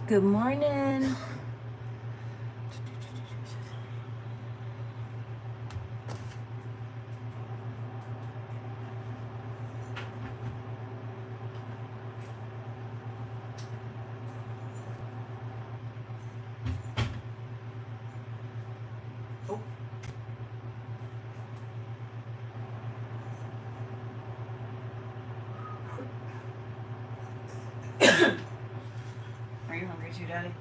Good morning. Are you hungry too, Daddy?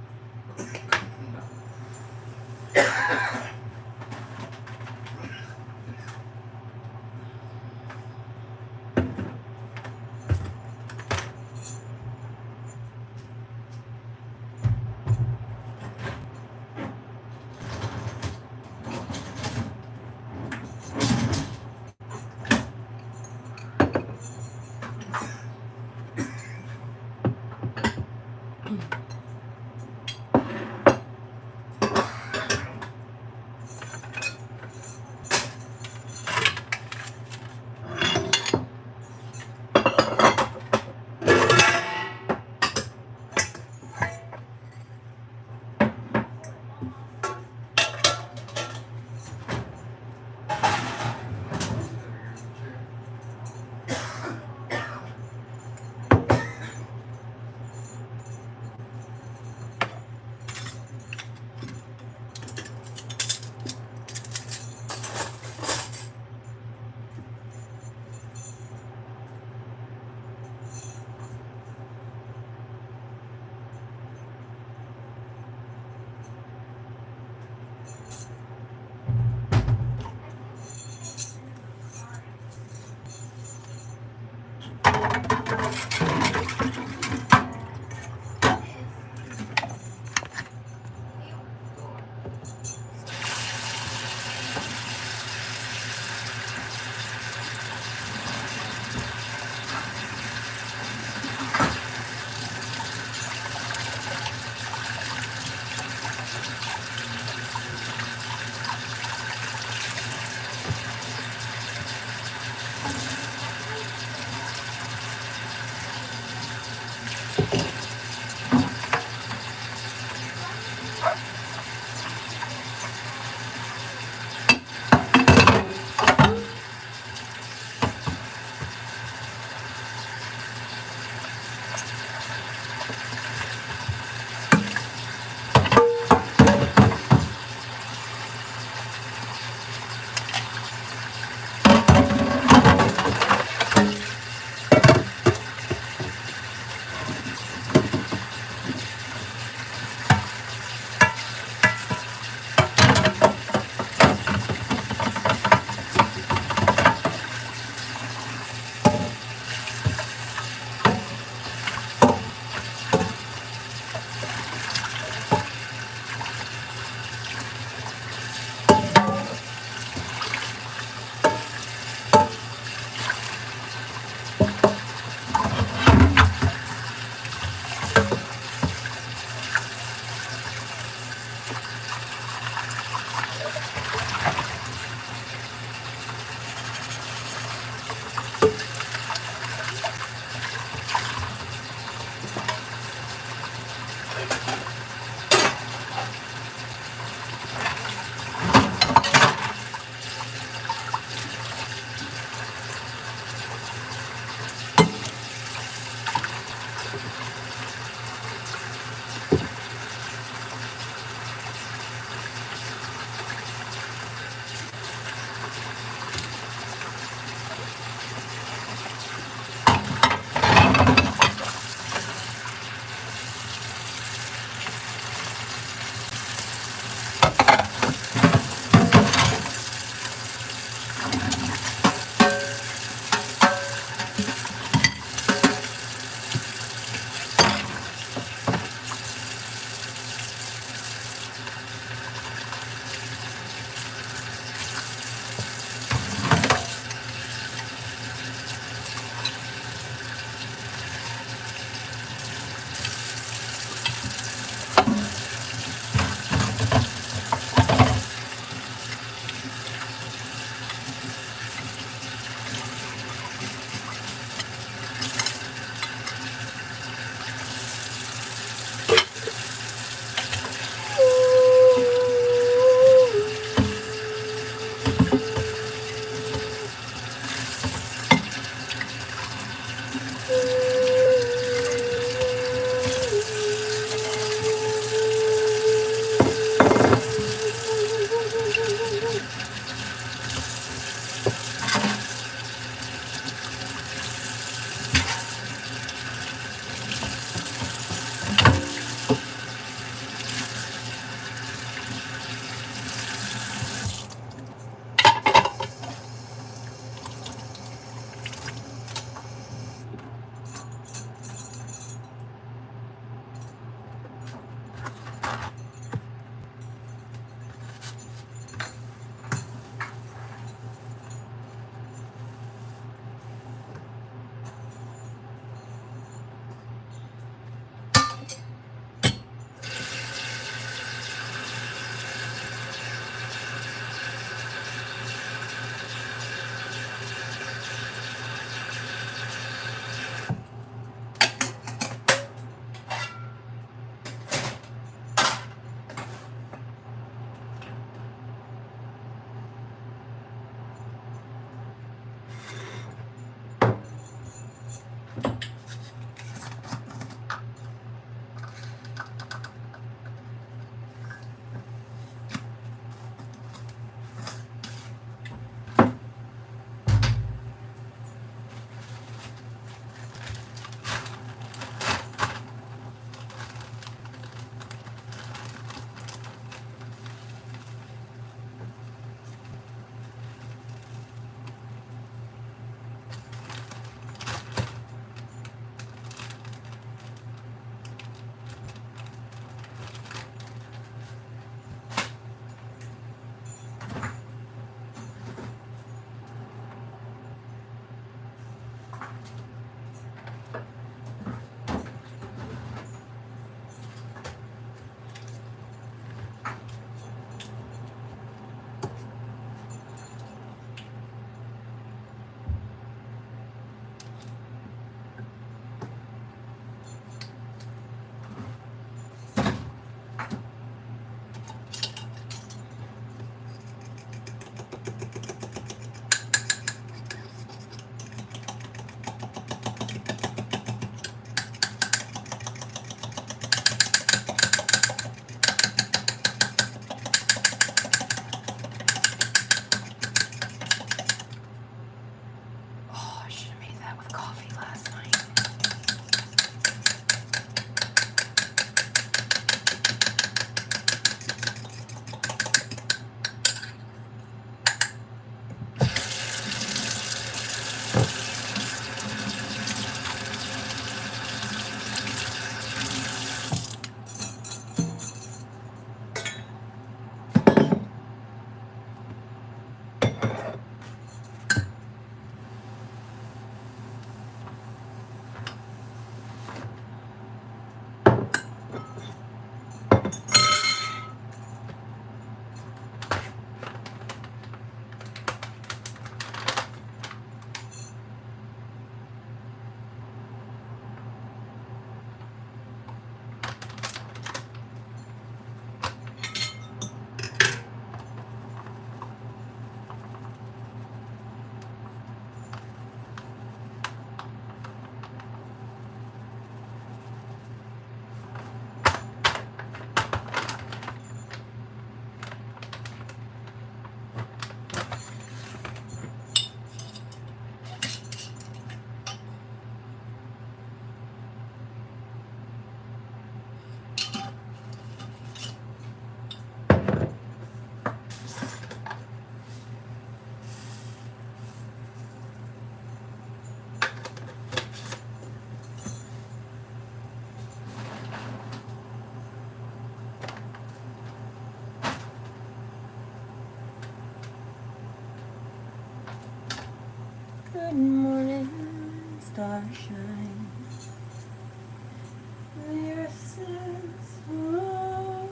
Good morning, starshine. The earth says hello.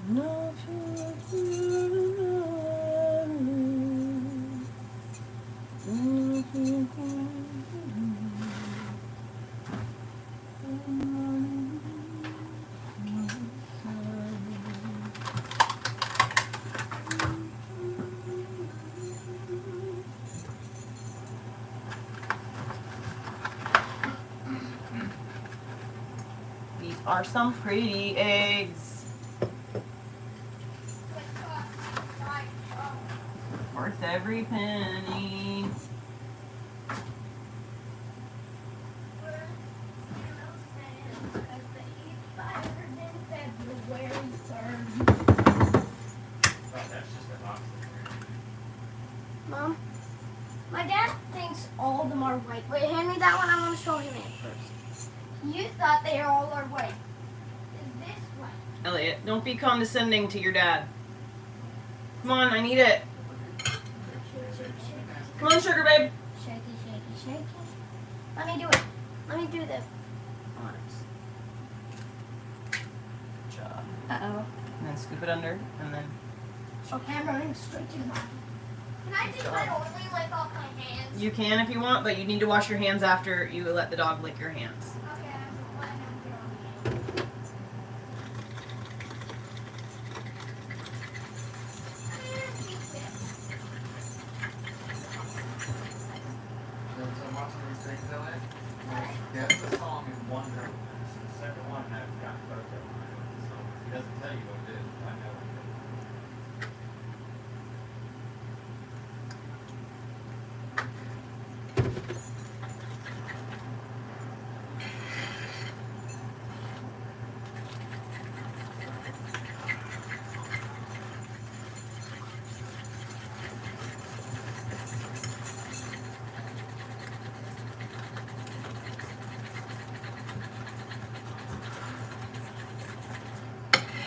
No These are some pretty eggs. Worth every penny. Mom, my dad thinks all of them are white. Wait, hand me that one. I want to show him it first. You thought they all are white. Is this white? Elliot, don't be condescending to your dad. Come on, I need it. Come on, sugar babe. Shaky, shaky, shaky. Let me do it. Let me do the arms. Good job. Uh-oh. And then scoop it under, and then... Okay, I'm running straight to the bottom. Can I just let only lick off my hands? You can if you want, but you need to wash your hands after you let the dog lick your hands. Okay, I'm letting him get on me. I'm watching these things, Elliot. Yeah, it's a song in one group. The second one has got both of them. So he doesn't tell you what it is. I know what it is.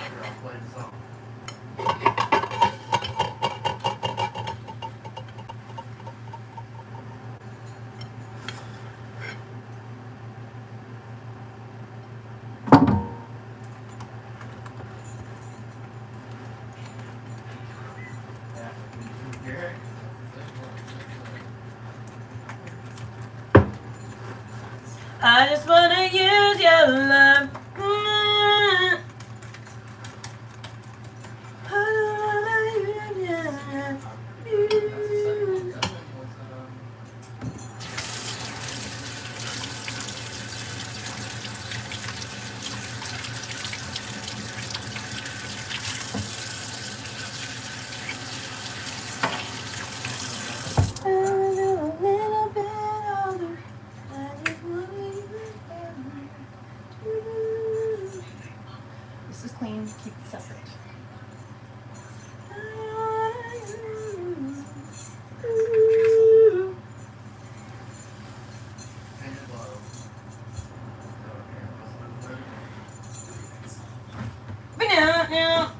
Here, I'll play the song. Yeah, you hear it? I just wanna use your love. This is clean, keep it separate. Hang it low. Banana.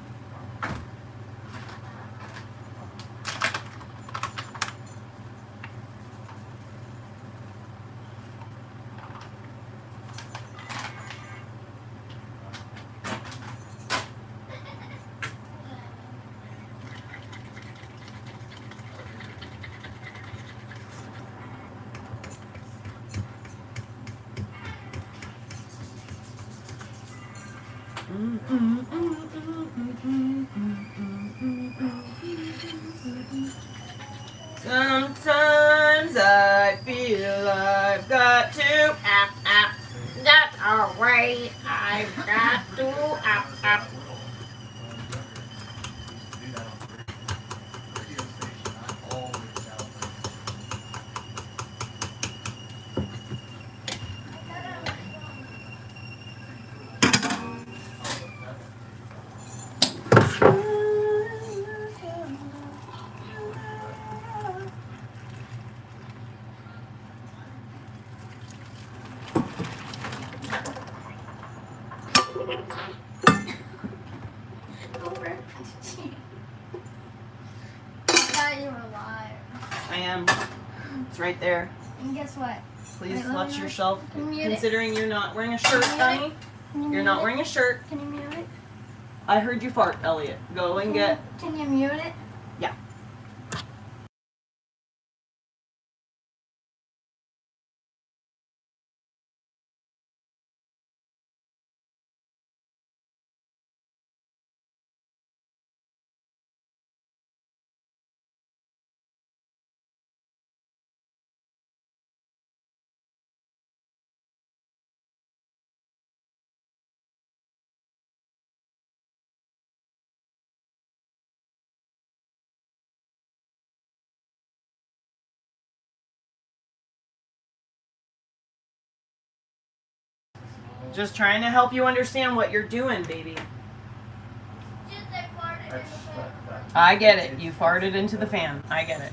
Sometimes I feel I've got to that's alright. I've got to Over. Now you were lying. right there. And guess what? Please Wait, let watch me- yourself. Can you mute it? Considering you're not wearing a shirt, Can you mute honey. it? Can you You're mute not it? wearing a shirt. Can you mute it? I heard you fart, Elliot. Go and get. Can you mute it? Yeah. Just trying to help you understand what you're doing, baby. I get it. You farted into the fan. I get it.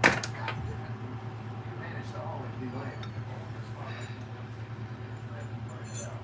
You managed to always be laying in the corner spot. I haven't pointed it out.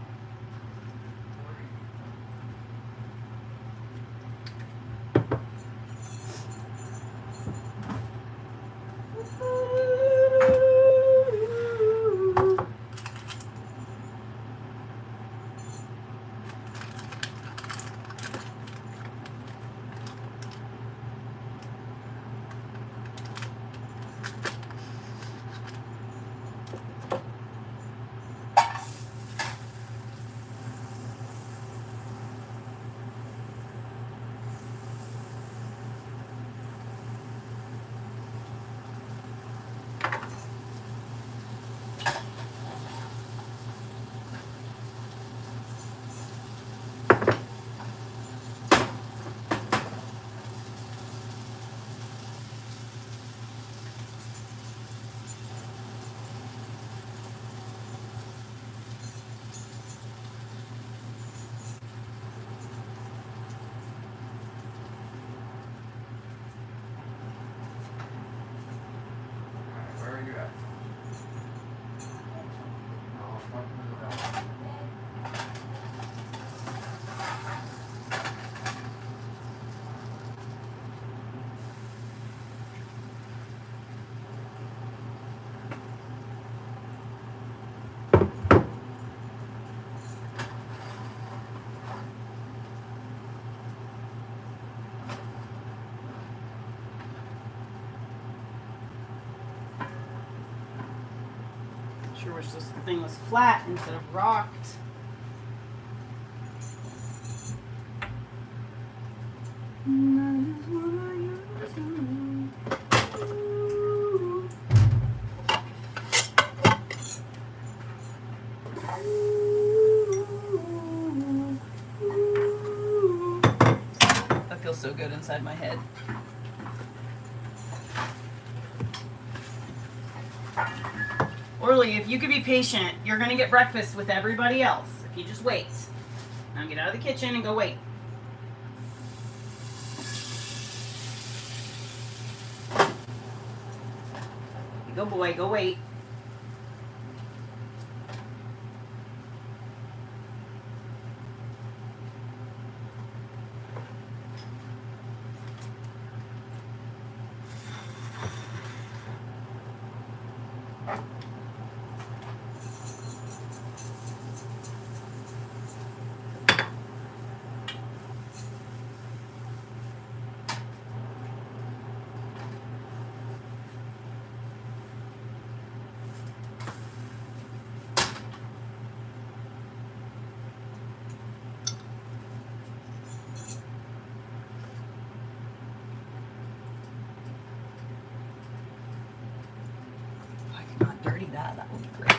Where are you at? No, I'm talking about. Sure wish this thing was flat instead of rocked. That feels so good inside my head. Orly, if you could be patient, you're gonna get breakfast with everybody else. If you just wait. Now get out of the kitchen and go wait. Go boy, go wait. If I could not dirty that, that would be great.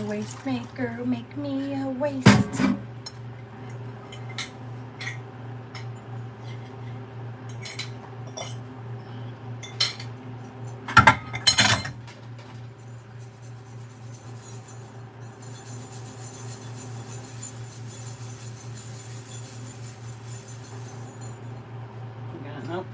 waist maker, make me a waist. Nope.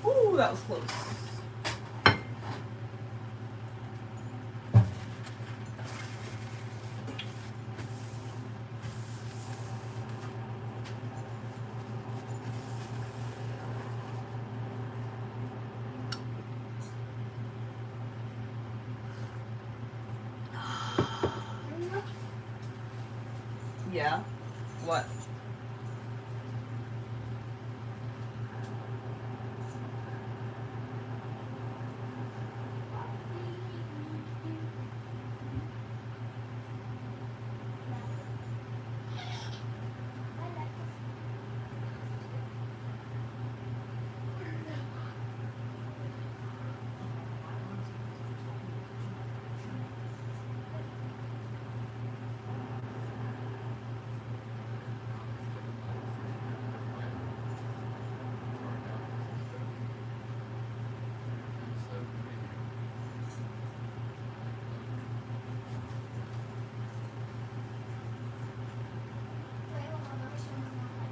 Ooh, that was close. Yeah. What?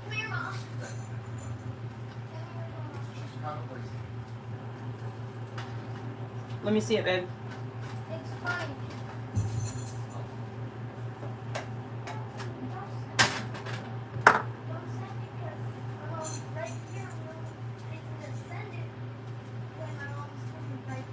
Come here, Mom. Let me see it, babe. It's fine. Right here, it's extended when my mom's talking right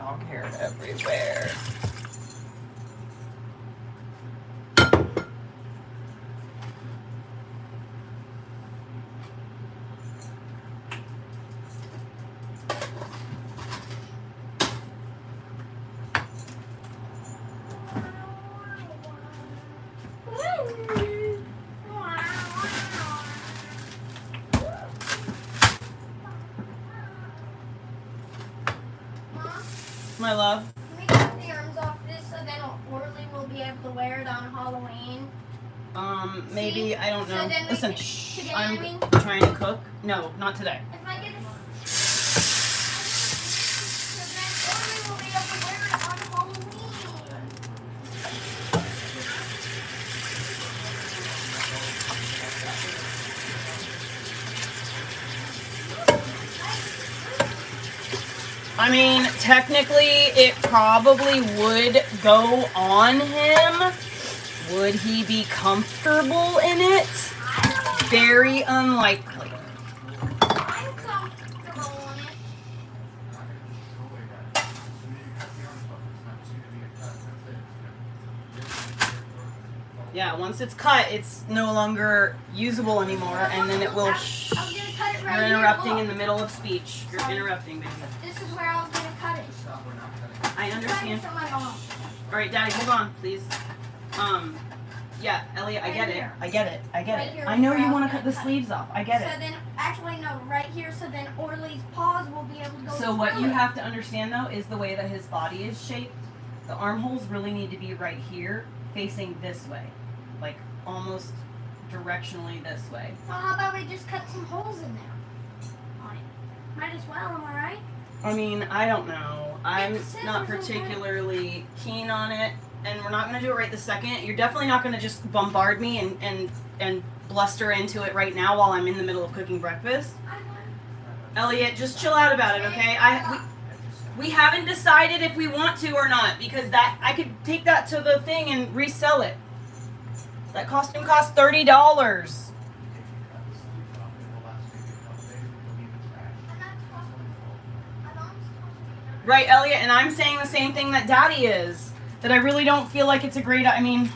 dog hair everywhere. My love. Can we cut the arms off this so then Orly will be able to wear it on Halloween? Maybe, See? I don't know. So then Listen, today, I'm I mean, trying to cook. No, not today. if I get a... So then Orly will be able to wear it on Halloween. I mean, technically, it probably would go on him. Would he be comfortable in it? Very unlikely. I'm comfortable in it. Yeah, once it's cut, it's no longer usable anymore, and then it will. I was gonna cut it right You're here, interrupting look. in the middle of speech. You're Sorry. interrupting, baby. This is where I was gonna cut it. I understand. From my mom. All right, Daddy, hold on, please. Yeah, Elliot, I get it. I get it. I get Right it. here I know where you I want was to cut gonna the cut sleeves off. I get So it. then, actually no, right here. So then Orly's paws will be able to go. So what through you it. have to understand though is the way that his body is shaped. The armholes really need to be right here, facing this way, like almost directionally this way. Well, how about we just cut some holes in there? On it. Might as well, am I right? I mean, I don't know. I'm the scissors not and cut it. particularly keen on it, and we're not going to do it right this second. You're definitely not going to just bombard me and bluster into it right now while I'm in the middle of cooking breakfast. Elliot, just chill out about it, okay? We haven't decided if we want to or not, because that I could take that to the thing and resell it. That costume cost $30. Right, Elliot, and I'm saying the same thing that Daddy is. That I really don't feel like it's a great, I mean,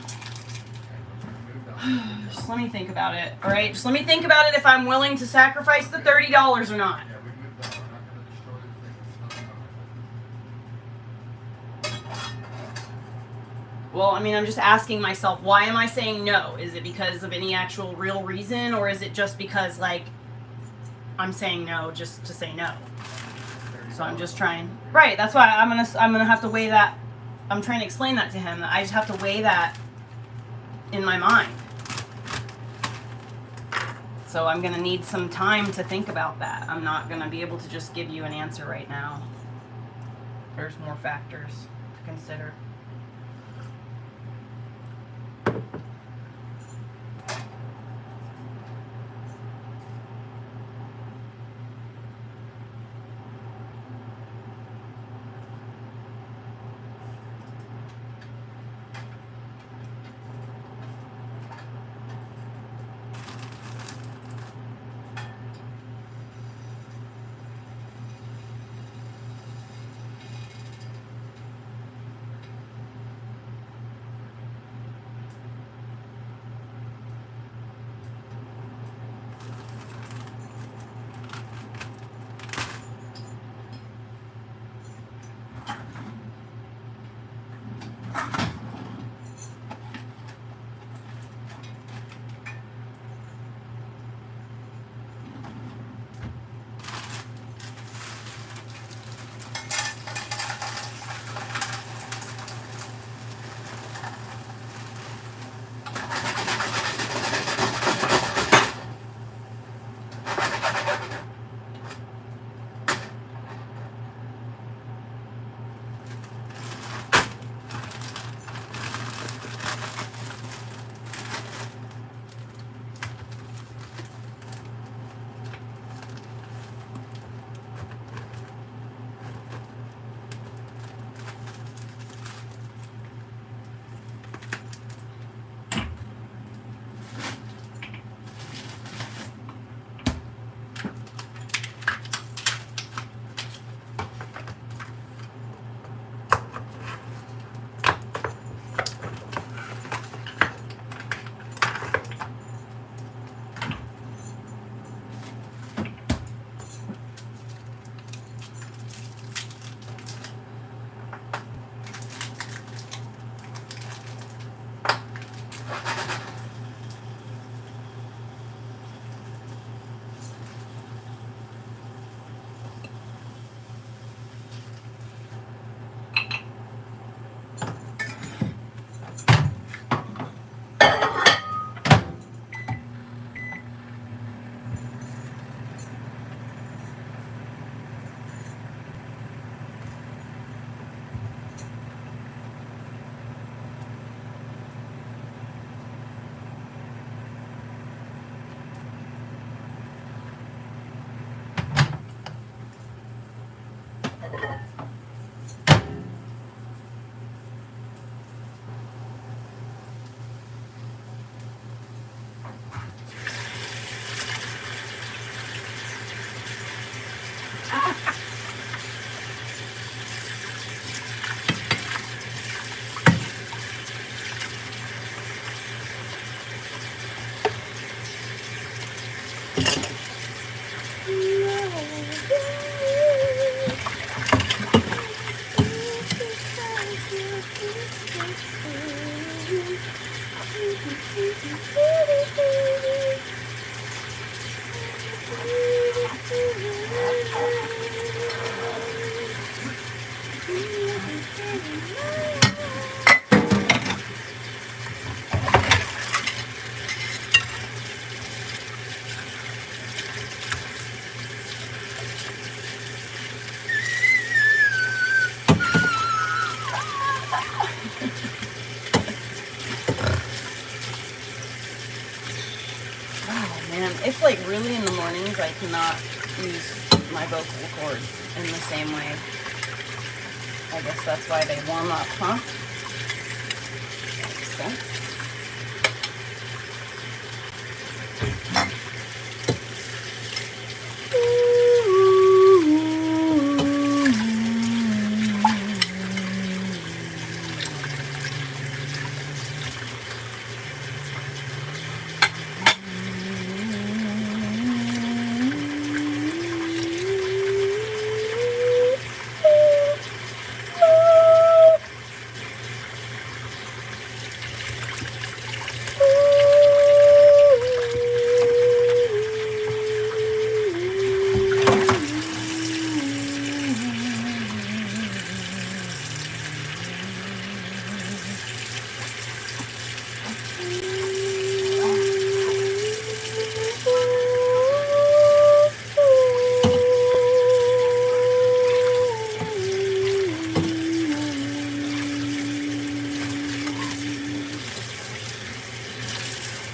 just let me think about it, all right? Just let me think about it if I'm willing to sacrifice the $30 or not. Well, I mean, I'm just asking myself, why am I saying no? Is it because of any actual real reason, or is it just because, like, I'm saying no just to say no? So I'm just trying. Right, that's why I'm gonna have to weigh that. I'm trying to explain that to him. That I just have to weigh that in my mind. So I'm gonna need some time to think about that. I'm not gonna be able to just give you an answer right now. There's more factors to consider. It's like really in the mornings I cannot use my vocal cords in the same way. I guess that's why they warm up, huh? Makes sense.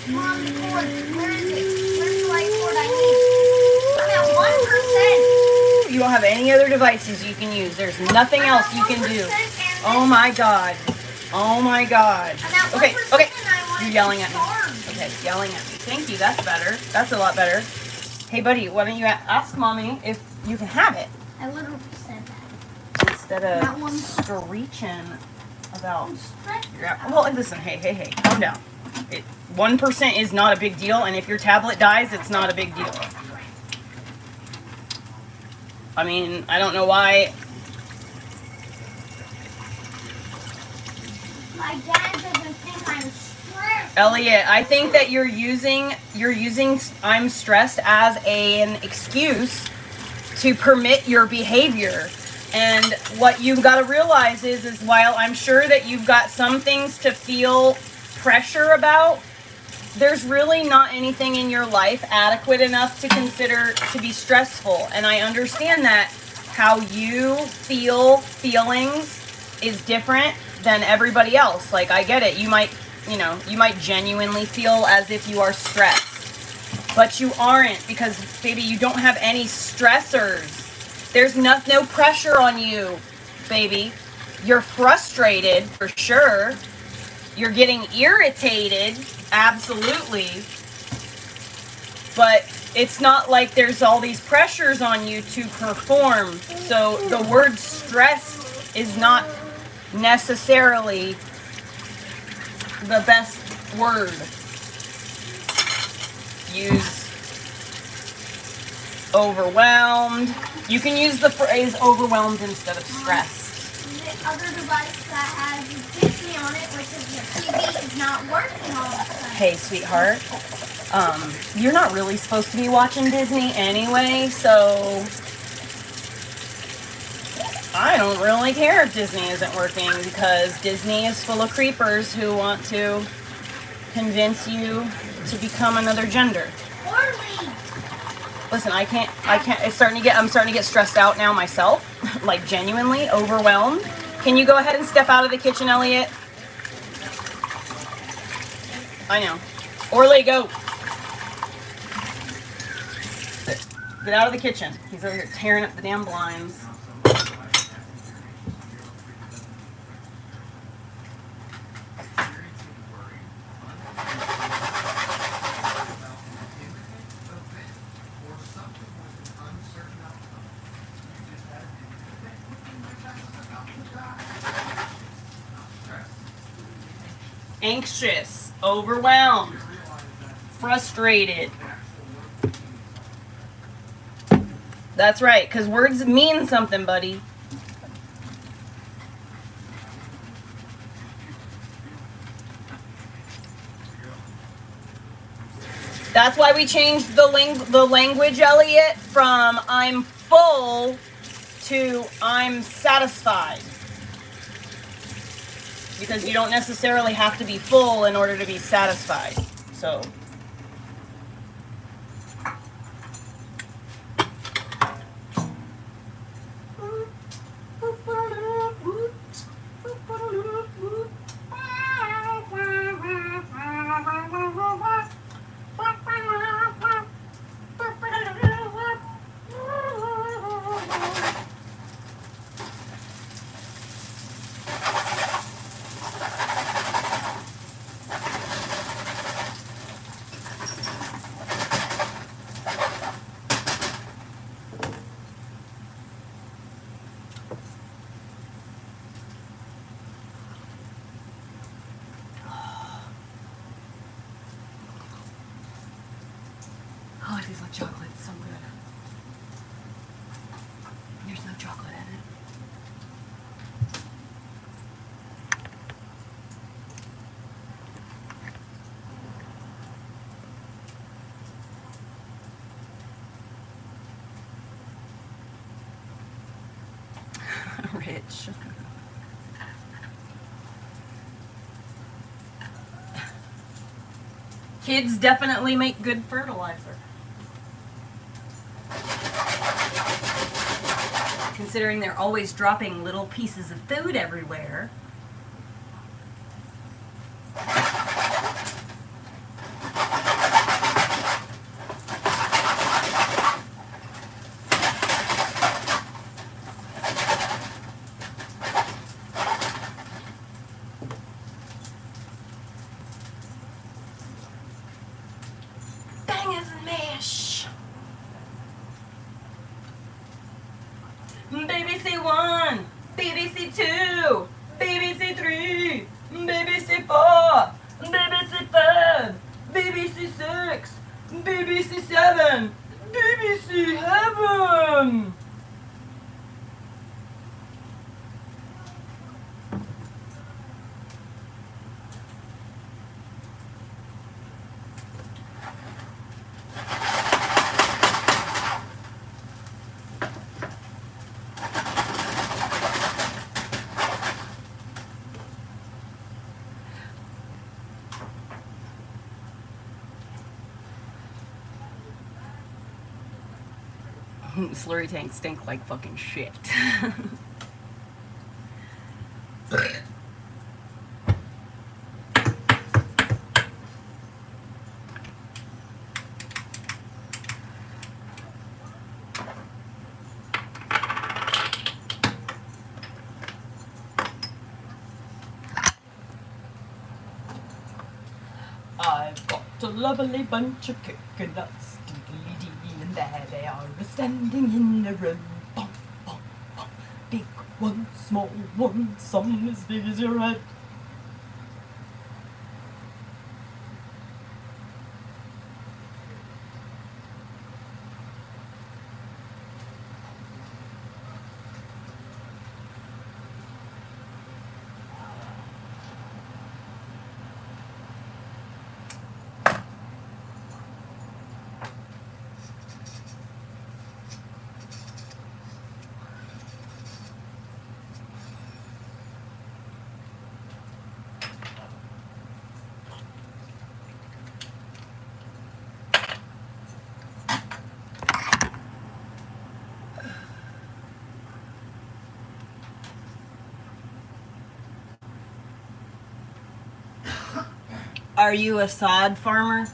Mom, the cord. Where is it? Where's the light cord I need? I'm at 1%. You don't have any other devices you can use. There's nothing else you can do. Oh my god. Oh my god. Okay, okay. You're yelling at me. Okay, yelling at me. Thank you. That's better. That's a lot better. Hey, buddy, why don't you ask mommy if you can have it? I literally said that. Instead of screeching about... Well, listen, hey, calm down. 1% is not a big deal, and if your tablet dies, it's not a big deal. I mean, I don't know why... My dad doesn't think I'm stressed. Elliot, I think that you're using I'm stressed as an excuse to permit your behavior. And what you've got to realize is while I'm sure that you've got some things to feel pressure about, there's really not anything in your life adequate enough to consider to be stressful. And I understand that how you feel feelings is different than everybody else. Like, I get it. You might genuinely feel as if you are stressed, but you aren't, because baby, you don't have any stressors. There's no pressure on you, baby. You're frustrated for sure. You're getting irritated, absolutely. But it's not like there's all these pressures on you to perform. So the word stressed is not necessarily the best word. Use overwhelmed. You can use the phrase overwhelmed instead of stressed. The other device that has Disney on it, which is the TV, is not working all of a sudden. Hey, sweetheart. You're not really supposed to be watching Disney anyway, so I don't really care if Disney isn't working, because Disney is full of creepers who want to convince you to become another gender. Orly! Listen, I can't, I'm starting to get stressed out now myself, like genuinely overwhelmed. Can you go ahead and step out of the kitchen, Elliot? I know. Orly, go. Get out of the kitchen. He's over here tearing up the damn blinds. anxious, overwhelmed, frustrated. That's right, because words mean something, buddy. That's why we changed the language, Elliot, from I'm full to I'm satisfied. Because you don't necessarily have to be full in order to be satisfied. So. Oh, it tastes like chocolate. It's so good. There's no chocolate in it. Rich. Kids definitely make good fertilizer. Considering they're always dropping little pieces of food everywhere. Bangers and mash. BBC 1, BBC 2, BBC 3, BBC 4, BBC 5, BBC 6, BBC 7, BBC Heaven. Slurry tanks stink like fucking shit. I've got a lovely bunch of coconuts, dee-dee-dee, and there they are, standing in a row. Bum, bum, bum. Big one, small one, some as big as your head. Are you a sod farmer?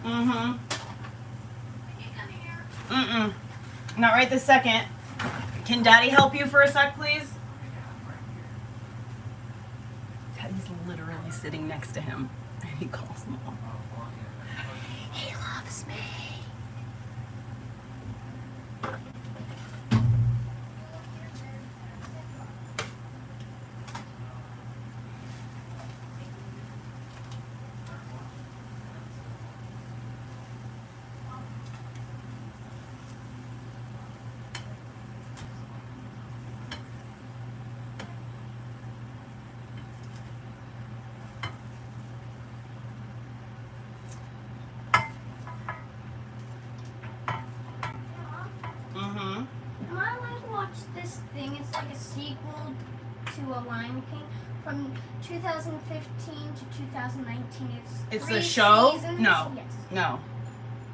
Mm-hmm. Mm-mm. Not right this second. Can Daddy help you for a sec, please? Daddy's literally sitting next to him, and he calls Mom. He loves me. Mm-hmm. Am I allowed to watch this thing? It's like a sequel to A Lion King from 2015 to 2019. It's three the show? seasons. No. Yes. No.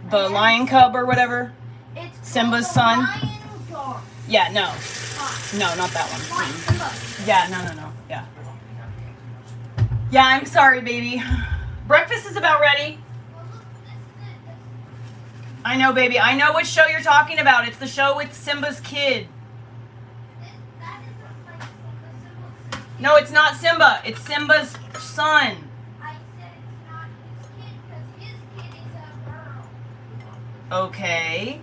The Lion Cub or whatever? It's Simba's called son? The Lion Dog. Yeah, no. Ah. No, not that one. Why? Mm-mm. Yeah, no. Yeah. Yeah, I'm sorry, baby. Breakfast is about ready. I know, baby. I know which show you're talking about. It's the show with Simba's kid. No, it's not Simba. It's Simba's son. I said it's not his kid because his kid is a girl. Okay.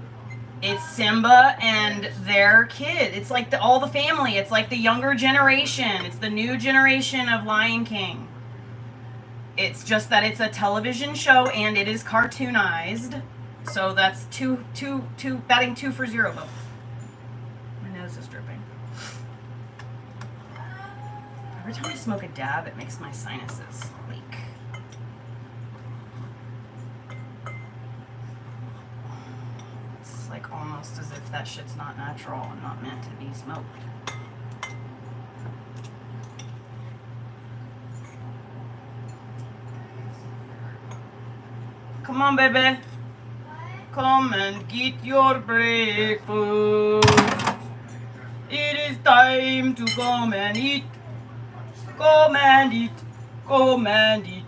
It's Simba and their kid. It's like all the family. It's like the younger generation. It's the new generation of Lion King. It's just that it's a television show and it is cartoonized. So that's batting 2 for 0 though. My nose is dripping. Every time I smoke a dab, it makes my sinuses leak. It's like almost as if that shit's not natural and not meant to be smoked. Come on, baby. Come and get your breakfast. It is time to come and eat. Come and eat. Come and eat.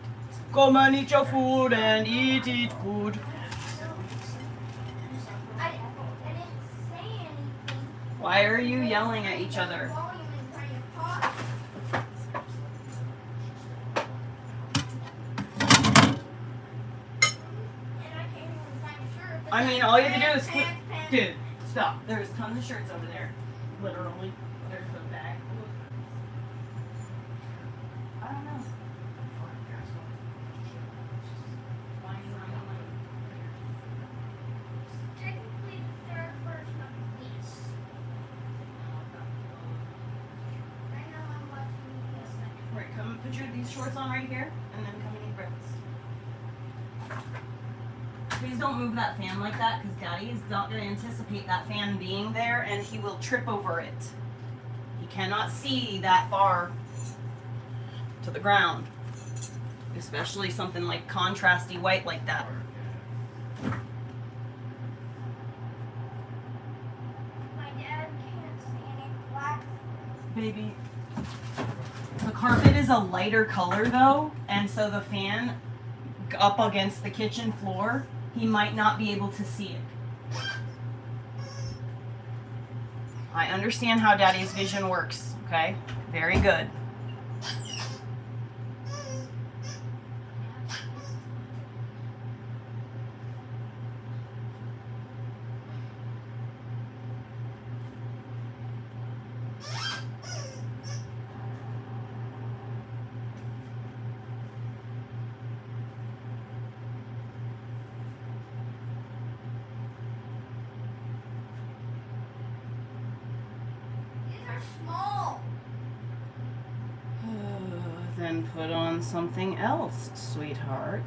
Come and eat your food and eat it good. I didn't say anything. Why are you yelling at each other? Volume is very hot. And I can't even find a shirt. I mean, all you have to do is Pants, put... pants. Dude, stop. There's tons of shirts over there. Literally. There's a bag. I don't know. Why is it not going? Technically the third version of this. Right now I'm watching this second. Right, come put these shorts on right here, and then come and eat breakfast. Please don't move that fan like that, because Daddy is not going to anticipate that fan being there, and he will trip over it. He cannot see that far to the ground, especially something like contrasty white like that. My dad can't see any black. Baby, the carpet is a lighter color though, and so the fan up against the kitchen floor, he might not be able to see it. I understand how Daddy's vision works, okay? Very good. Small. Then put on something else, sweetheart.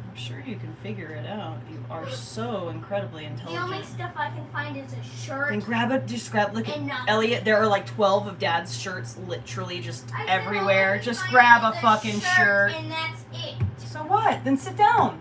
I'm sure you can figure it out. You are so incredibly The intelligent. only stuff I can find is a shirt. Then look at And nothing. Elliot. There are like 12 of Dad's shirts literally just I said everywhere. all I can Just find grab is a fucking shirt. And that's it. So what? Then sit down.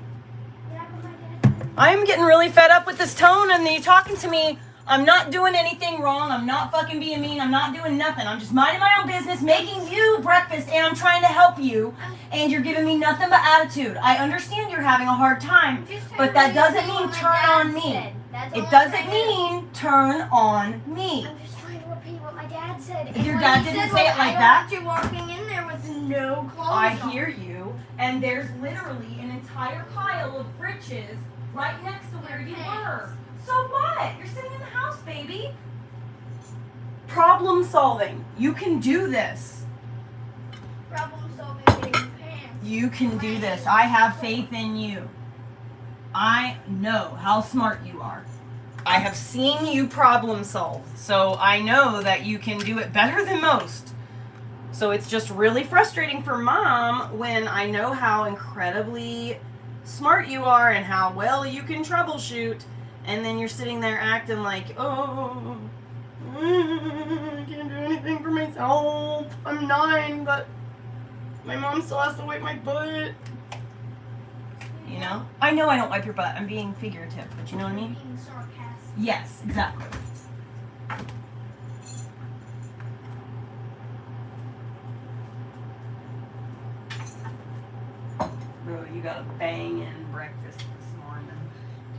Yeah, but my dad- I'm getting really fed up with this tone and you talking to me. I'm not doing anything wrong. I'm not fucking being mean. I'm not doing nothing. I'm just minding my own business, making you breakfast, and I'm trying to help you. And you're giving me nothing but attitude. I understand you're having a hard time, but that doesn't mean turn on me. It doesn't mean turn on me. I'm just trying to repeat what my dad said. Your And dad what he didn't said say was, it like I that? don't want you walking in there with no clothes I on. hear you. And there's literally an entire pile of britches right next to where you were. So what? You're sitting in the house, baby. Problem solving. You can do this. Problem solving getting pants. You can do this. I have faith in you. I know how smart you are. I have seen you problem solve. So I know that you can do it better than most. So it's just really frustrating for Mom when I know how incredibly smart you are and how well you can troubleshoot. And then you're sitting there acting like, oh, I can't do anything for myself. I'm 9, but my mom still has to wipe my butt. You know? I know I don't wipe your butt. I'm being figurative, but you know what I mean? Being sarcastic. Yes, exactly. Bro, you got a banging breakfast this morning.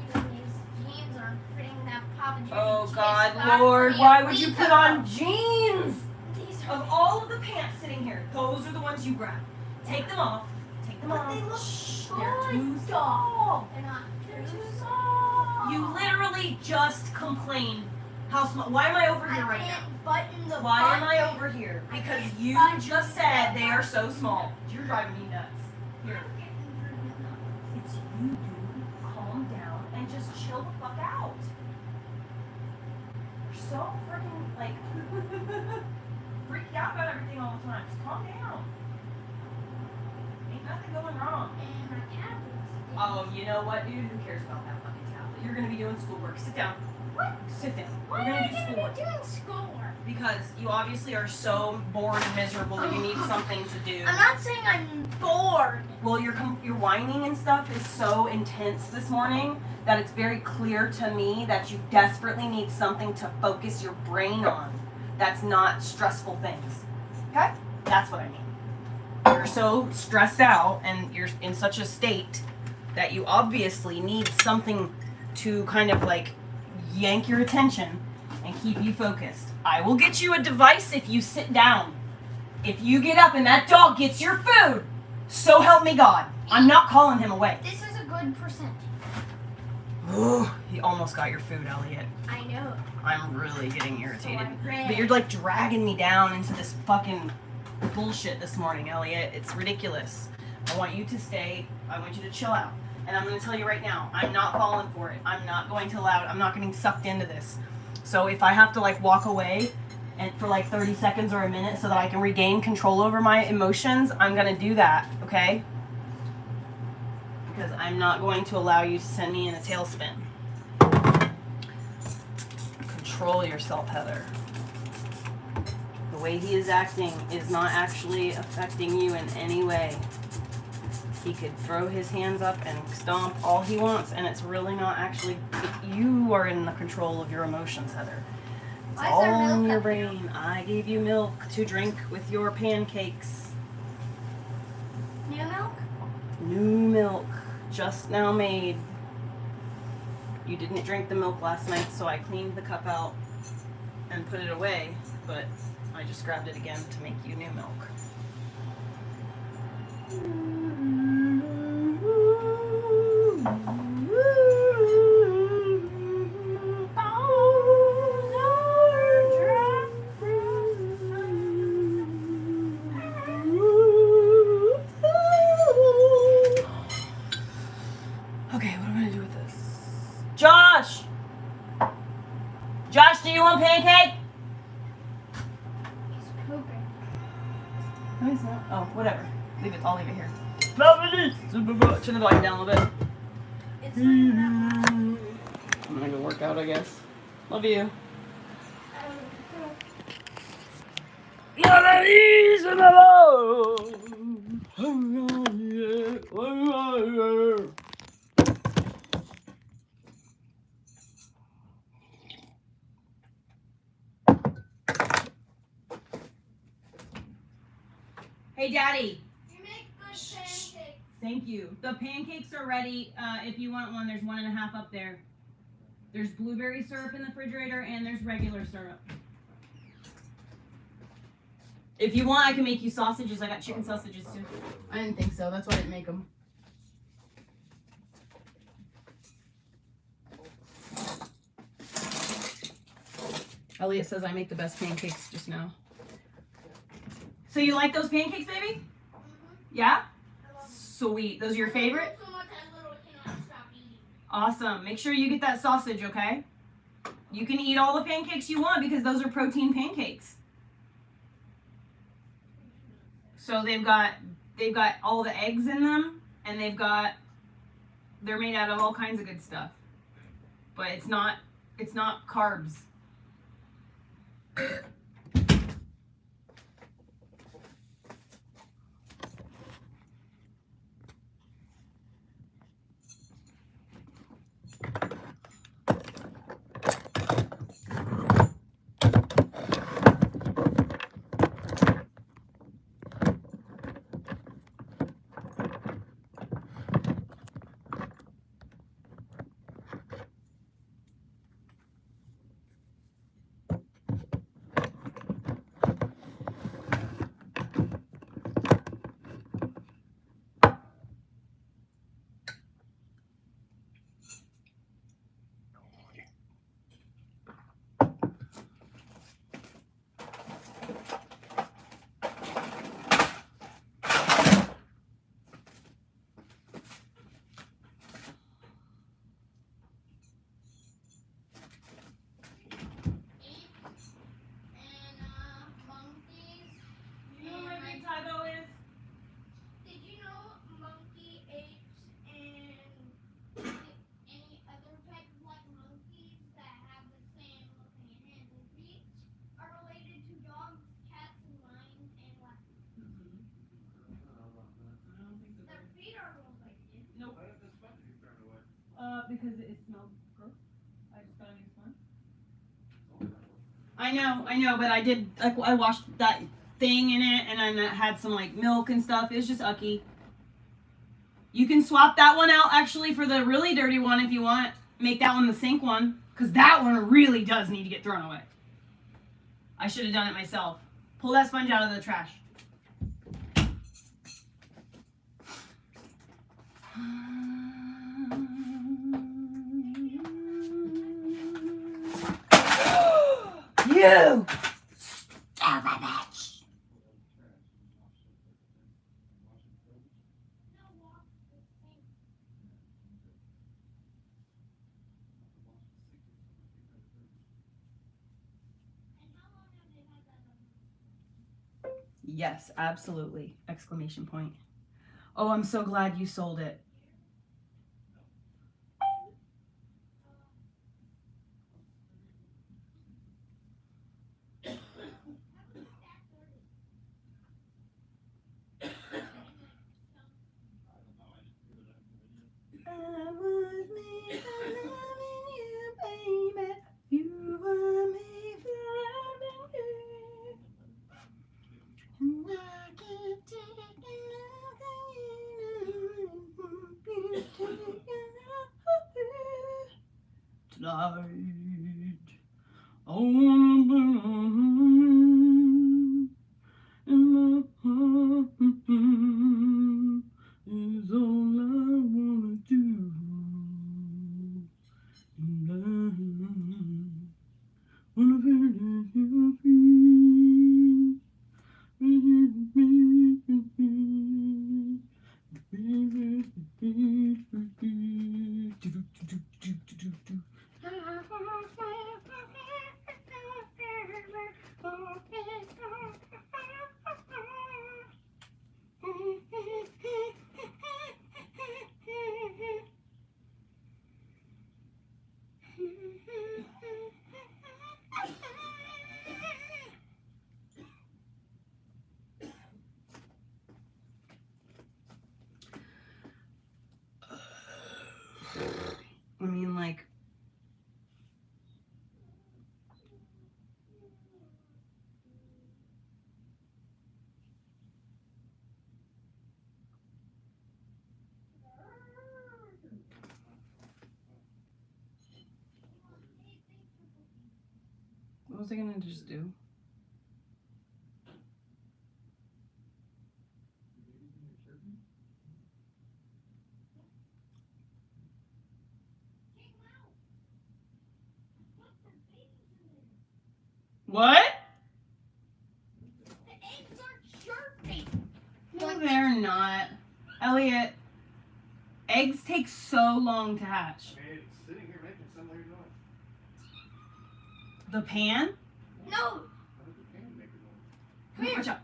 Even these jeans aren't fitting that Papa John's Oh kiss God, got Lord, for why a would you week put ago. on jeans? These are, Of all of the pants sitting here, those are the ones you grab. Take them off. Take them but off. they look Shh, good. they're too small. They're not. They're too small. You literally just complained how small. Why am I over here right now? can't button the Why am I button. over here? I Because can't you button just the said they are button. so small. You're driving me nuts. Here. I'm getting through the- It's you, dude. Calm down and just chill the fuck out. You're so freaking like freaked out about everything all the time. Just calm down. Ain't nothing going wrong. And my tablets. Oh, you know what, dude? Who cares about that fucking tablet? You're gonna be doing schoolwork. Sit down. What? Sit down. Why We're am I gonna do going to schoolwork. be doing schoolwork? Because you obviously are so bored and miserable that you need something to do. I'm not saying I'm bored. Well, your whining and stuff is so intense this morning that it's very clear to me that you desperately need something to focus your brain on. That's not stressful things. Okay? That's what I mean. You're so stressed out and you're in such a state that you obviously need something to kind of like yank your attention and keep you focused. I will get you a device if you sit down. If you get up and that dog gets your food, so help me God. I'm not calling him away. This is a good percentage. Ooh, he almost got your food, Elliot. I know. I'm really getting irritated. So I read. But you're like dragging me down into this fucking bullshit this morning, Elliot. It's ridiculous. I want you to stay. I want you to chill out. And I'm going to tell you right now, I'm not falling for it. I'm not going to allow it. I'm not getting sucked into this. So if I have to like walk away and for like 30 seconds or a minute so that I can regain control over my emotions, I'm going to do that, okay? Because I'm not going to allow you to send me in a tailspin. Control yourself, Heather. The way he is acting is not actually affecting you in any way. He could throw his hands up and stomp all he wants, and it's really not actually. You are in the control of your emotions, Heather. It's Why is all there milk in your up here? brain. I gave you milk to drink with your pancakes. New milk? New milk, just now made. You didn't drink the milk last night, so I cleaned the cup out and put it away, but I just grabbed it again to make you new milk. Okay, what am I gonna do with this? Josh! Josh, do you want pancake? He's pooping. No, he's not. Oh, whatever. Leave it. I'll leave it here. Turn the volume down a little bit. It's not that loud. I'm gonna go work out, I guess. Love you. Hey, Daddy. You make good pancakes. Thank you. The pancakes are ready. If you want one, there's 1.5 up there. There's blueberry syrup in the refrigerator, and there's regular syrup. If you want, I can make you sausages. I got chicken sausages too. I didn't think so. That's why I didn't make them. Elliot says I make the best pancakes just now. So you like those pancakes, baby? Yeah? Sweet. Those are your favorite? So much I literally cannot stop eating. Awesome. Make sure you get that sausage, okay? You can eat all the pancakes you want because those are protein pancakes. So they've got all the eggs in them, and they're made out of all kinds of good stuff. But it's not carbs. Because it smelled gross. I just got a new sponge. I know, but I washed that thing in it, and then it had some like milk and stuff. It was just ucky. You can swap that one out actually for the really dirty one if you want. Make that one the sink one, because that one really does need to get thrown away. I should have done it myself. Pull that sponge out of the trash. You! Stop it! Yes, absolutely! Exclamation point. Oh, I'm so glad you sold it. I was made for loving you, baby. You were made for loving you. And I can't take another. light. I wanna burn in my heart is all I wanna do. And I wanna feel that you feel. I mean, like, what was I gonna just do? What? The eggs are chirping. No, they're not. Elliot, eggs take so long to hatch. Man, it's sitting here making some weird noise. The pan? No. How does the can make a noise? Come here. Watch out.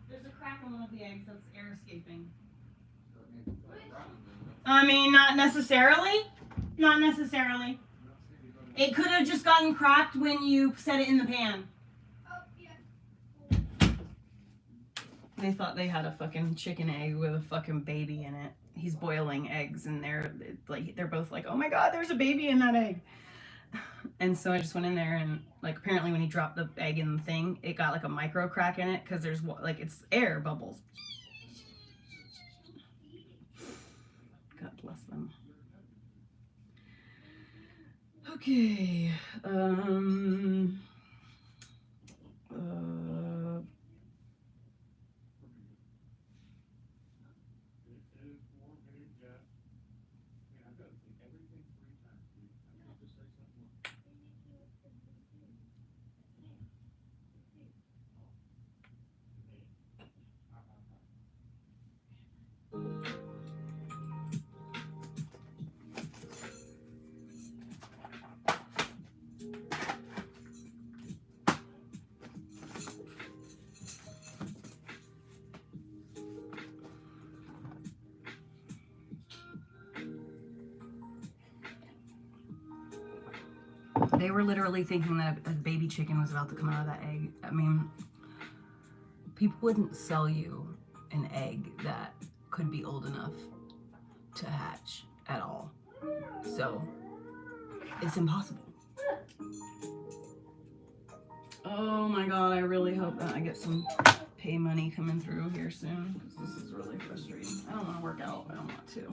There's a crack in one of the eggs that's air escaping. I mean, not necessarily. Not necessarily. It could have just gotten cracked when you set it in the pan. Oh, yeah. They thought they had a fucking chicken egg with a fucking baby in it. He's boiling eggs and they're both like, oh my god, there's a baby in that egg. And so I just went in there and like apparently when he dropped the egg in the thing, it got like a micro crack in it because there's like it's air bubbles. God bless them. Okay. They were literally thinking that a baby chicken was about to come out of that egg. I mean, people wouldn't sell you an egg that could be old enough to hatch at all. So, it's impossible. Oh my god, I really hope that I get some pay money coming through here soon, because this is really frustrating. I don't want to work out, I don't want to.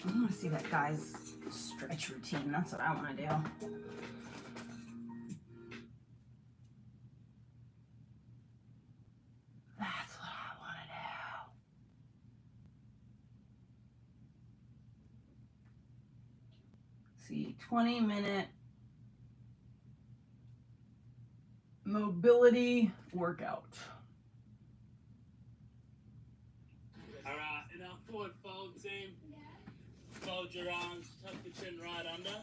I want to see that guy's stretch routine. That's what I want to do. That's what I want to do. See, 20-minute mobility workout. All right, enough forward fold, team. Fold your arms, tuck the chin right under.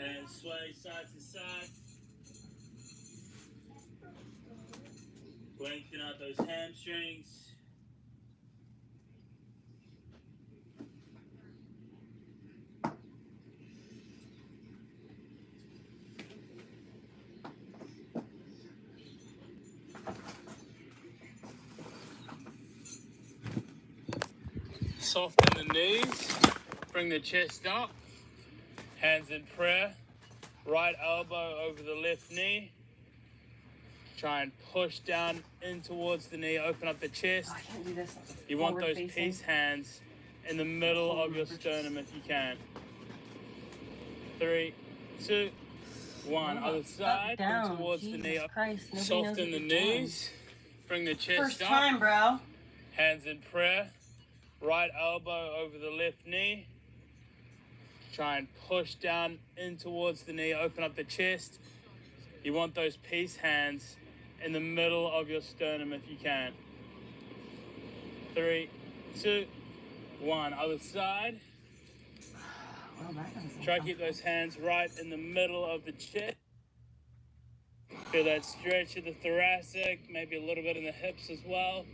And sway side to side. Lengthen out those hamstrings. Soften the knees. Bring the chest up. Hands in prayer. Right elbow over the left knee. Try and push down in towards the knee. Open up the chest. Oh, I can't do this. You want those Forward peace hands in the middle of your sternum if you can. 3, 2, 1. Other side. Down. Towards Jesus the knee. Christ. Nobody knows Soften what the you're doing. knees. Bring the chest First up. time, bro. Hands in prayer. Right elbow over the left knee. Try and push down in towards the knee. Open up the chest. You want those peace hands in the middle of your sternum if you can. 3, 2, 1. Other side. Well, that doesn't Try to sound keep those hands right in the middle of the chest. Feel that stretch of the thoracic, maybe a little bit in the hips as well.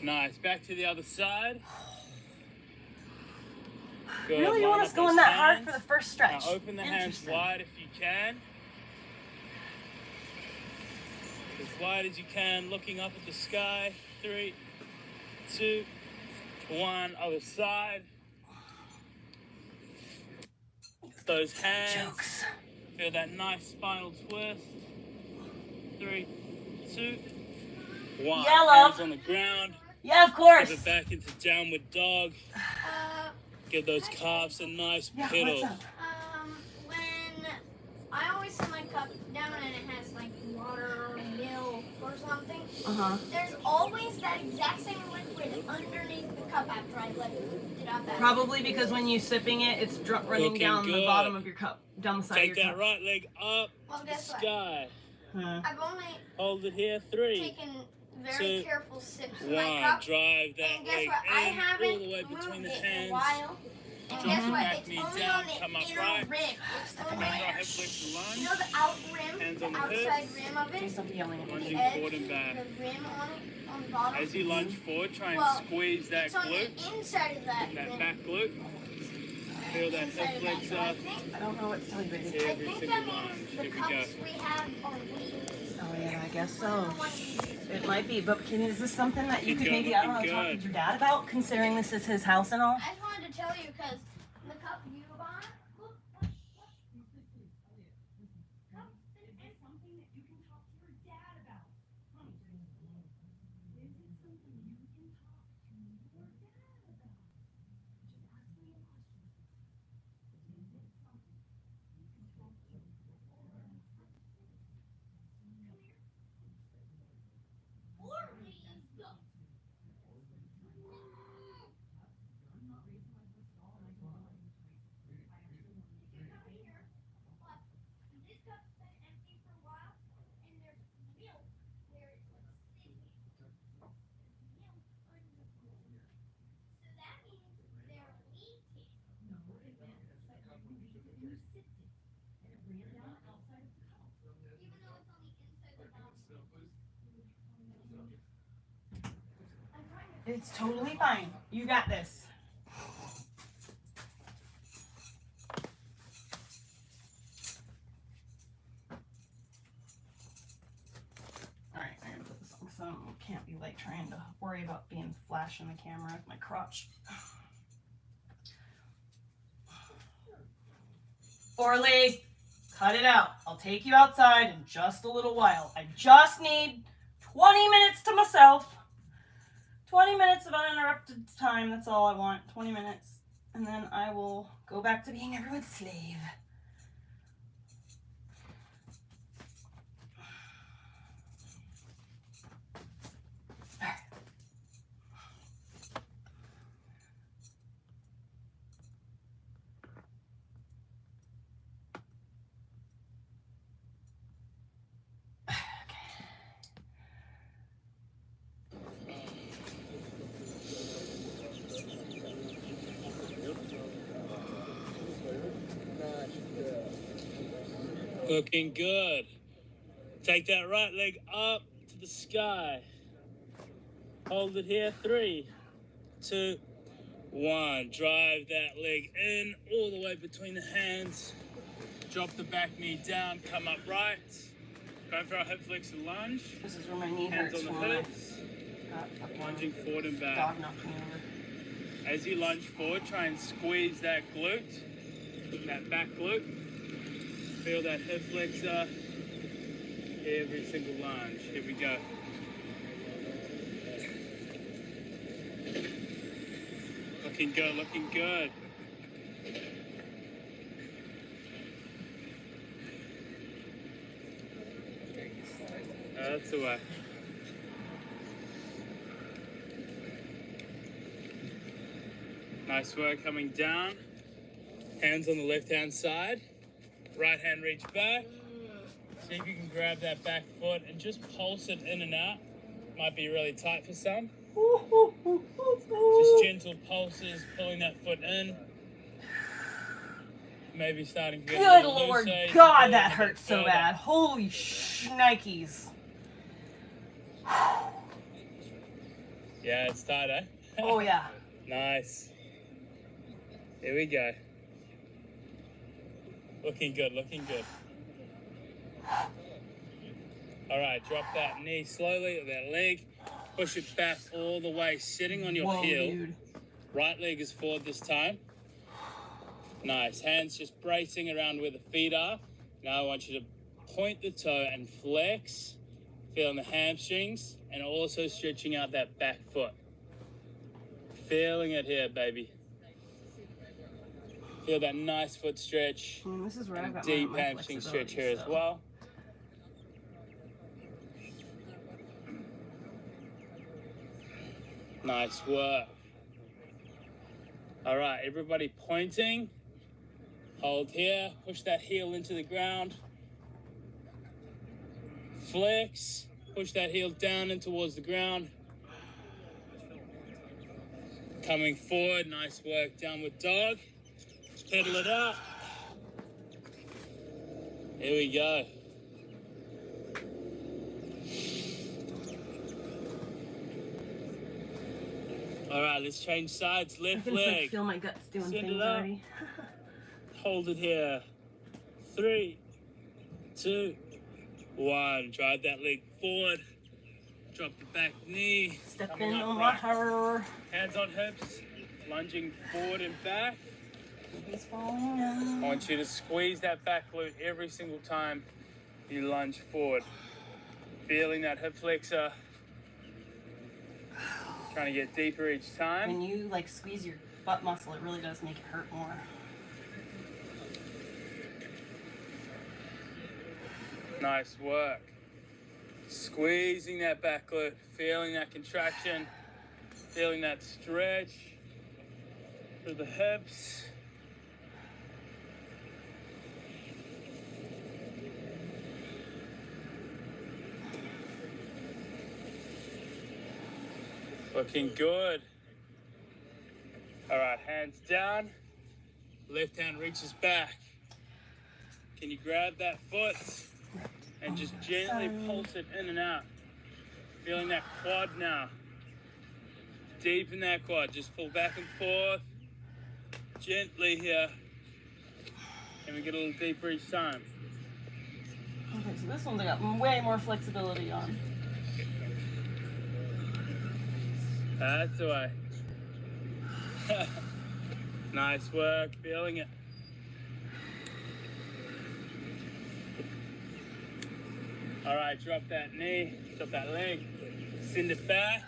Nice. Back to the other side. Good. Really, you Line want up us going those that hard hands. for the first stretch? Now open the hands Interesting. wide if you can. As wide as you can, looking up at the sky. 3, 2, 1. Other side. Those hands. Jokes. Feel that nice spinal twist. 3, 2, 1. Yellow. Hands on the ground. Yeah, of course. Put it back into downward dog. Give those calves a nice Yeah, piddle. what's up? When I always set my cup down and it has like water or milk or something, there's always that exact same liquid underneath the cup after I let it out that. Probably because when you're sipping it, it's running Looking down the good. bottom of your cup, down the side Take of your that cup. right leg up Well, to the guess what? sky. I've only Hold it here. 3, taken very 2, careful sips of 1. my cup. Drive that And guess leg what? I in all haven't the way moved between the it in a hands. while. And Drop guess the what? back It's knee only down, on the come up inner right. rib. It's Come only up right, hip you flex lunge. know the out rim, Hands the on the outside hips. rim of Please it, don't be yelling at me. the Lunging edge, forward and back. the rim on the bottom. As you lunge forward, try and Well, squeeze that It's on glute, the inside of that that rim. back glute. Feel that Inside hip of that. flex So I up. think I don't know what to tell you, baby. I Every think single that lunge. means the Here we go. cups we have are weak. Oh yeah, I guess I don't so. know what it is. It might be, but is this something that you Keep could going, maybe, I don't know, looking talk good. to your dad about, considering this is his house and all? I just wanted to tell you because the cup you bought, look, watch. It's something that you can talk to your dad about. Is it something you can talk to your dad about? Just ask me a question. Is it something you can talk to your dad about? Come here. Or please go. If you come here, but this cup's been empty for a while, and there's milk where it was sitting. There's milk under the bowl. So that means they're leaking. No, it meant that you sipped it, and it ran down the outside of the cup. Even though it's on the inside of the bottle. I'm trying to. It's totally fine. You got this. Alright, I'm gonna put this on so I can't be like trying to worry about being flash in the camera with my crotch. Orly, cut it out. I'll take you outside in just a little while. I just need 20 minutes to myself. 20 minutes of uninterrupted time, that's all I want. 20 minutes. And then I will go back to being everyone's slave. Looking good. Take that right leg up to the sky. Hold it here. 3, 2, 1. Drive that leg in all the way between the hands. Drop the back knee down. Come up right. Going for our hip flexor lunge. This is where my knee Hands hurts on the when I hips. got fucking Lunging forward and back. dog knocked me over. As you lunge forward, try and squeeze that glute, that back glute. Feel that hip flexor. Every single lunge. Here we go. Looking good, looking good. That's the way. Nice work coming down. Hands on the left hand side. Right hand reach back. See if you can grab that back foot and just pulse it in and out. Might be really tight for some. Just gentle pulses, pulling that foot in. Maybe starting to get a Good little Lord looser. God, that hurts so bad. Holy shnikes. Yeah, it's tight, eh? Oh yeah. Nice. Here we go. Looking good, looking good. All right, drop that knee slowly, that leg. Push it back all the way, sitting on your Whoa, heel. dude. Right leg is forward this time. Nice. Hands just bracing around where the feet are. Now I want you to point the toe and flex. Feeling the hamstrings and also stretching out that back foot. Feeling it here, baby. Feel that nice foot stretch. This is where I've And got deep my hamstring stretch here as flexibility, so. well. Nice work. All right, everybody pointing. Hold here. Push that heel into the ground. Flex. Push that heel down and towards the ground. Coming forward. Nice work. Downward dog. Pedal it out. Here we go. All right, let's change sides. I Left can like leg. feel my guts doing Send things it up. already. Hold it here. 3, 2, 1. Drive that leg forward. Drop the back knee. Step Coming in up on right. my her. Hands on hips. Lunging forward and back. He's falling down. I want you to squeeze that back glute every single time you lunge forward. Feeling that hip flexor. Trying to get deeper each time. When you like squeeze your butt muscle, it really does make it hurt more. Nice work. Squeezing that back glute, feeling that contraction, feeling that stretch through the hips. Looking good. All right, hands down. Left hand reaches back. Can you grab that foot and just gently pulse it in and out? Feeling that quad now. Deep in that quad. Just pull back and forth. Gently here. And we get a little deeper each time. Okay, so this one's I got way more flexibility on. That's the way. Nice work. Feeling it. All right, drop that knee, drop that leg, send it back.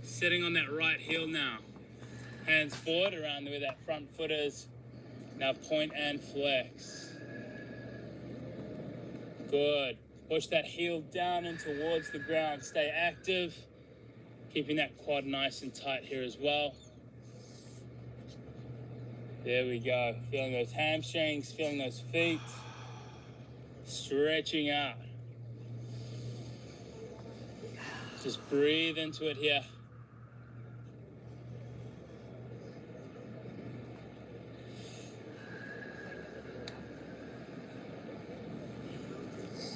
Sitting on that right heel now. Hands forward around where that front foot is. Now point and flex. Good. Push that heel down and towards the ground. Stay active. Keeping that quad nice and tight here as well. There we go. Feeling those hamstrings, feeling those feet. Stretching out. Just breathe into it here.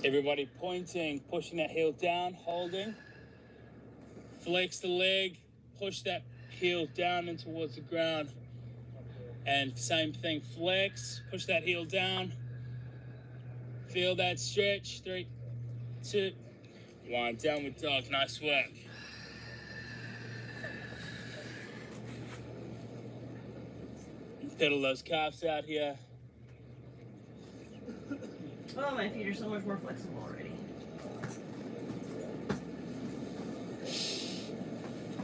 Everybody pointing, pushing that heel down, holding. Flex the leg, push that heel down and towards the ground. And same thing, flex, push that heel down. Feel that stretch. 3, 2, 1. Downward dog. Nice work. Pedal those calves out here. Oh, my feet are so much more flexible already.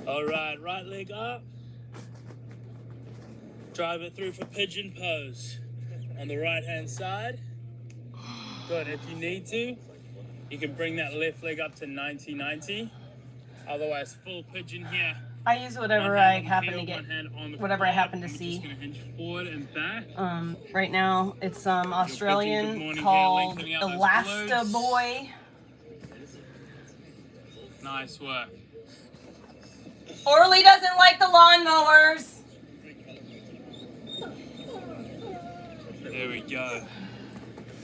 All right, right leg up. Drive it through for pigeon pose. On the right hand side. Good. If you need to, you can bring that left leg up to 90-90. Otherwise, full pigeon here. I use whatever I happen to get, whatever I happen to see. Just gonna hinge forward and back. Right now it's Australian called Elasta Boy. Nice work. Orly doesn't like the lawnmowers. There we go.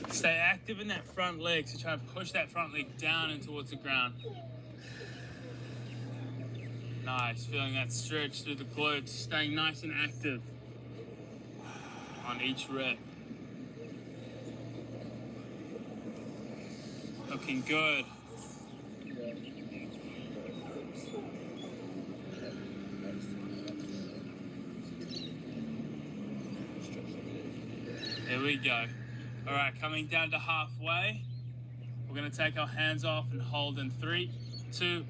Stay active in that front leg, so try and push that front leg down and towards the ground. Nice, feeling that stretch through the glutes, staying nice and active on each rep. Looking good. There we go. All right, coming down to halfway. We're gonna take our hands off and hold in 3, 2,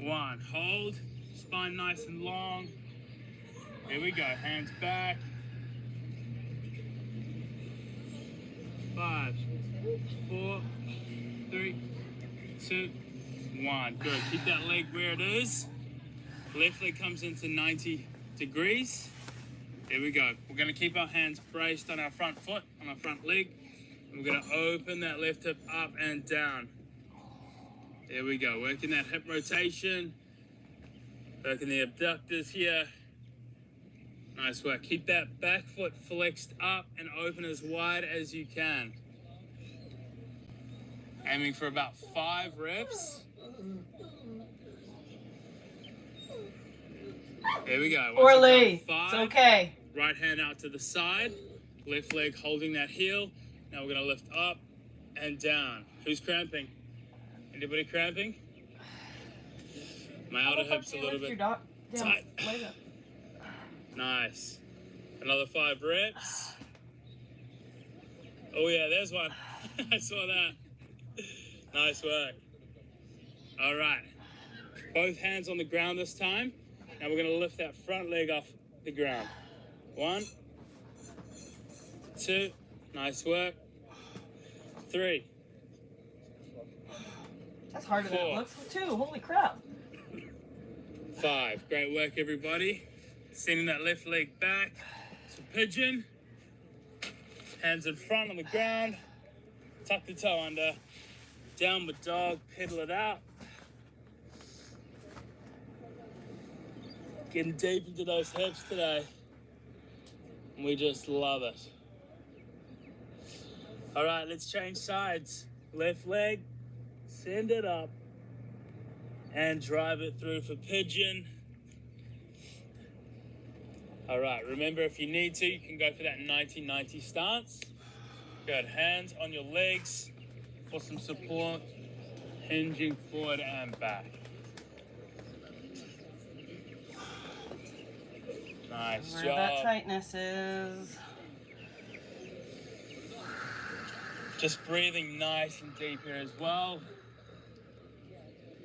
1. Hold, spine nice and long. Here we go, hands back. 5, 4, 3, 2, 1. Good, keep that leg where it is. Left leg comes into 90 degrees. There we go. We're gonna keep our hands braced on our front foot, on our front leg. And we're gonna open that left hip up and down. There we go, working that hip rotation. Working the abductors here. Nice work. Keep that back foot flexed up and open as wide as you can. Aiming for about 5 reps. There we go. Orly, it's okay. Right hand out to the side. Left leg holding that heel. Now we're going to lift up and down. Who's cramping? Anybody cramping? My outer hip's a little bit tight. Nice. Another 5 reps. Oh yeah, there's one. I saw that. Nice work. All right. Both hands on the ground this time. Now we're going to lift that front leg off the ground. 1, 2, nice work. 3. That's harder than it looks too. Holy crap. 5. Great work, everybody. Sending that left leg back. So pigeon. Hands in front on the ground. Tuck the toe under. Downward dog. Pedal it out. Getting deep into those hips today. And we just love it. All right, let's change sides. Left leg. Send it up. And drive it through for pigeon. All right, remember if you need to, you can go for that 90-90 stance. Good, hands on your legs for some support. Hinging forward and back. Nice Where job. that tightness is. Just breathing nice and deep here as well.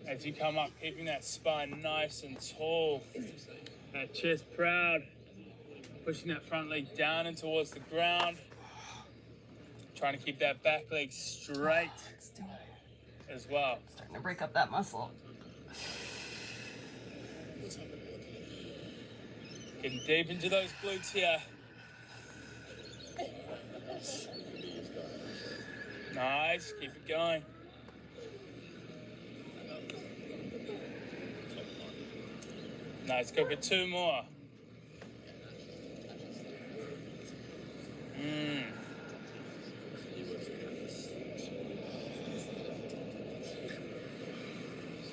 As you come up, keeping that spine nice and tall. That chest proud. Pushing that front leg down and towards the ground. Trying to keep that back leg straight as well. Starting to break up that muscle. Getting deep into those glutes here. Nice, keep it going. Nice, go for 2 more.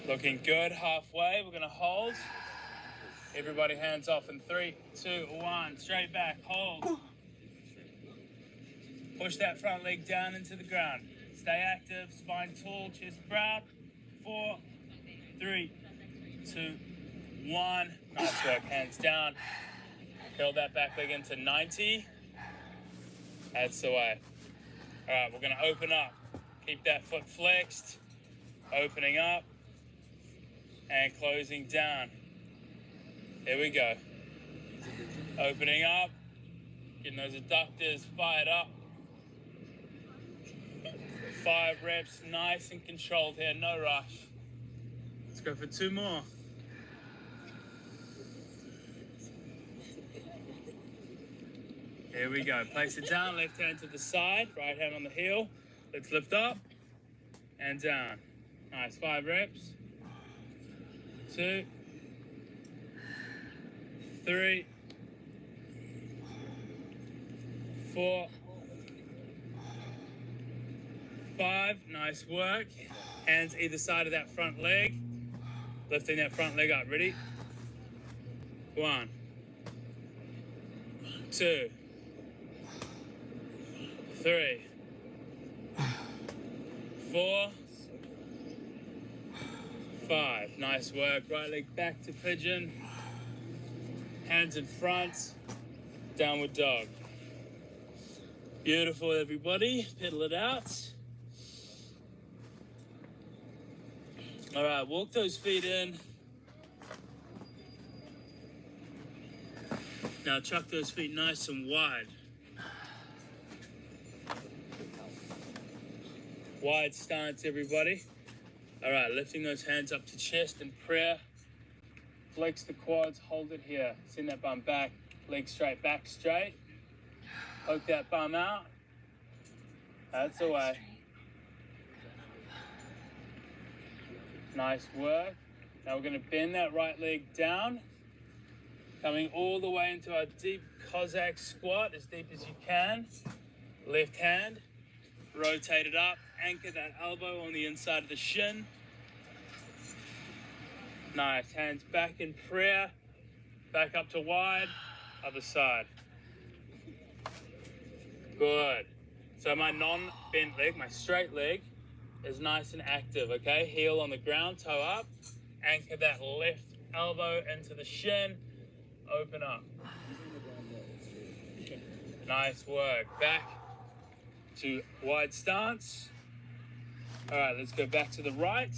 Looking good halfway. We're gonna hold. Everybody hands off in 3, 2, 1. Straight back, hold. Push that front leg down into the ground. Stay active, spine tall, chest proud. 4, 3, 2, 1. Nice work, hands down. Curl that back leg into 90. That's the way. All right, we're gonna open up. Keep that foot flexed. Opening up and closing down. Here we go. Opening up, getting those adductors fired up. 5 reps, nice and controlled here, no rush. Let's go for 2 more. Here we go. Place it down, left hand to the side, right hand on the heel. Let's lift up and down. Nice, 5 reps. 2, 3, 4, 5. Nice work. Hands either side of that front leg. Lifting that front leg up. Ready? 1, 2, 3, 4, 5. Nice work. Right leg back to pigeon. Hands in front. Downward dog. Beautiful, everybody. Pedal it out. All right, walk those feet in. Now chuck those feet nice and wide. Wide stance, everybody. All right, lifting those hands up to chest in prayer. Flex the quads, hold it here. Send that bum back, leg straight, back straight. Poke that bum out. That's the way. Nice work. Now we're gonna bend that right leg down. Coming all the way into our deep Cossack squat, as deep as you can. Left hand, rotate it up, anchor that elbow on the inside of the shin. Nice, hands back in prayer, back up to wide, other side. Good. So my non-bent leg, my straight leg, is nice and active, okay? Heel on the ground, toe up, anchor that left elbow into the shin, open up. Nice work. Back to wide stance. All right, let's go back to the right.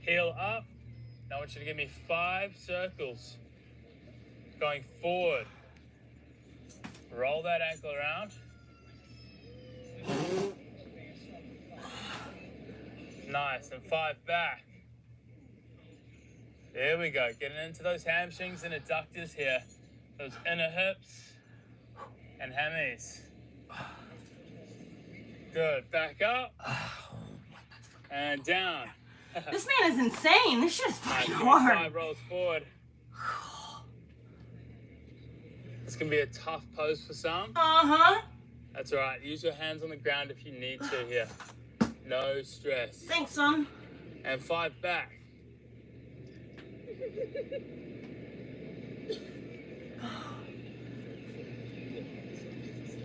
Heel up. Now I want you to give me 5 circles. Going forward. Roll that ankle around. Nice, and 5 back. There we go. Getting into those hamstrings and adductors here. Those inner hips and hammies. Good. Back up. And down. This man is insane. This shit is fucking Nice. hard. 5 rolls forward. This can be a tough pose for some. Uh-huh. That's all right. Use your hands on the ground if you need to here. No stress. Thanks, son. And 5 back.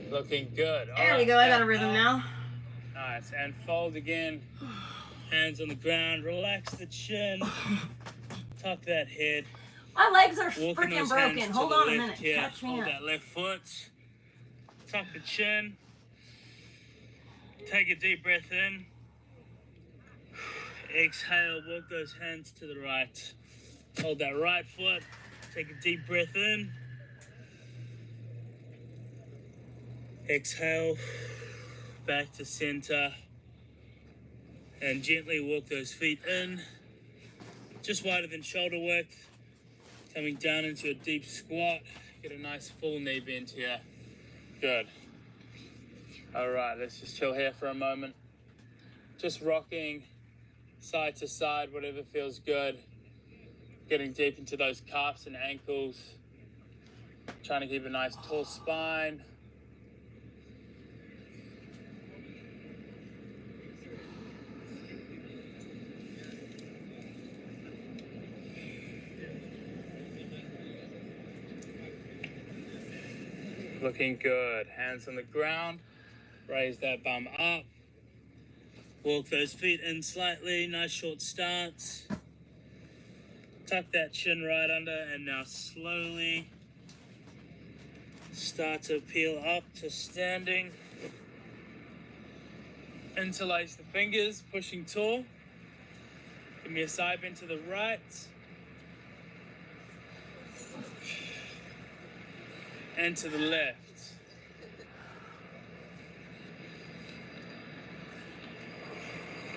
Looking good. All There we right, go. I got a back rhythm up. now. Nice. And fold again. Hands on the ground. Relax the chin. Tuck that head. My legs are Walking freaking those broken. hands to Hold the on a left minute. here. Catch me Hold up. that left foot. Tuck the chin. Take a deep breath in. Exhale. Walk those hands to the right. Hold that right foot. Take a deep breath in. Exhale. Back to center. And gently walk those feet in. Just wider than shoulder width. Coming down into a deep squat. Get a nice full knee bend here. Good. All right, let's just chill here for a moment. Just rocking side to side, whatever feels good. Getting deep into those calves and ankles. Trying to keep a nice tall spine. Looking good. Hands on the ground. Raise that bum up. Walk those feet in slightly. Nice short stance. Tuck that chin right under, and now slowly start to peel up to standing. Interlace the fingers, pushing tall. Give me a side bend to the right. And to the left.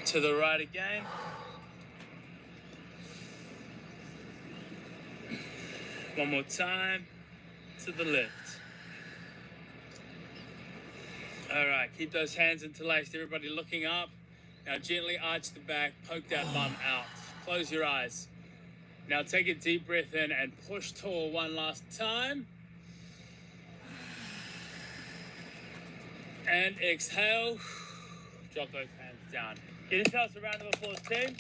To the right again. One more time. To the left. All right, keep those hands interlaced. Everybody looking up. Now gently arch the back, poke that bum out. Close your eyes. Now take a deep breath in and push tall one last time. And exhale. Drop those hands down. Can you tell us a round of applause, team?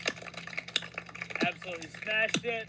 Absolutely smashed it.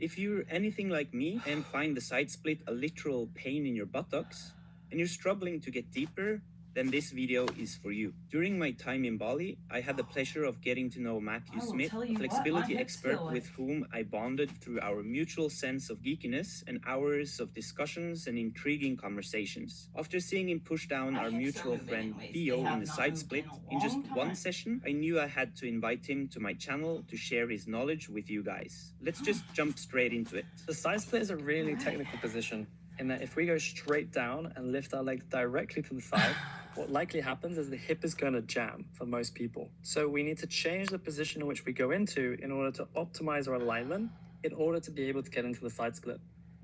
If you're anything like me and find the side split a literal pain in your buttocks, and you're struggling to get deeper, then this video is for you. During my time in Bali, I had the pleasure of getting to know Matthew Smith, a flexibility expert with whom I bonded through our mutual sense of geekiness and hours of discussions and intriguing conversations. After seeing him push down our mutual friend Theo in the side split in just one session, I knew I had to invite him to my channel to share his knowledge with you guys. Let's just jump straight into it. The side split is a really technical position in that if we go straight down and lift our legs directly to the side, what likely happens is the hip is going to jam for most people. So we need to change the position in which we go into in order to optimize our alignment in order to be able to get into the side split.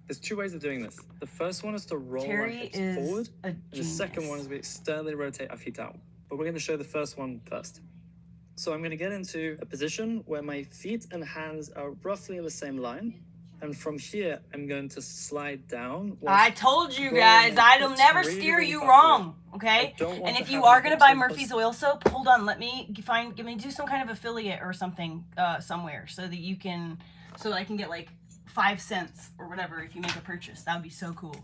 There's two ways of doing this. The first one is to roll our hips forward, and the second one is we externally rotate our feet out. But we're going to show the first one first. So I'm going to get into a position where my feet and hands are roughly in the same line. And from here, I'm going to slide down. I told you guys, I'll never steer you wrong, okay? And if you are going to buy Murphy's oil soap, hold on, let me do some kind of affiliate or something somewhere so that you can, so that I can get like 5 cents or whatever if you make a purchase. That would be so cool.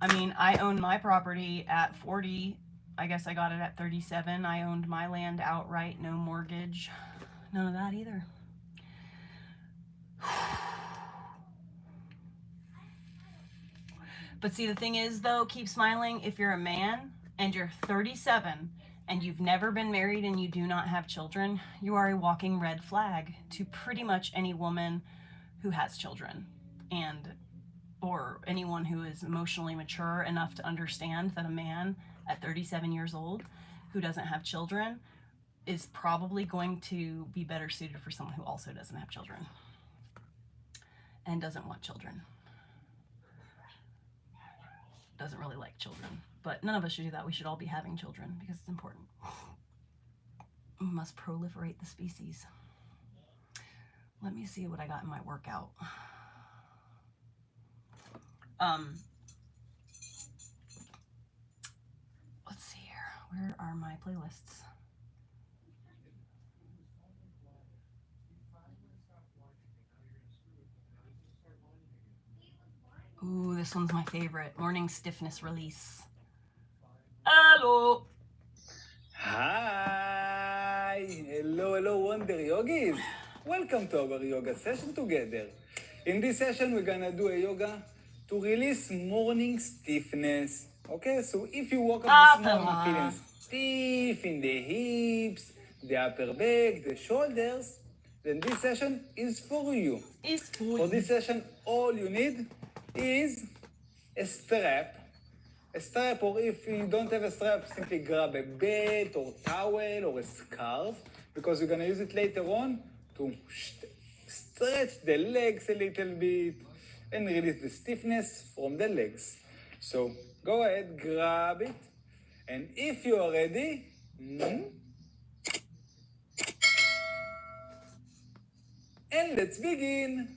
I mean, I own my property at 40. I guess I got it at 37. I owned my land outright, no mortgage. None of that either. But see, the thing is, though, keep smiling. If you're a man and you're 37 and you've never been married and you do not have children, you are a walking red flag to pretty much any woman who has children, and or anyone who is emotionally mature enough to understand that a man at 37 years old who doesn't have children is probably going to be better suited for someone who also doesn't have children and doesn't want children. Doesn't really like children. But none of us should do that. We should all be having children because it's important. We must proliferate the species. Let me see what I got in my workout. Let's see here. Where are my playlists? Ooh, this one's my favorite. Morning stiffness release. Hello. Hi! Hello, Wonder Yogis! Welcome to our yoga session together. In this session, we're gonna do a yoga to release morning stiffness. Okay, so if you woke up this morning feeling stiff in the hips, the upper back, the shoulders, then this session is for you. For this session, all you need is a strap. A strap, or if you don't have a strap, simply grab a belt or towel or a scarf, because you're gonna use it later on to stretch the legs a little bit and release the stiffness from the legs. So go ahead, grab it, and if you are ready, and let's begin.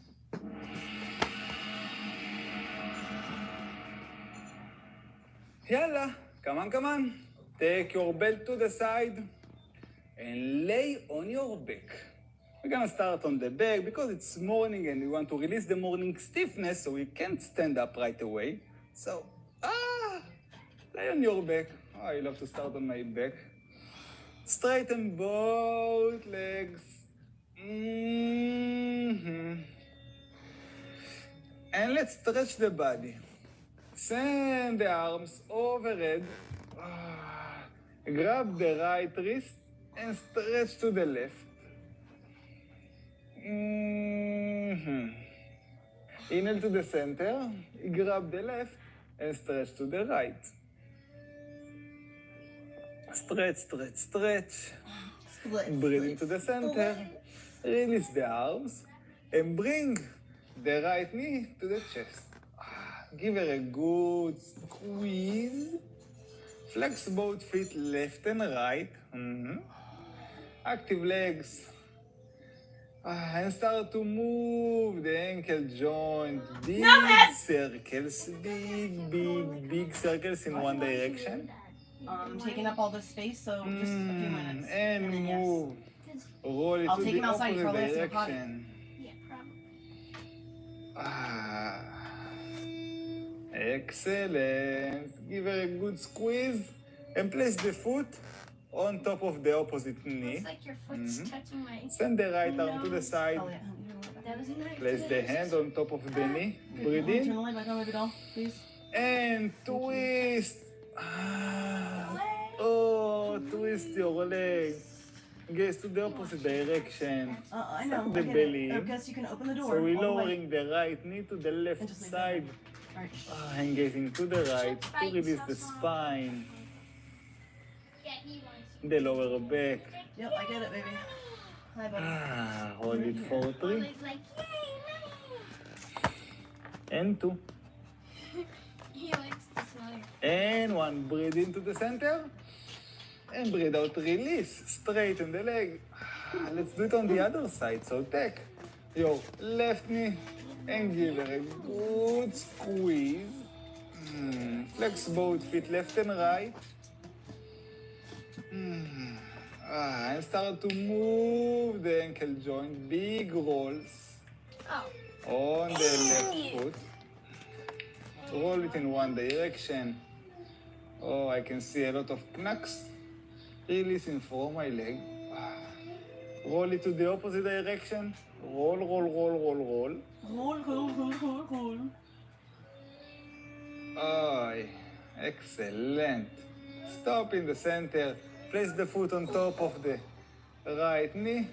Yalla, come on. Take your belt to the side. and lay on your back. We're gonna start on the back because it's morning and we want to release the morning stiffness so we can't stand up right away. So, lay on your back. Oh, I love to start on my back. Straighten both legs. And let's stretch the body. Send the arms overhead. Grab the right wrist and stretch to the left. Inhale to the center. Grab the left and stretch to the right. Stretch, stretch, stretch. Breathe into the center. Release the arms and bring the right knee to the chest. Give her a good squeeze. Flex both feet left and right. Active legs. And start to move the ankle joint. Big circles. Big circles in one direction. Taking up all this space, so just a few minutes. And then move. Roll it I'll to take the him outside, you opposite probably have to go potty. direction. Yeah, probably. Excellent. Give her a good squeeze and place the foot on top of the opposite knee. Looks like your foot's touching my... Send the right arm to the side. Oh, yeah. That was nice. Place the hand on top of the knee. Breathe Turn the in light back on, baby doll, please. and twist. Twist your leg. Gaze to the opposite direction. I know. Suck the I get belly. it. I guess you can open the door. So we're all the way. lowering the right knee to the left And just leave side. All right. And gazing to the right to release the spine, Yeah, he wants the lower back. Yep, I get it, baby. Hi, buddy. Hold it for to. 3 He's like, yay, and 2 He likes to smile. and 1. Breathe into the center and breathe out. Release. Straighten the leg. Let's do it on the other side. So take your left knee and give it a good squeeze. Flex both feet left and right. And start to move the ankle joint. Big rolls Oh. on the left foot. Roll it in one direction. Oh, I can see a lot of knacks releasing from my leg. Roll it to the opposite direction. Roll, roll, roll, roll, roll. Cool. Aye, excellent. Stop in the center. Place the foot on top of the right knee.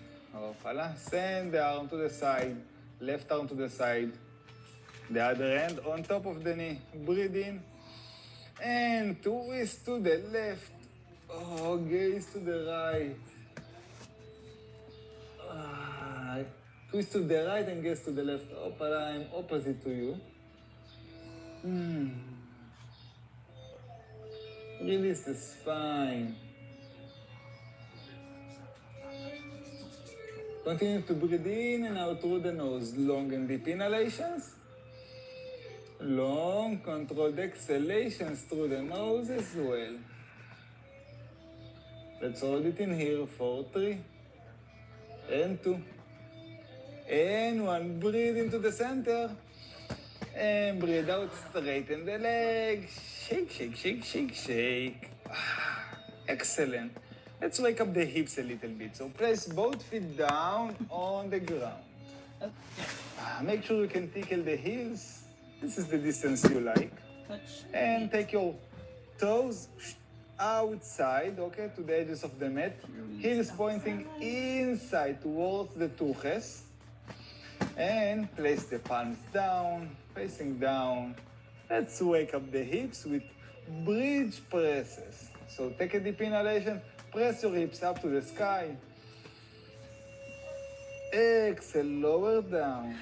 Send the arm to the side. Left arm to the side. The other hand on top of the knee. Breathe in. And twist to the left. Gaze to the right. Twist to the right and gaze to the left. I'm opposite to you. Release the spine. Continue to breathe in and out through the nose. Long and deep inhalations. Long, controlled exhalations through the nose as well. Let's hold it in here for 3 and 2 and 1. Breathe into the center and breathe out. Straighten the leg. Shake, shake, shake, shake, shake. Excellent. Let's wake up the hips a little bit. So place both feet down on the ground. Make sure you can tickle the heels. This is the distance you like. Touch. And take your toes outside, okay, to the edges of the mat. Heels pointing inside towards the tuches. And place the palms down, facing down. Let's wake up the hips with bridge presses. So take a deep inhalation, press your hips up to the sky. Exhale, lower down.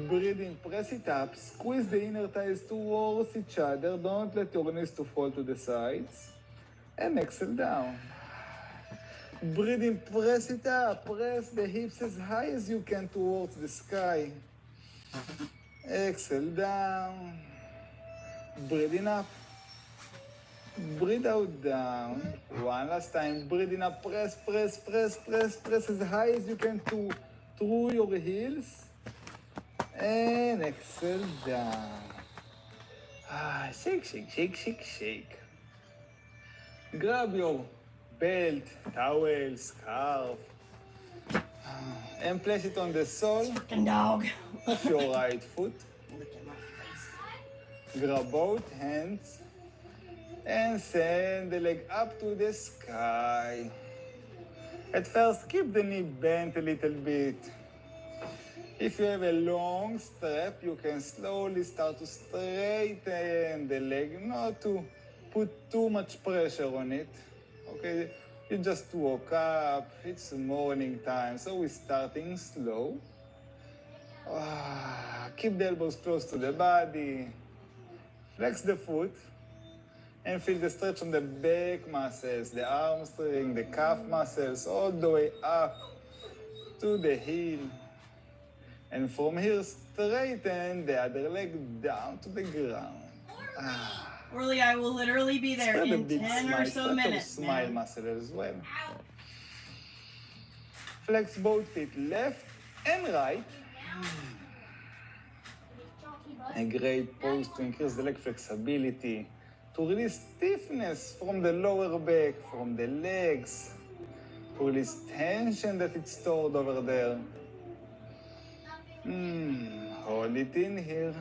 Breathe in, press it up, squeeze the inner thighs towards each other. Don't let your knees to fall to the sides. And exhale down. Breathe in, press it up. Press the hips as high as you can towards the sky. Exhale down. Breathe in up. Breathe out down. One last time. Breathe in up. Press, press, press, press, press as high as you can through your heels. And exhale down. Shake, shake, shake, shake, shake. Grab your belt, towel, scarf, and place it on the sole Fucking dog. of your right foot. Look at my face. Grab both hands and send the leg up to the sky. At first, keep the knee bent a little bit. If you have a long strap, you can slowly start to straighten the leg, not to put too much pressure on it. Okay, you just woke up, it's morning time, so we're starting slow. Keep the elbows close to the body. Flex the foot and feel the stretch on the back muscles, the hamstring, the calf muscles, all the way up to the heel. And from here, straighten the other leg down to the ground. Orly, I will literally be there Spread a in big 10 smile. or so Stretch your minutes, smile man. muscle as well. Flex both feet left and right. A great pose to increase the leg flexibility, to release stiffness from the lower back, from the legs, to release tension that it's stored over there. Hold it in here.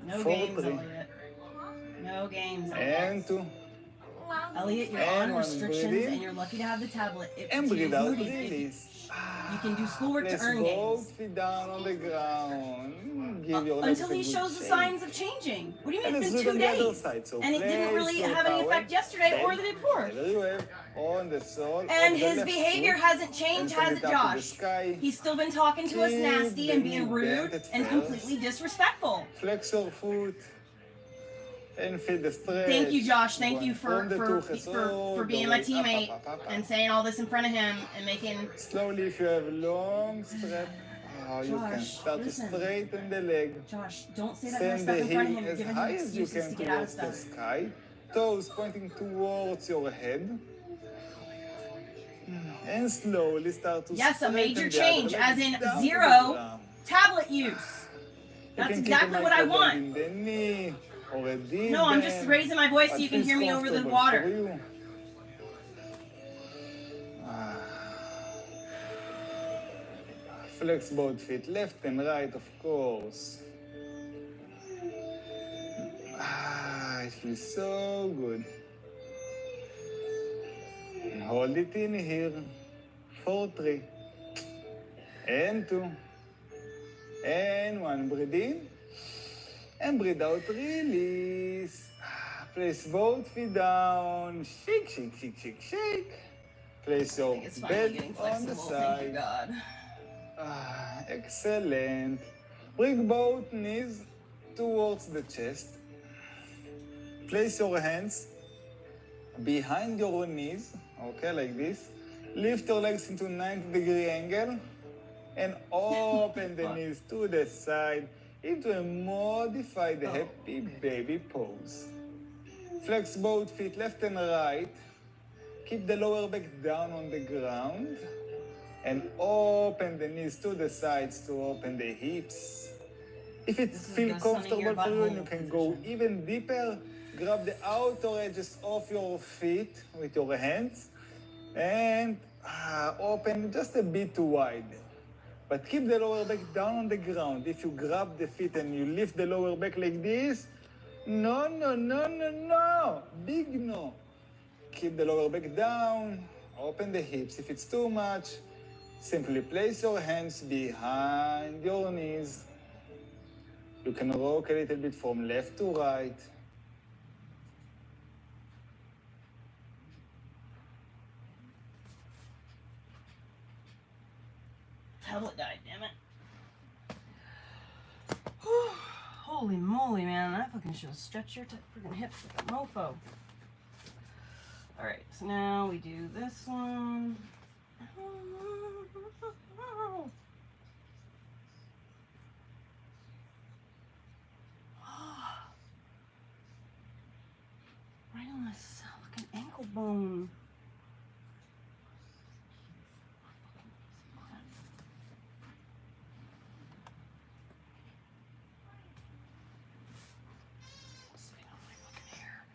No 4, games, 3. Elliot. No games. And 2. Elliot, you're And on one, restrictions breathe in. and you're lucky to have the tablet. And breathe out, Moody's, if release. you can do schoolwork to Place earn both games. feet down on the ground. Give your legs Until a he good shows the shake. signs of changing. What do you mean? And It's let's been do 2 it on the other days. side. So And it didn't place really your have any towel, effect yesterday or the day before. whatever you have, on the sole And of the his left behavior foot, hasn't and changed, send has it it, up to the Josh? sky. He's still been talking to us Keep nasty the and knee being rude bent at and first. completely disrespectful. Flex your foot and feel the stretch. Thank you, Josh. Thank Going you from the tuchus all for the being my way up, teammate up, up, up, and up. saying all this in front of him and making. Slowly, if you have long strap, you can Josh, start listen. to straighten the leg. Josh, don't say that kind of Send stuff the in front of heel him. You're as giving high him as you excuses can to get out of towards the stuff. sky. Toes pointing towards your head. And slowly start to Yes, a straighten major the other change, leg as in down to the 0 ground. tablet use. You That's can keep exactly a what I micro want. bend in the knee or a deep No, I'm just bend, raising my voice so what you can feels hear me over the comfortable water. for you. Flex both feet, left and right, of course. It feels so good. And hold it in here. 4, 3. And 2. And 1. Breathe in. And breathe out, release. Place both feet down. Shake, shake, shake, shake, shake. Place your It's finally belt getting on the flexible. Thank you, side. God. Excellent. Bring both knees towards the chest. Place your hands behind your knees, okay, like this. Lift your legs into 90-degree angle and open the knees to the side into a modified happy baby pose. Flex both feet left and right. Keep the lower back down on the ground and open the knees to the sides to open the hips. If it This is feels the sunny comfortable your for you and you butthole can go position. even deeper, grab the outer edges of your feet with your hands and open just a bit wide. But keep the lower back down on the ground. If you grab the feet and you lift the lower back like this, no, no, no, no, no. Big no. Keep the lower back down. Open the hips. If it's too much, simply place your hands behind your knees. You can rock a little bit from left to right. Tablet died, damn it. Holy moly, man. That fucking should stretch your freaking hips like a mofo. Alright, so now we do this one. Right on this fucking ankle bone. Spit on my fucking hair.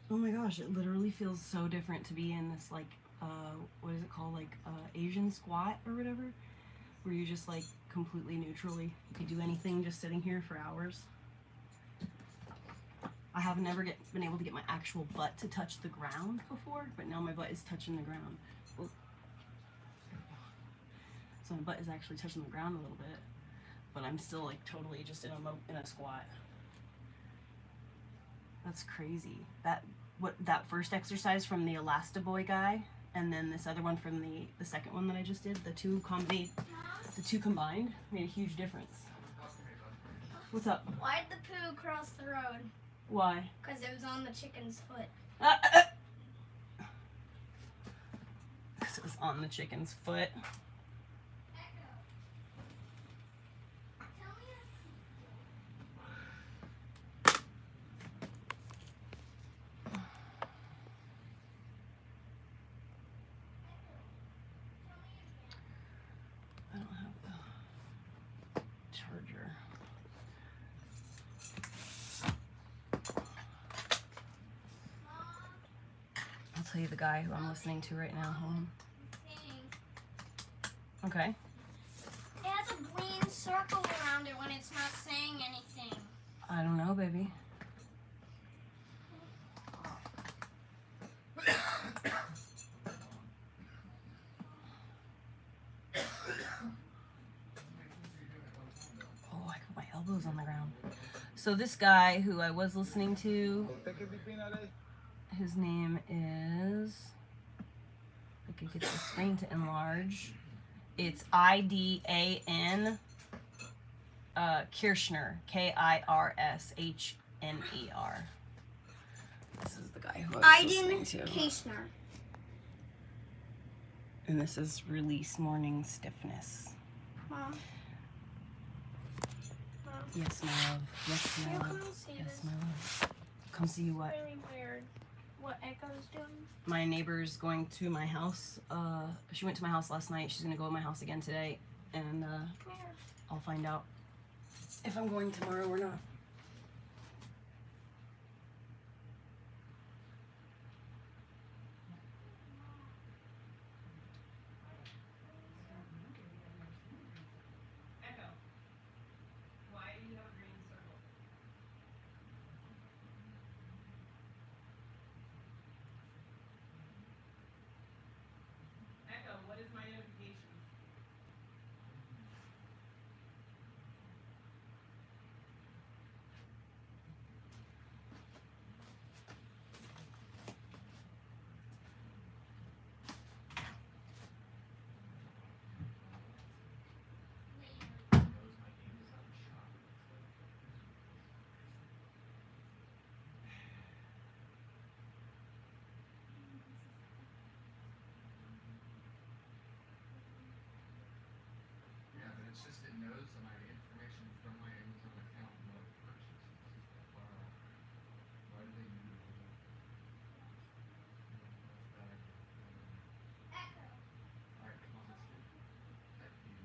Oh my gosh, it literally feels so different to be in this, like, what is it called, like, Asian squat or whatever, where you just, like, completely neutrally, you do anything just sitting here for hours. I have never been able to get my actual butt to touch the ground before, but now my butt is touching the ground. Oh. So my butt is actually touching the ground a little bit, but I'm still, like, totally just in a squat. That's crazy. That first exercise from the Elastiboy guy, and then this other one from the second one that I just did, the two combined made a huge difference. What's up? Why'd the poo cross the road? Why? Because it was on the chicken's foot. Because it was on the chicken's foot. I don't have the charger. I'll tell you the guy who I'm listening to right now. Hold on. Okay. It has a green circle around it when it's not saying anything. I don't know, baby. Oh, I got my elbows on the ground. So this guy who I was listening to, his name is, I could get the screen to enlarge. It's IDAN Kirshner, KIRSHNER. This is the guy who I was listening to. Kirshner. And this is release morning stiffness. Mom. Yes, my love. Yes, my You love. come see Yes, this. my love. Come see you what? Really weird. What Echo's doing? My neighbor's going to my house. She went to my house last night. She's gonna go to my house again today, and Come here. I'll find out if I'm going tomorrow or not. Echo, why do you have a green circle? Echo, what is my notification? Yeah, but it's just it knows my information from my Amazon account and what I purchased. Wow. Why do they use it? Echo. Alright, come on, let's do it. Thank you.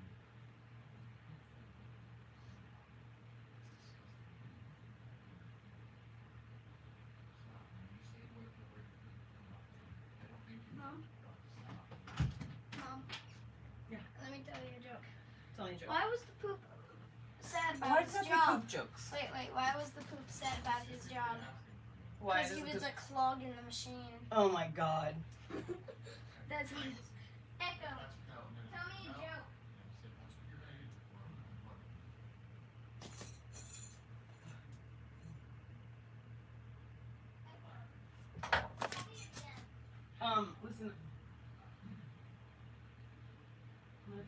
Stop. When you say what the word I don't think you Mom? stop. Mom. Yeah. Let me tell you a joke. Tell me a joke. Why was the poop sad about Why his does that be job? poop jokes? Wait. Why was the poop sad about his job? Why Because does he it was do- a clog in the machine. Oh my god. That's his. Echo. No, Tell me a joke. That's what you're gonna use it for. What?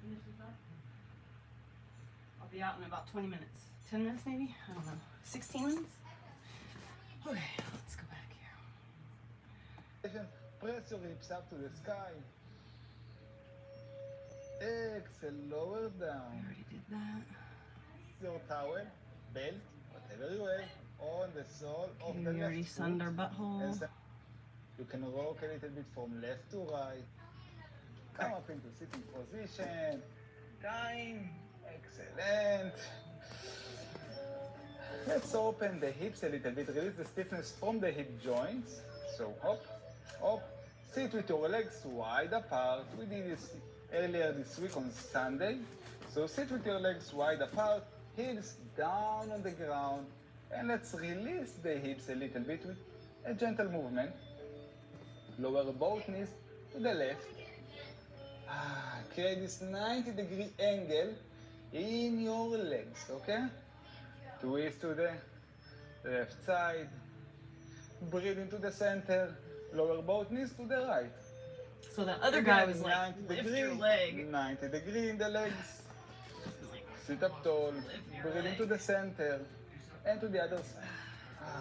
finish this up. I'll be out in about 20 minutes. 10 minutes maybe? I don't know. 16 minutes? Okay, let's go back here. Press your hips up to the sky. Exhale, lower I down. already did that. Your towel, belt, whatever you have, on the sole of Okay, the we already left sunned our foot. butthole. And you can rock a little bit from left to right. Come up into sitting position. Time. Excellent. Let's open the hips a little bit. Release the stiffness from the hip joints. So hop, hop. Sit with your legs wide apart. We did this earlier this week on Sunday. So sit with your legs wide apart, heels down on the ground, and let's release the hips a little bit with a gentle movement. Lower both knees to the left. Create this 90-degree angle in your legs, okay? Twist to the left side. Breathe into the center. Lower both knees to the right. So the other guy Again, was like, 90 lift degree, your leg. 90 degree in the legs. Like, Sit up tall. your Breathe into leg. the center. And to the other side.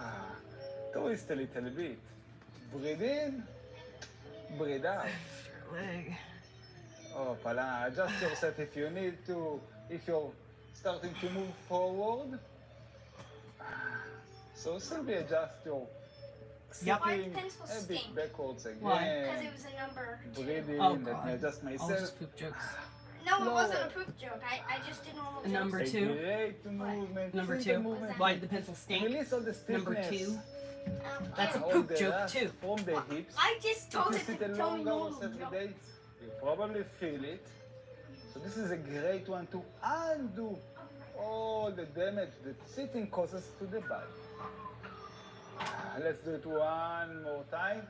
Twist a little bit. Breathe in. Breathe out. Lift your leg. Oh, Pala, adjust yourself if you need to. If you're starting to move forward. So simply adjust your Yep. Why sitting the pencil a bit stink? backwards again. Why? Because it was a number 2. Breathe in. Oh, Let me God. adjust All myself. just poop jokes. No, it Lower. wasn't a poop joke. I just did normal A jokes. number A 2. great movement. Number simple 2. movement. Why did the pencil stink? Release all the Number stiffness. 2. That's a All poop the joke rest too. From the hips. I just If told you it sit to a tell me long normal hours every jokes. day, you probably feel it. So this is a great one to undo all the damage that sitting causes to the body. Let's do it one more time.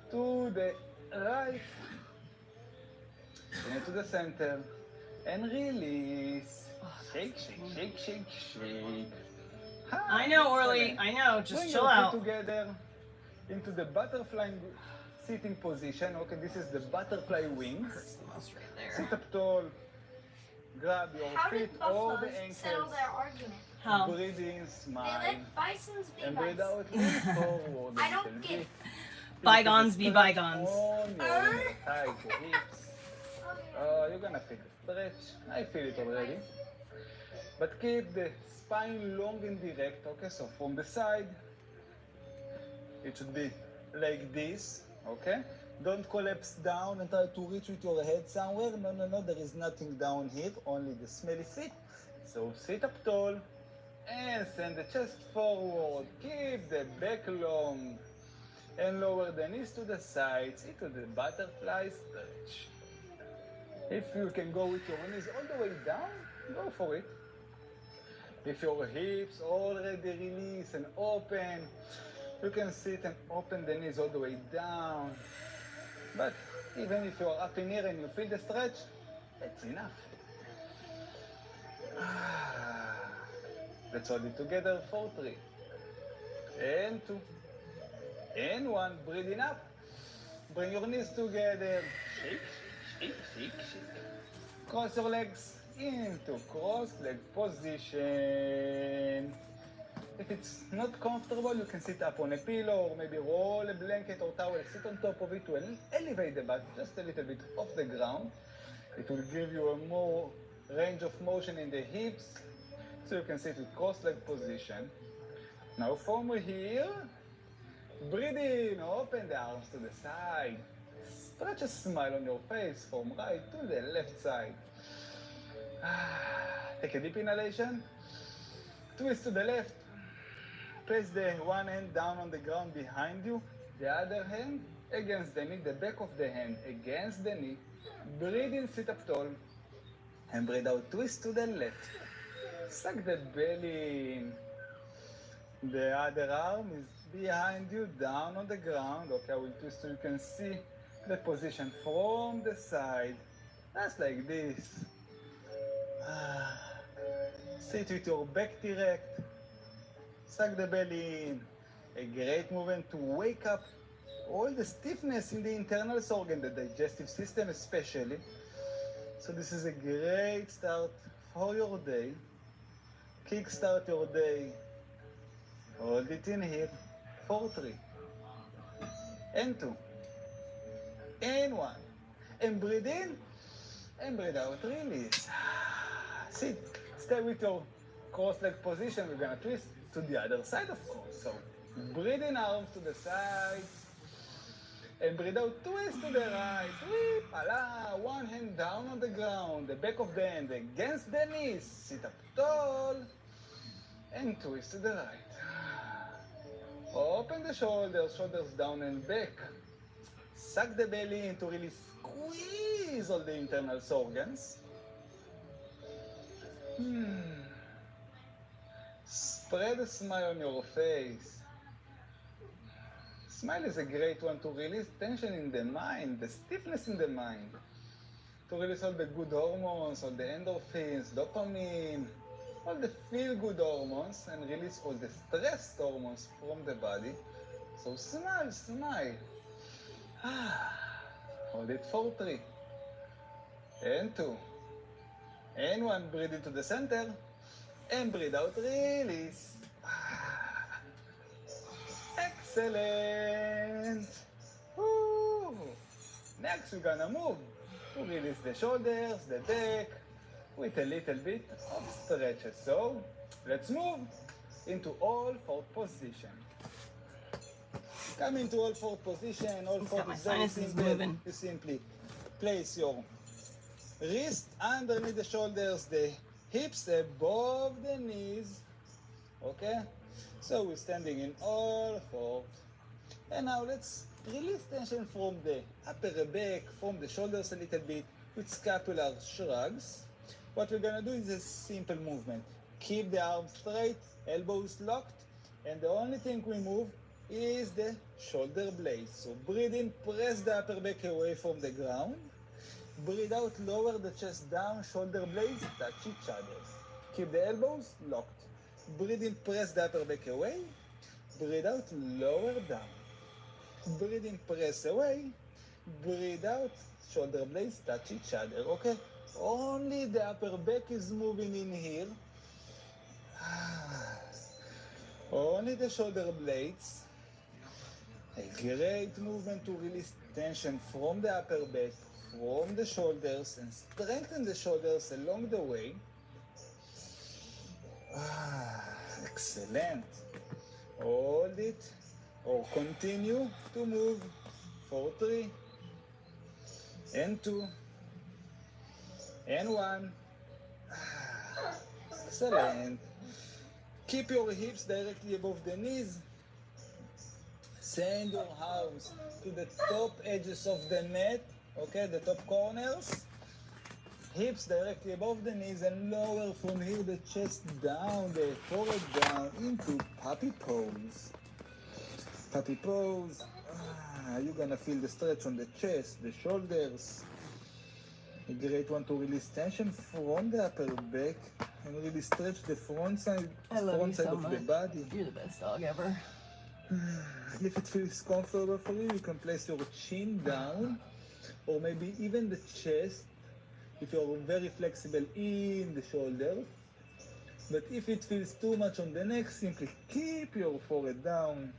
To the right. And to the center. And release. Shake, shake, shake, shake, shake. I know, Orly. Excellent. I know. Just Bring chill your feet out. together into the butterfly sitting position. Okay, this is the butterfly wings. Hurts the most right there. Sit up tall. Grab your How feet did over buffaloes the settle ankles. their argument? How? Breathe in, They smile. let bisons be And breathe bisons. out, lean forward. a I don't little get bit. Bygones be Stretch bygones. on your thighs, your hips. You're gonna feel the stretch. I feel it already. But keep the spine long and direct. Okay, so from the side, it should be like this. Okay? Don't collapse down and try to reach with your head somewhere. No, no, no. There is nothing down here. Only the smelly feet. So sit up tall and send the chest forward. Keep the back long and lower the knees to the sides into the butterfly stretch. If you can go with your knees all the way down, go for it. If your hips already release and open, you can sit and open the knees all the way down. But even if you're up in here and you feel the stretch, that's enough. Let's hold it together for 3. And 2. And 1. Breathing up. Bring your knees together. Shake, shake, shake, shake. Cross your legs into cross-leg position. If it's not comfortable, you can sit up on a pillow or maybe roll a blanket or towel, sit on top of it to elevate the butt just a little bit off the ground. It will give you a more range of motion in the hips, so you can sit with cross-leg position. Now from here, breathe in, open the arms to the side. Stretch a smile on your face from right to the left side. Take a deep inhalation, twist to the left. Place the one hand down on the ground behind you, the other hand against the knee, the back of the hand against the knee. Breathe in, sit up tall, and breathe out, twist to the left. Suck the belly in. The other arm is behind you, down on the ground. Okay, I will twist so you can see the position from the side, just like this. Sit with your back direct. Suck the belly in. A great movement to wake up all the stiffness in the internal organ, the digestive system especially. So this is a great start for your day. Kickstart your day. Hold it in here. 4, 3. And 2. And 1. And breathe in. And breathe out. Release. Sit. Stay with your cross-leg position. We're gonna twist to the other side, of course. So breathe in, arms to the side. And breathe out, twist to the right. Whip, ala. One hand down on the ground. The back of the hand against the knees. Sit up tall. And twist to the right. Open the shoulders, shoulders down and back. Suck the belly in to really squeeze all the internal organs. Spread a smile on your face. Smile is a great one to release tension in the mind, the stiffness in the mind. To release all the good hormones, all the endorphins, dopamine, all the feel-good hormones, and release all the stress hormones from the body. So smile, smile. Hold it for 3. And 2. And 1. Breathe into the center. And breathe out, release. Excellent. Woo. Next, we're gonna move to release the shoulders, the back, with a little bit of stretches. So, let's move into all 4 position. Come into all 4 position. All 4 my is very sinuses simple. moving. You simply place your wrist underneath the shoulders, the hips above the knees. Okay? So we're standing in all 4. And now let's release tension from the upper back, from the shoulders a little bit with scapular shrugs. What we're gonna do is a simple movement. Keep the arms straight, elbows locked, and the only thing we move is the shoulder blades. So breathe in, press the upper back away from the ground. Breathe out, lower the chest down, shoulder blades touch each other. Keep the elbows locked. Breathe in, press the upper back away. Breathe out, lower down. Breathe in, press away. Breathe out, shoulder blades touch each other, okay? Only the upper back is moving in here. Only the shoulder blades. A great movement to release tension from the upper back, from the shoulders, and strengthen the shoulders along the way. Excellent. Hold it or continue to move for 3 and 2 and 1. Excellent. Keep your hips directly above the knees. Send your arms to the top edges of the mat, okay, the top corners. Hips directly above the knees and lower from here the chest down, the forehead down into puppy pose. Puppy pose. You're gonna feel the stretch on the chest, the shoulders. A great one to release tension from the upper back and really stretch the front side of the body. You're the best dog ever. If it feels comfortable for you, you can place your chin down or maybe even the chest if you're very flexible in the shoulders. But if it feels too much on the neck, simply keep your forehead down.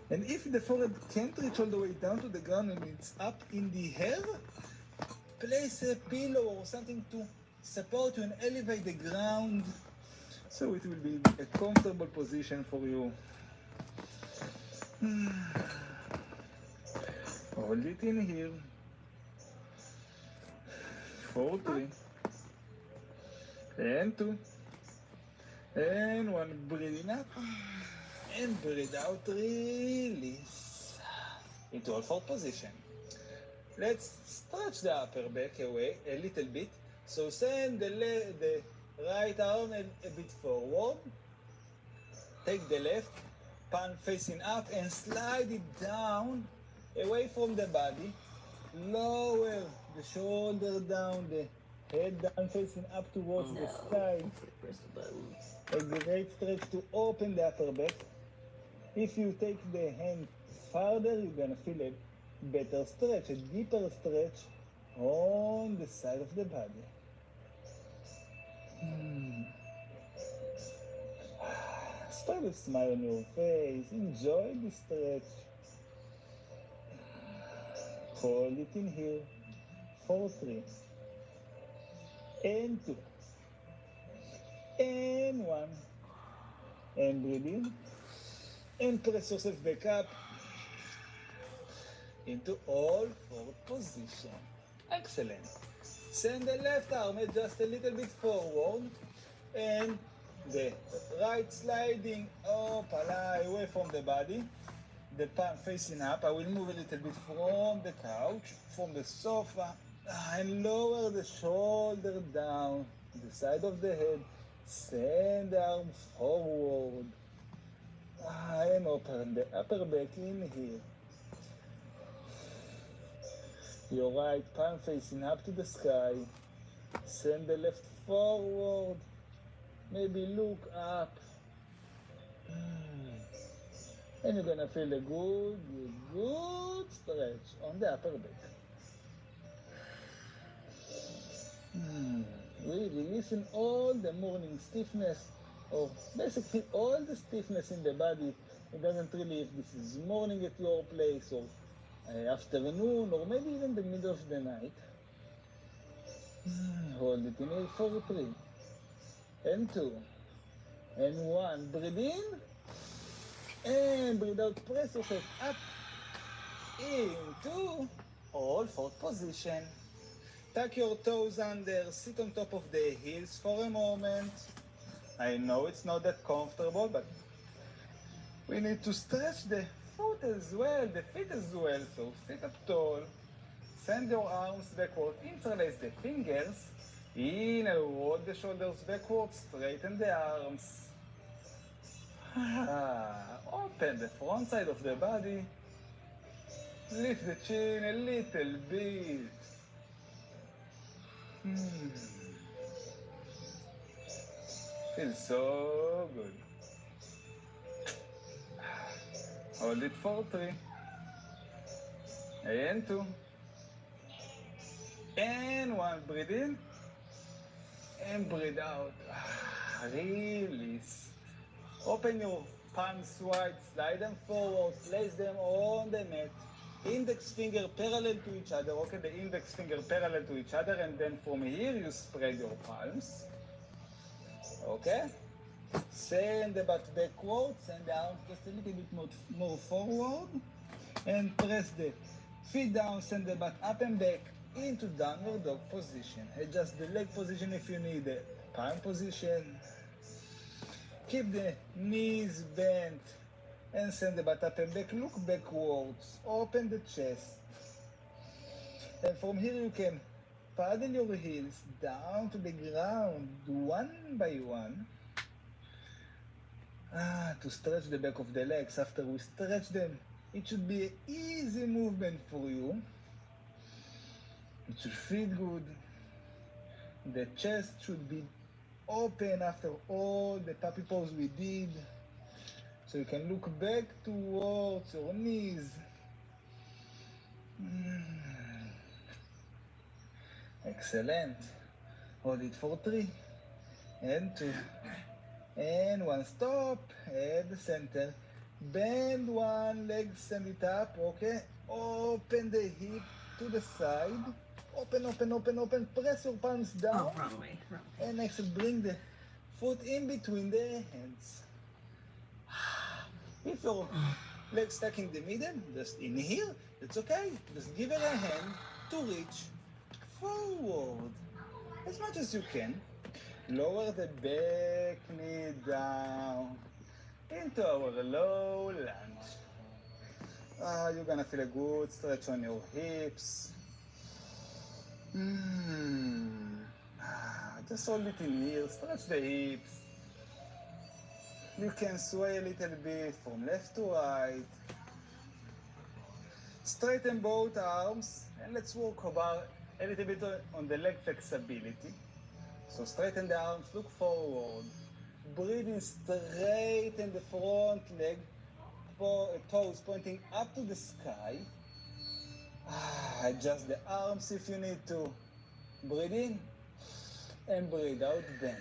And if the forehead can't reach all the way down to the ground and it's up in the air, place a pillow or something to support you and elevate the ground so it will be a comfortable position for you. Hold it in here. 4, 3 and 2 and 1. Breathing up and breathe out. Release into all 4 position. Let's stretch the upper back away a little bit. So send the right arm a bit forward. Take the left palm facing up and slide it down away from the body. Lower the shoulder down, the head down facing up towards the sky. A great stretch to open the upper back. If you take the hand farther, you're gonna feel a better stretch, a deeper stretch on the side of the body. Start a smile on your face. Enjoy the stretch. Hold it in here for 3 and 2 and 1 and breathe in and press yourself back up into all four position. Excellent. Send the left arm just a little bit forward and the right sliding up away from the body. The palm facing up. I will move a little bit from the couch, from the sofa, and lower the shoulder down the side of the head. Send the arm forward. And open the upper back in here. Your right palm facing up to the sky. Send the left forward. Maybe look up. And you're gonna feel a good stretch on the upper back. We're releasing all the morning stiffness, or basically all the stiffness in the body. It doesn't really if this is morning at your place or afternoon or maybe even the middle of the night. Hold it in here for 3 and 2 and 1. Breathe in and breathe out. Press yourself up into all four position. Tuck your toes under, sit on top of the heels for a moment. I know it's not that comfortable, but we need to stretch the foot as well, the feet as well. So sit up tall, send your arms backward, interlace the fingers, in and roll the shoulders backward, straighten the arms. Open the front side of the body, lift the chin a little bit. Feels so good. Hold it for 3 and 2 and 1. Breathe in and breathe out. Release. Open your palms wide, slide them forward, place them on the mat. Index finger parallel to each other. Okay, the index finger parallel to each other, and then from here you spread your palms. Okay? Send the butt backward, send the arms just a little bit more forward, and press the feet down, send the butt up and back into downward dog position. Adjust the leg position if you need the palm position. Keep the knees bent and send the butt up and back. Look backwards. Open the chest. And from here you can paddle your heels down to the ground one by one. To stretch the back of the legs. After we stretch them, it should be an easy movement for you. It should feel good. The chest should be open after all the puppy pose we did. So you can look back towards your knees. Excellent. Hold it for 3 and 2 and 1. Stop at the center. Bend one leg, send it up. Okay. Open the hip to the side. Open, open, open, open. Press your palms down. Oh, wrong way. And next, bring the foot in between the hands. If your leg stuck in the middle, just inhale. It's okay. Just give it a hand to reach forward as much as you can. Lower the back knee down into our low lunge. You're gonna feel a good stretch on your hips. Just hold it in here, stretch the hips. You can sway a little bit from left to right. Straighten both arms and let's work about a little bit on the leg flexibility. So straighten the arms, look forward. Breathe in, straighten the front leg, toes pointing up to the sky. Adjust the arms if you need to. Breathe in and breathe out, bend.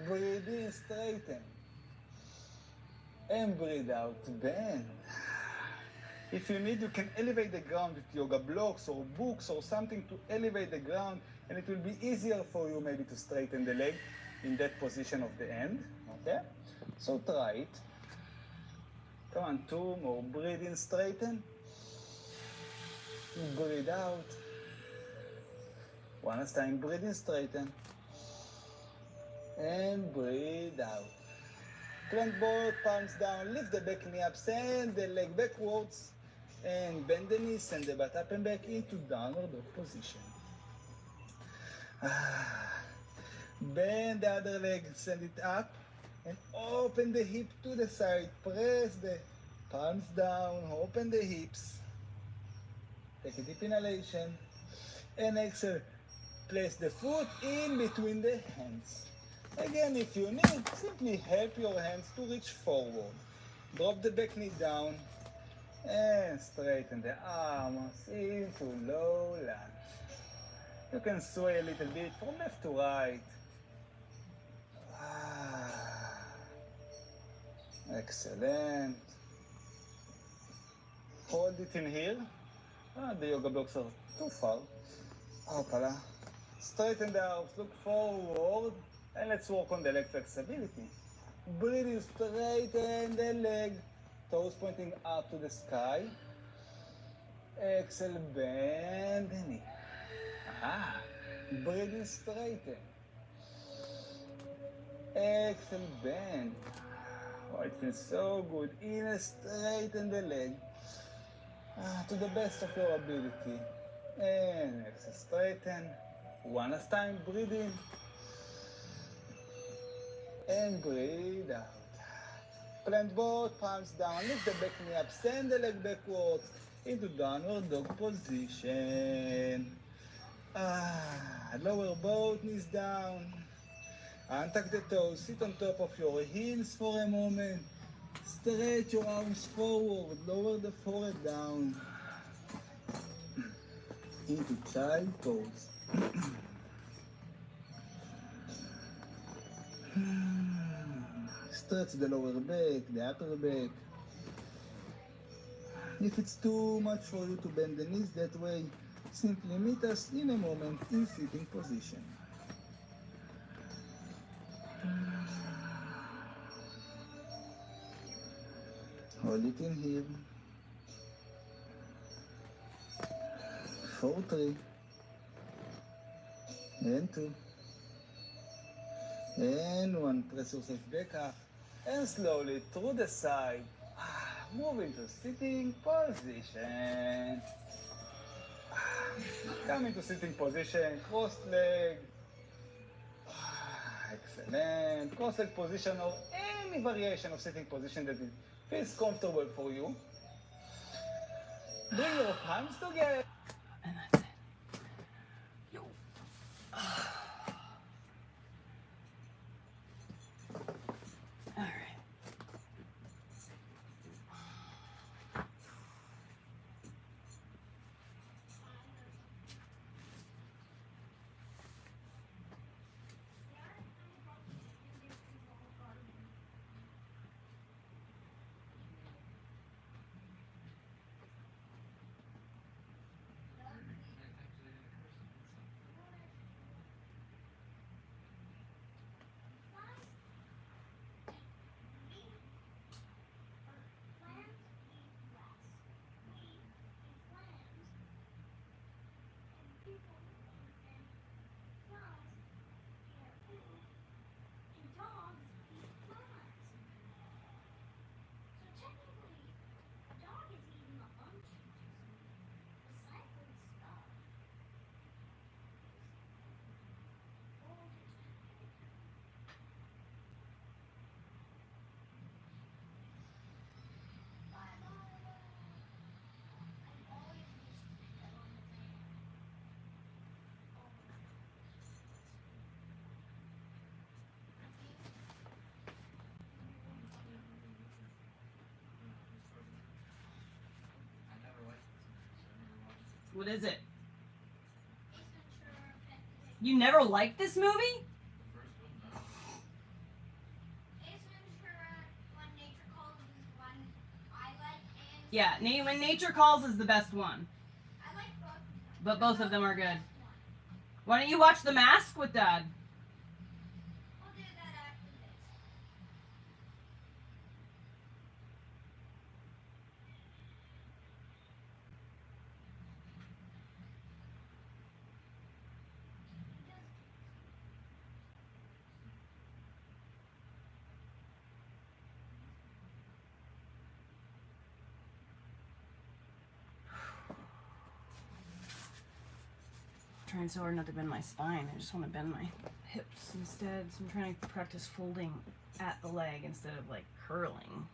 Breathe in, straighten. And breathe out, bend. If you need, you can elevate the ground with yoga blocks or books or something to elevate the ground, and it will be easier for you maybe to straighten the leg in that position of the end, okay? So try it. Come on, 2 more. Breathe in, straighten. Breathe out. One last time, breathe in, straighten. And breathe out. Plant both palms down, lift the back knee up, send the leg backwards, and bend the knees, send the butt up and back into downward dog position. Bend the other leg, send it up, and open the hip to the side. Press the palms down, open the hips. Take a deep inhalation, and exhale. Place the foot in between the hands. Again, if you need, simply help your hands to reach forward. Drop the back knee down and straighten the arms into low lunge. You can sway a little bit from left to right. Excellent. Hold it in here. The yoga blocks are too far. Hopala. Straighten the arms, look forward, and let's work on the leg flexibility. Breathe in, straighten the leg, toes pointing up to the sky. Exhale, bend the knee. Breathe in, straighten. Exhale, bend. Oh, it feels so good. Inhale, straighten the leg to the best of your ability. And exhale, straighten. One last time, breathe in. And breathe out. Plant both palms down, lift the back knee up, send the leg backwards into downward dog position. Lower both knees down. Untuck the toes, sit on top of your heels for a moment. Stretch your arms forward, lower the forehead down. Into child pose. Stretch the lower back, the upper back. If it's too much for you to bend the knees that way, simply meet us in a moment in sitting position. Hold it in here. 4, 3. And 2. And 1. Press yourself back up. And slowly through the side. Move into sitting position. Come into sitting position. Crossed leg. Excellent. Crossed leg position or any variation of sitting position that feels comfortable for you. Bring your palms together. And that's it. Yo. All right. What is it? Ace Ventura, Pet Detective. You never liked this movie? The first one, no. Ace Ventura, When Nature Calls is one I like, and Yeah, When Nature Calls is the best one. I like both of them. But both of them are The good. best one. Why don't you watch The Mask with Dad? We'll do that after this. I'm trying so hard not to bend my spine. I just want to bend my hips instead. So I'm trying to practice folding at the leg instead of like curling.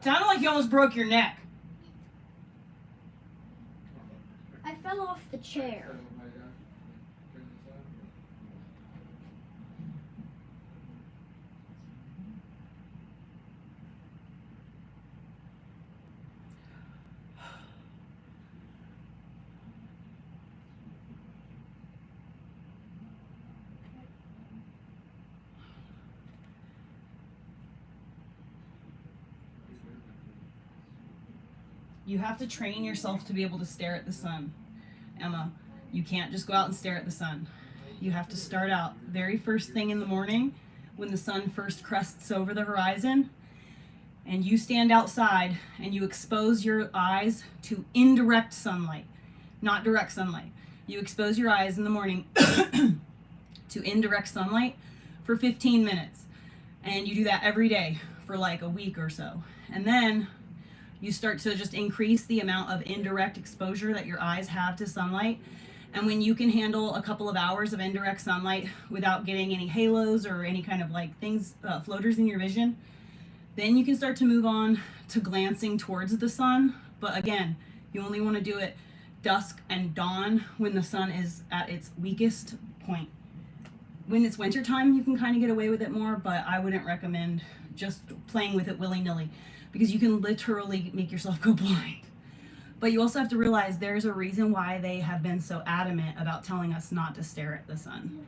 Sounded like you almost broke your neck. I fell off the chair. You have to train yourself to be able to stare at the sun, Emma. You can't just go out and stare at the sun. You have to start out very first thing in the morning when the sun first crests over the horizon, and you stand outside and you expose your eyes to indirect sunlight, not direct sunlight. You expose your eyes in the morning to indirect sunlight for 15 minutes. And you do that every day for like a week or so. And then you start to just increase the amount of indirect exposure that your eyes have to sunlight. And when you can handle a couple of hours of indirect sunlight without getting any halos or any kind of like things, floaters in your vision, then you can start to move on to glancing towards the sun. But again, you only want to do it dusk and dawn when the sun is at its weakest point. When it's wintertime, you can kind of get away with it more, but I wouldn't recommend just playing with it willy-nilly, because you can literally make yourself go blind. But you also have to realize there's a reason why they have been so adamant about telling us not to stare at the sun.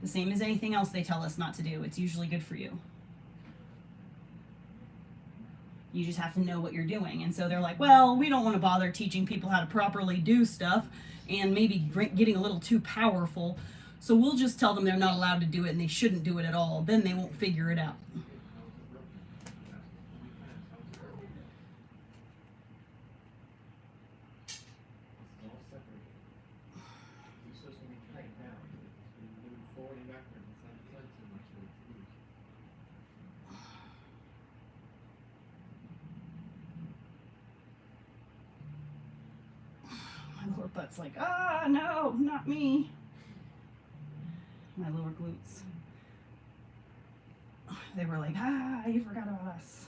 The same as anything else they tell us not to do. It's usually good for you. You just have to know what you're doing. And so they're like, well, we don't want to bother teaching people how to properly do stuff and maybe getting a little too powerful. So we'll just tell them they're not allowed to do it and they shouldn't do it at all. Then they won't figure it out. My lower butt's like, ah, no, not me. My lower glutes. They were like, ah, you forgot about us.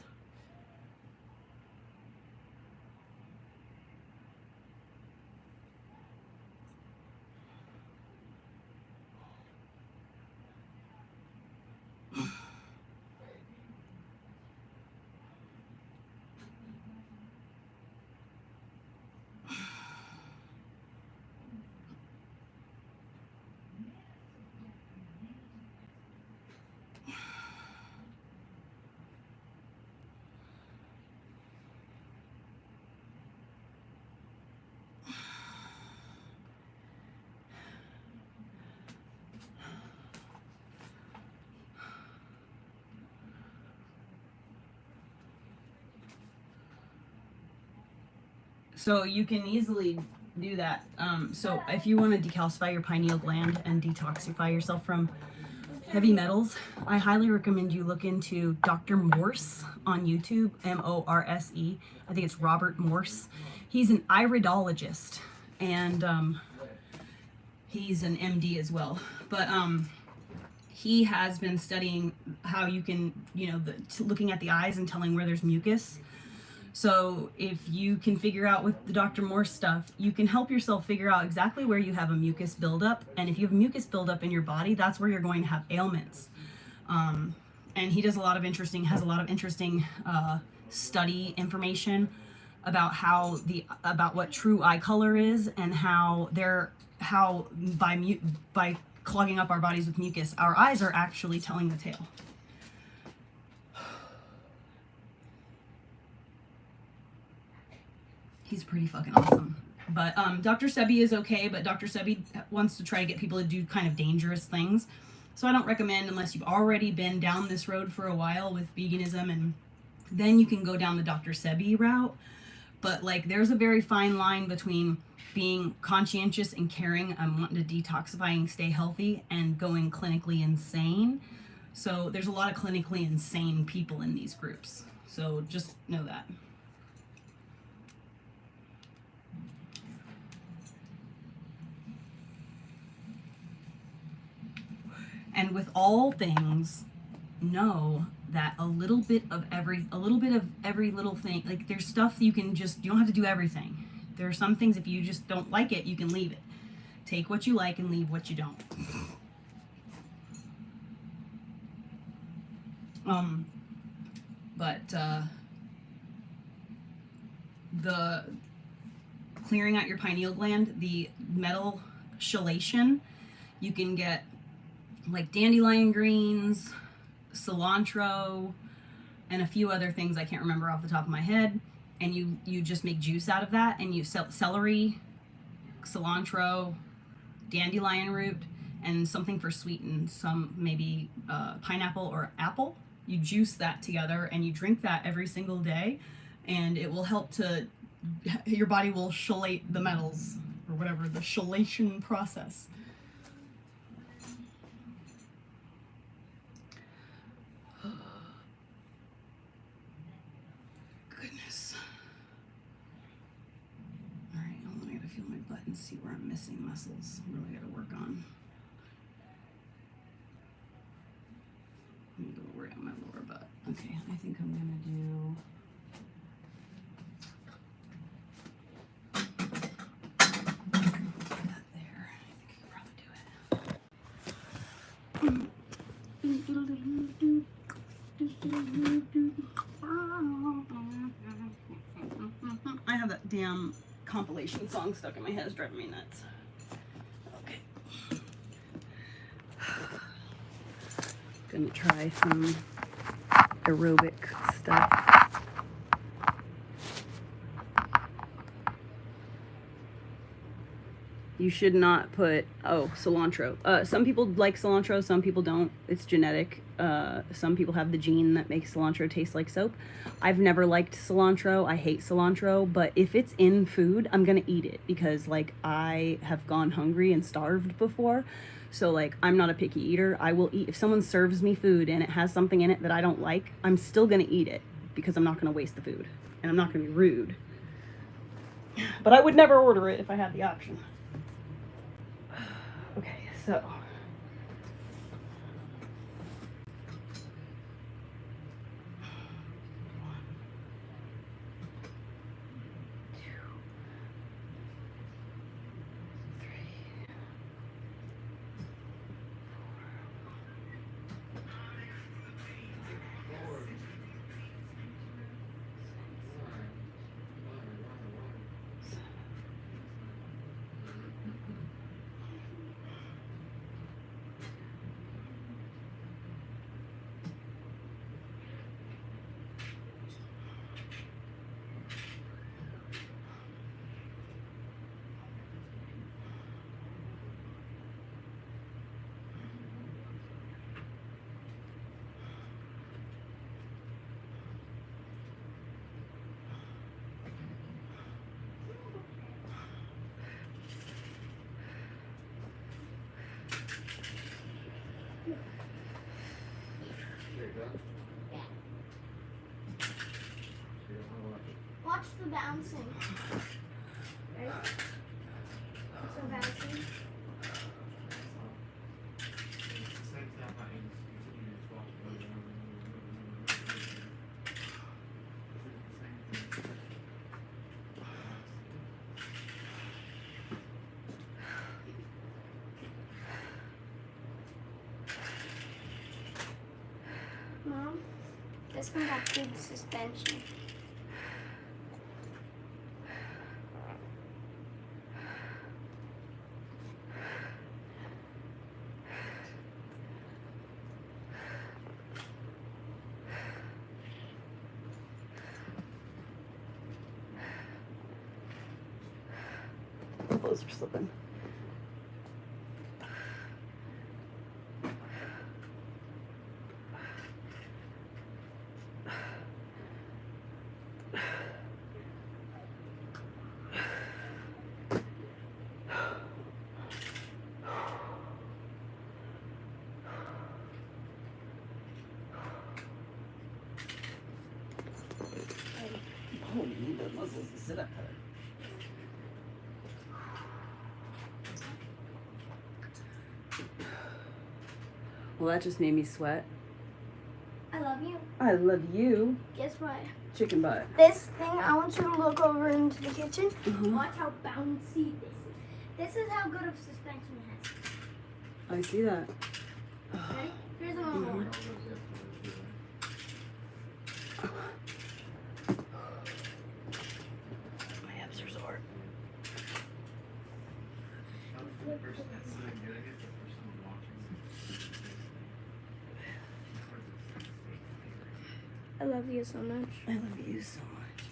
So you can easily do that. So if you want to decalcify your pineal gland and detoxify yourself from heavy metals, I highly recommend you look into Dr. Morse on YouTube, M-O-R-S-E. I think it's Robert Morse. He's an iridologist, and he's an MD as well. But he has been studying how you can, looking at the eyes and telling where there's mucus. So if you can figure out with the Dr. Morse stuff, you can help yourself figure out exactly where you have a mucus buildup. And if you have mucus buildup in your body, that's where you're going to have ailments. And he does has a lot of interesting study information about about what true eye color is, and how by clogging up our bodies with mucus, our eyes are actually telling the tale. He's pretty fucking awesome. But Dr. Sebi is okay, but Dr. Sebi wants to try to get people to do kind of dangerous things. So I don't recommend, unless you've already been down this road for a while with veganism, and then you can go down the Dr. Sebi route. But like, there's a very fine line between being conscientious and caring and wanting to detoxify and stay healthy and going clinically insane. So there's a lot of clinically insane people in these groups. So just know that. And with all things, know that a little bit of every little thing, like there's stuff you don't have to do everything. There are some things, if you just don't like it, you can leave it. Take what you like and leave what you don't. The clearing out your pineal gland, the metal chelation, you can get like dandelion greens, cilantro, and a few other things I can't remember off the top of my head. And you just make juice out of that, and you celery, cilantro, dandelion root, and something for sweeten, some maybe pineapple or apple. You juice that together and you drink that every single day, and it will help your body will chelate the metals, or whatever, the chelation process. Goodness. All right, hold on, I gotta feel my butt and see where I'm missing muscles. Really gotta work on. I'm a little worried on my lower butt. Okay, I think I'm gonna do. That there. I think I can probably do it. I have that damn compilation song stuck in my head. It's driving me nuts. Okay. Gonna try some aerobic stuff. You should not put, cilantro. Some people like cilantro, some people don't. It's genetic. Some people have the gene that makes cilantro taste like soap. I've never liked cilantro. I hate cilantro, but if it's in food, I'm gonna eat it because like I have gone hungry and starved before. So like I'm not a picky eater. I will eat if someone serves me food and it has something in it that I don't like, I'm still gonna eat it because I'm not gonna waste the food and I'm not gonna be rude. But I would never order it if I had the option. Okay, so Watch the bouncing. Right? So bouncing. Mom, this one got good suspension. clothes are slipping. Oh, you need those muscles to sit up better. Well, that just made me sweat. I love you. I love you. Guess what? Chicken butt. This thing, I want you to look over into the kitchen. Mhm. Watch how bouncy this is. This is how good of suspension it has. I see that. Ready? Here's another one. My abs are sore. I love you so much. I love you so much.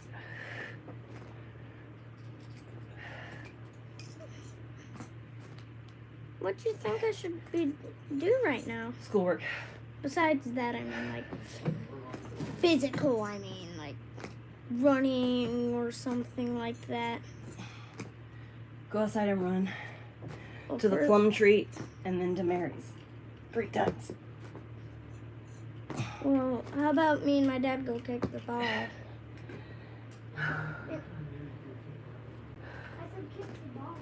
What do you think I should do right now? Schoolwork. Besides that, I mean, like, physical, I mean, like, running or something like that. Go outside and run Well, to the first- plum tree and then to Mary's. 3 times. Well, how about me and my dad go kick the ball? I said kick the ball.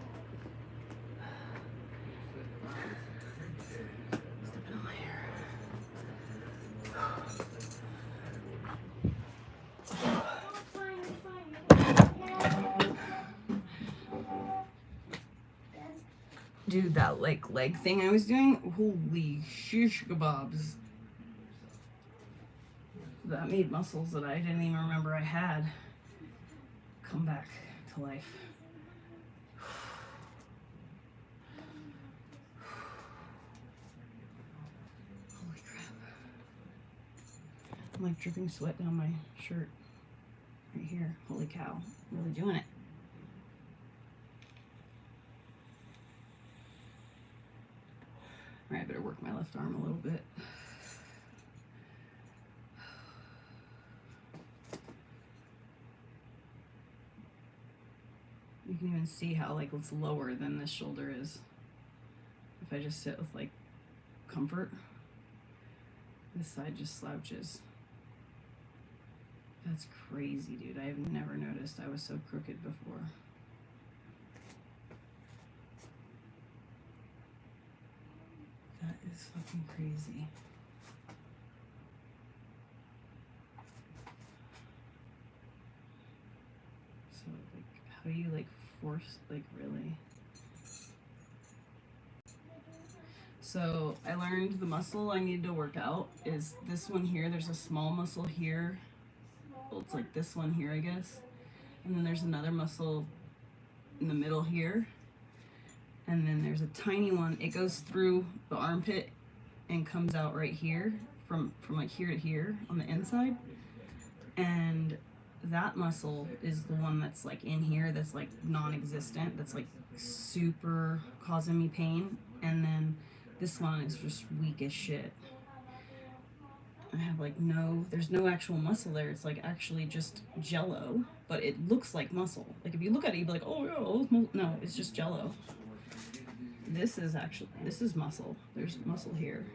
Stepping on my hair. Dude, that like leg thing I was doing, holy shish kebabs. That made muscles that I didn't even remember I had come back to life. Holy crap. I'm like dripping sweat down my shirt right here. Holy cow, I'm really doing it. All right, I better work my left arm a little bit. You can even see how like it's lower than this shoulder is. If I just sit with like comfort, this side just slouches. That's crazy, dude. I've never noticed I was so crooked before. That is fucking crazy. So like, how do you like force, like really? So I learned the muscle I need to work out is this one here. There's a small muscle here. Well, it's like this one here, I guess. And then there's another muscle in the middle here. And then there's a tiny one. It goes through the armpit and comes out right here from like here to here on the inside. And that muscle is the one that's like in here that's like non-existent, that's like super causing me pain. And then this one is just weak as shit. I have like there's no actual muscle there. It's like actually just jello, but it looks like muscle. Like if you look at it, you'd be like, oh yeah, no, it's just jello. This is muscle. There's muscle here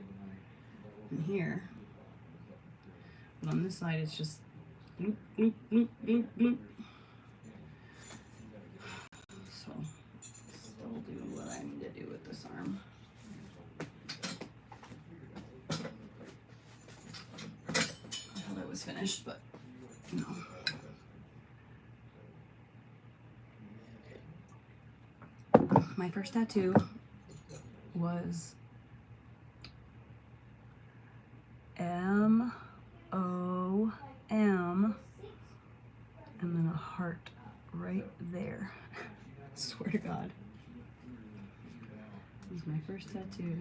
and here. But on this side, it's just bloop, bloop, bloop, bloop, bloop. So, still do what I need to do with this arm. I thought I was finished, but no. My first tattoo was M-O-M and then a heart right there. Swear to God. This is my first tattoo.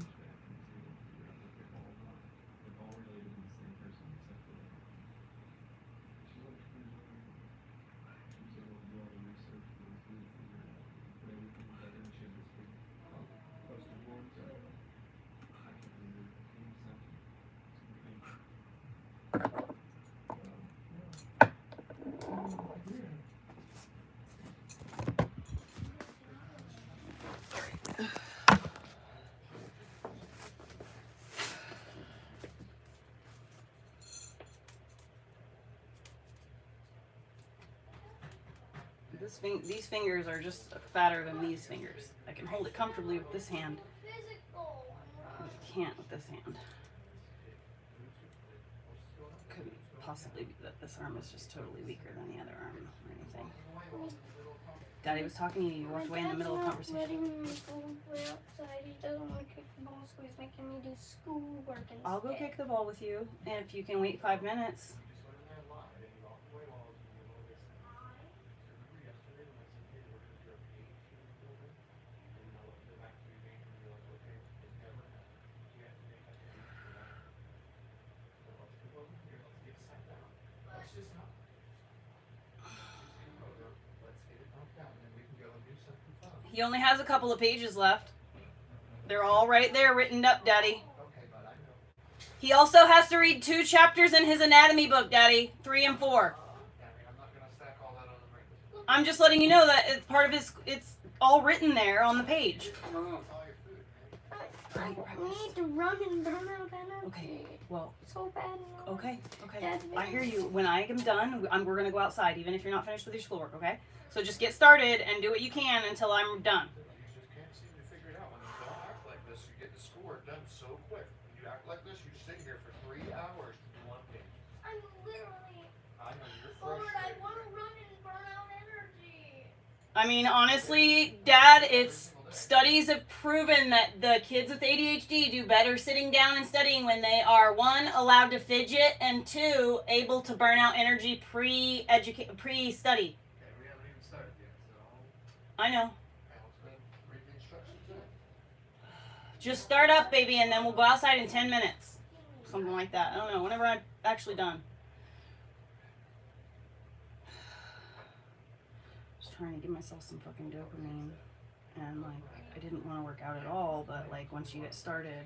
These fingers are just fatter than these fingers. I can hold it comfortably with this hand. I can't with this hand. possibly be that this arm is just totally weaker than the other arm or anything. Daddy was talking to you. You walked away in the middle of conversation. Letting me go play outside. He doesn't want to kick the ball, so he's making me do schoolwork instead. I'll go kick the ball with you, and if you can wait 5 minutes. He only has a couple of pages left. They're all right there written up, Daddy. He also has to read 2 chapters in his anatomy book, Daddy. 3 and 4. I'm just letting you know that it's part of his, it's all written there on the page. I need to run and burn out energy. Okay, well, So bad. okay. I hear you. When I am done, we're going to go outside, even if you're not finished with your schoolwork, okay? So just get started and do what you can until I'm done. You just can't seem to figure it out. When you don't act like this, you get the schoolwork done so quick. When you act like this, you sit here for 3 hours to do 1 page. I'm literally I know you're bored. I frustrated. want to run and burn out energy. I mean, honestly, Dad, studies have proven that the kids with ADHD do better sitting down and studying when they are, 1, allowed to fidget, and 2, able to burn out energy pre-study. Okay, we haven't even started yet, so I know. let's go read the instructions then. Just start up, baby, and then we'll go outside in 10 minutes. Something like that. I don't know. Whenever I'm actually done. Just trying to give myself some fucking dopamine. And, like, I didn't want to work out at all, but, like, once you get started,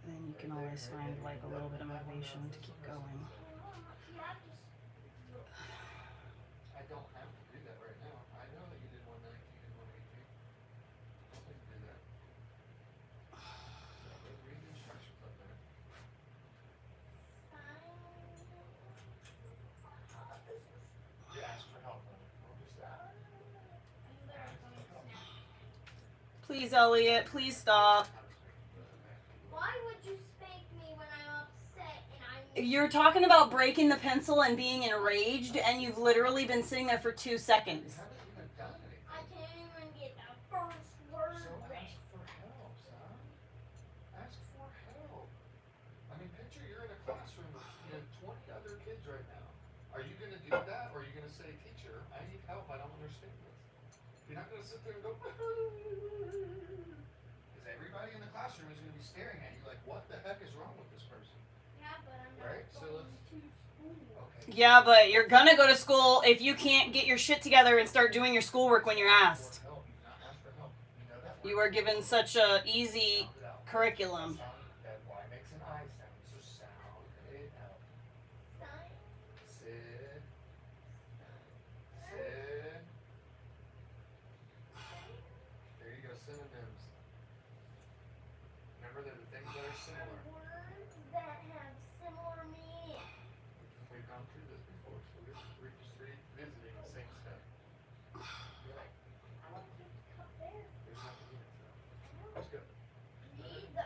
then you can always find, like, a little bit of motivation to keep going. I don't have to do that right now. I know that you did 119 and 118. Don't think to do that. So let's read the instructions up there. You ask for help on it. Don't just ask. Please, Elliot, please stop. Why would you spank me when I'm upset and I'm... You're talking about breaking the pencil and being enraged, and you've literally been sitting there for 2 seconds. You haven't even done anything. I can't even get the first word So right. ask for help, son. Ask for help. I mean, picture you're in a classroom with 20 other kids right now. Are you going to do that, or are you going to say, teacher, I need help, I don't understand this? You're not going to sit there and go, because everybody in the classroom is going to be staring at you like, what the heck is wrong with this person? Yeah, but I'm not Right, so going let's- to school. Okay. Yeah, but you're gonna go to school if you can't get your shit together and start doing your schoolwork when you're asked. For help, not ask for help. You know that word. You are given such a easy Sound it out. curriculum. That Y makes an I sound, so sound it out. Sit. Sit. There you go, synonyms. Remember, they're the things that are similar. Words that have similar meaning. We've gone through this before, so we're just revisiting the same stuff. I want to keep the cup there. There's nothing in it, so. Let's go. Read the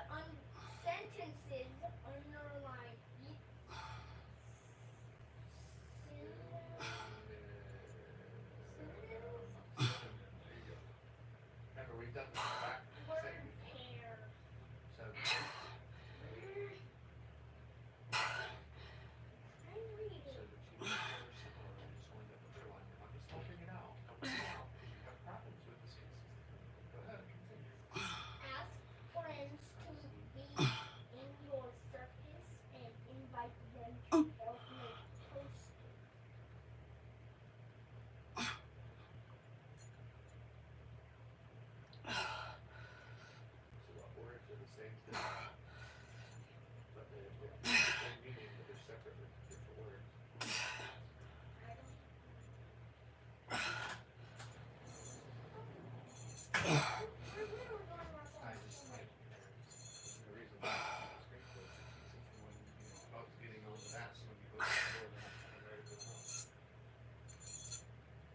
sentences underlined. There you go. Remember, we've done this back. Word Same. pair. So, I'm reading. so the two words that are similar, I just wanted to underline them. I'm just helping it out. Helping it out, because you have problems with this consistency. Go ahead, continue. Ask friends to be in your circus and invite them to help make posters. So what words are the same thing? But they have the same meaning, but they're separate, different words. I just like, the reason why I was great was since when, I was getting on to that, so when you go to the door, then I kind of ready to go home.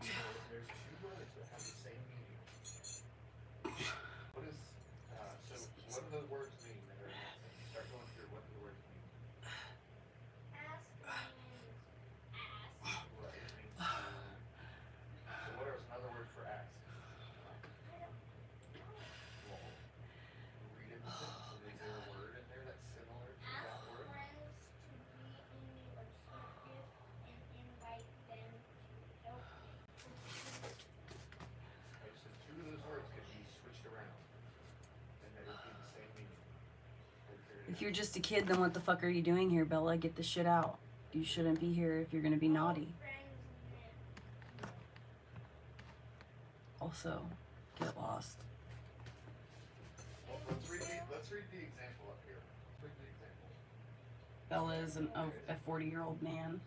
You know, there's 2 words that have the same meaning. What is, so what do the words mean that are in that sentence? Start going through, what do the words mean? Ask If you're just a kid, then what the fuck are you doing here, Bella? Get the shit out. You shouldn't be here if you're gonna be naughty. Also, get lost. Well, let's read the example up here. Let's read the example. Bella is a 40-year-old man.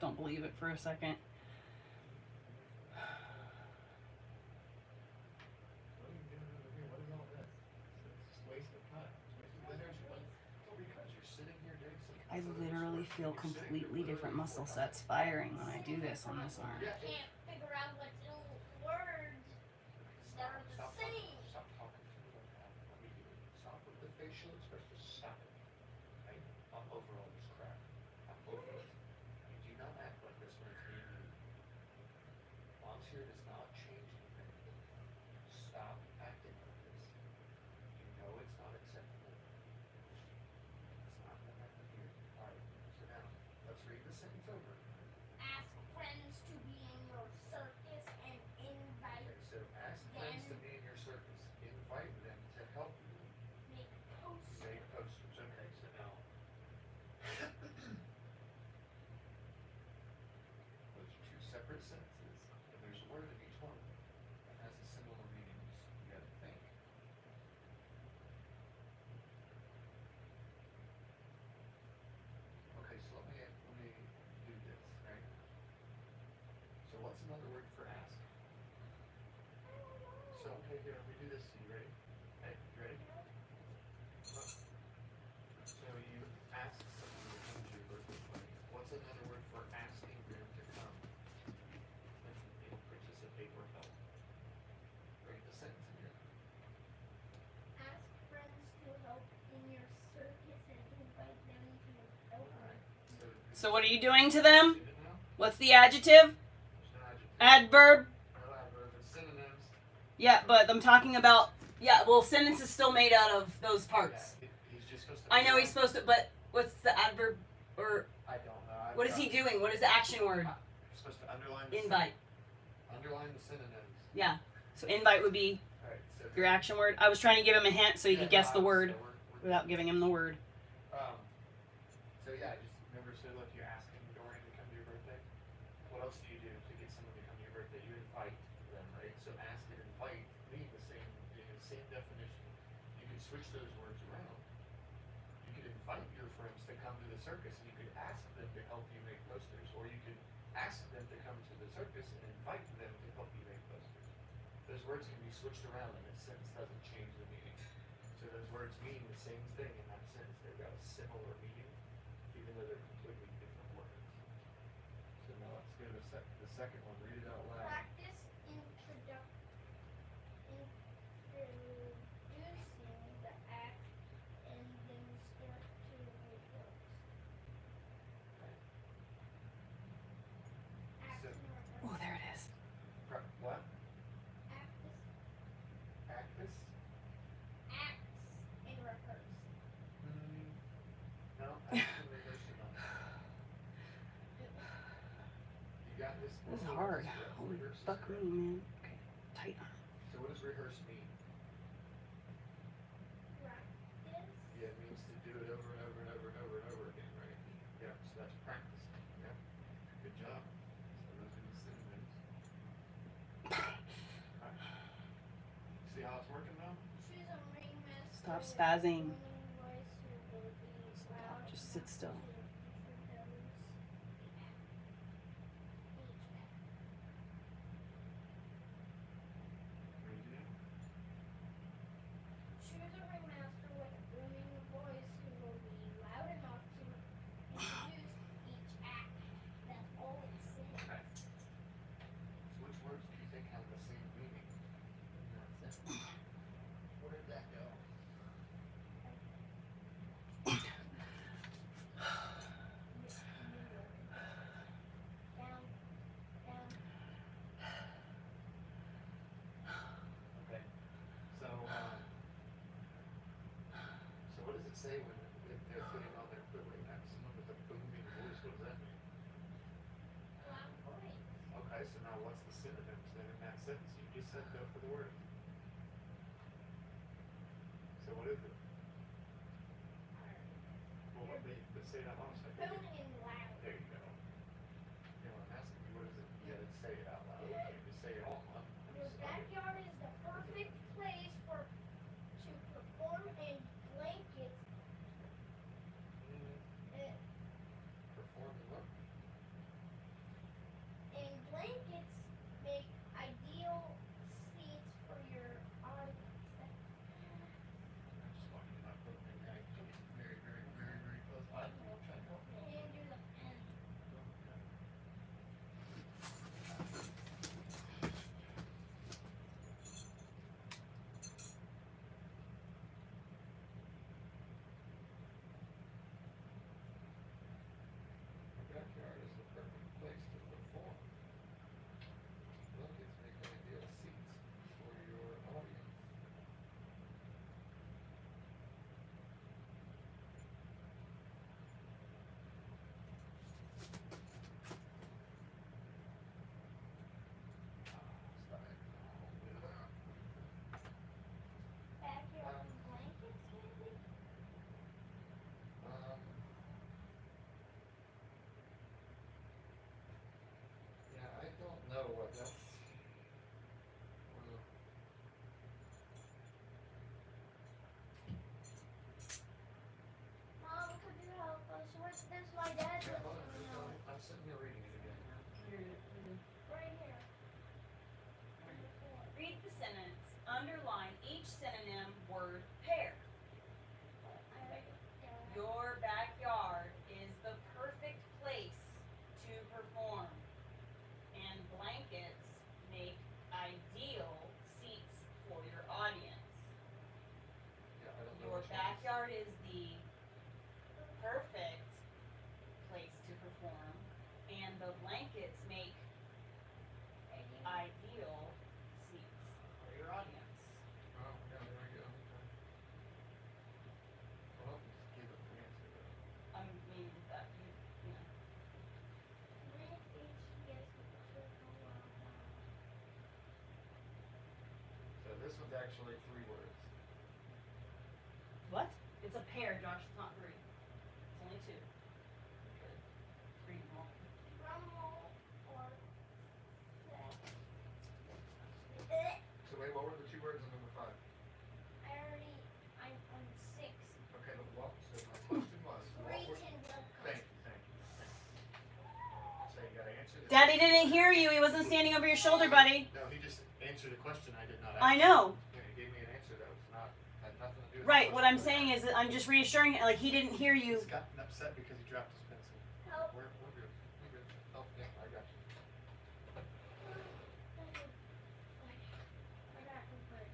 Don't believe it for a second. What are you doing over here? What is all this? It's just waste of time. It's waste of energy. Well, because you're sitting here doing something. I literally feel completely different muscle sets firing when I do this on this arm. I can't figure out what little words that are the same. Stop talking to me like that. Let me do it. Stop with the facial expression. Stop it. Okay? I'm over all this crap. I'm over it. You do not act like this when it's me and you. Mom's here does not change anything. Stop acting like this. You know it's not acceptable. It's not gonna happen here. Alright, sit down. Let's read the sentence over. Ask friends to be in your circus and invite Okay, so ask friends to be in your circus. Invite them to help you make posts. make posters. Okay, so now those are two separate sentences, and there's a word in each one that has a similar meaning. You gotta think. Okay, so let me do this, right? So what's another word for ask? So okay, here, let me do this. You ready? Hey, you ready? Look. So you ask someone to come to your birthday party. What's another word for asking them to come and participate or help? Read the sentence again. Ask friends to help in your circus and invite them to help. Alright. So what are you doing to them? See it now? What's the adjective? There's no adjective. Adverb? No adverb. It's synonyms. Yeah, but I'm talking about, yeah, well, sentence is still made out of those parts. Yeah, he's just supposed to. I know he's supposed to, but what's the adverb, or I don't know. what is he doing? What is the action word? You're supposed to underline the Invite. Underline the synonyms. Yeah. So invite would be Alright, so your action word. I was trying to give him a hint so he could guess the word So we're without giving him the word. So yeah, just remember, so look, you ask Dorian to come to your birthday. What else do you do to get someone to come to your birthday? You invite them, right? So ask and invite mean the same definition. You could switch those words around. You could invite your friends to come to the circus, and you could ask them to help you make posters, or you could ask them to come to the circus and invite them to help you make posters. Those words can be switched around, and the sentence doesn't change the meaning. So those words mean the same thing in that sentence. They've got a similar meaning, even though they're completely different words. So now let's go to the second one. Read it out loud. Practice introducing the act and then start to rehearse. Act So- and rehearse. Oh, there it is. What? Practice, Practice? acts and rehearse. No, actually rehearsing on that. You got this. This is What hard. does Holy rehearse fuck me, mean? man. Okay, tight on. So what does rehearse mean? Practice. Yeah, it means to do it over and over and over and over and over again, right? Yeah, so that's practice. Yeah. Good job. So those are the synonyms. See how it's working now? Choose a ringmaster Stop with spazzing. booming voice who will be loud Just sit enough still. to introduce each act. Read it. Choose a ringmaster with a booming voice who will be loud enough to introduce each act. That's all it says. Okay. So which words do you think have the same meaning in that sentence? Where did that go? Down, down. Okay. So what does it say when if they're putting on their quibbling act? Someone with a booming voice. What does that mean? Loud voice. Okay, so now what's the synonyms then in that sentence? You just said go for the word. So what is it? say it out loud. Phone and loud. There you go. You know, I'm asking you, what is it? You gotta say it out loud. You can't just say it all at once. Your backyard is the perfect place to perform in blankets. Perform and what? And blankets make ideal seats for your audience. I just want you to not put them in there. Very, very, very, very close. I don't know. I'm trying to help you. And do the pen. The backyard is the perfect place to perform. Blankets make ideal seats for your audience. Stop it. Backyard and blankets, maybe? Yeah, I don't know what that's. Well, Mom, could you help us? This my dad yeah, lives hold on, in just the hold on. I'm sitting here reading it again. right here. Read the sentence. Underline each synonym word pair. I already got it. Your backyard is the perfect place to perform, and blankets make ideal seats for your audience. Yeah, I don't know. Your which one is- backyard is the perfect place to perform, and the blankets make ideal seats for your audience. Oh, yeah, there we go. Okay. Well, just give it the answer though. I mean, that you know. So this one's actually 3 words. What? It's a pair, Josh. It's not 3. It's only 2. Okay. Read them all. Drum roll or set. So wait, what were the 2 words in number 5? I'm on 6. Okay, so my question was, what were, Reach and look. thank you. So you gotta answer this. Daddy didn't hear you. He wasn't standing over your shoulder, buddy. No, he just answered a question I did not ask. I know. Yeah, he gave me an answer that was not, had nothing to do with the Right. What I'm question. saying is that I'm just reassuring him. Like, he didn't hear you. He's gotten upset because he dropped his pencil. Help. We're good. We're good. Oh, yeah, I got you.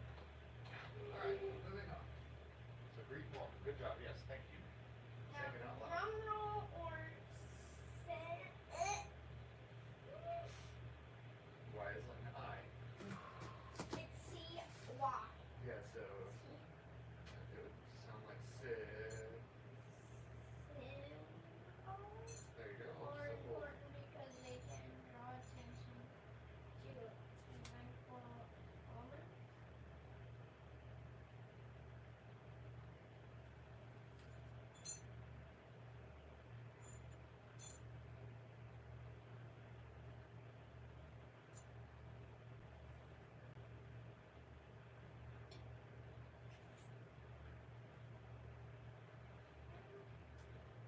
Alright, moving on. So Greek walk, good job, yes, thank you. Now, Sing it out loud. drum roll or set. Why is it an I? It's C-Y. Yeah, so it would sound like Sid. There you go. More Symbol. important because they can draw attention to eventful moments.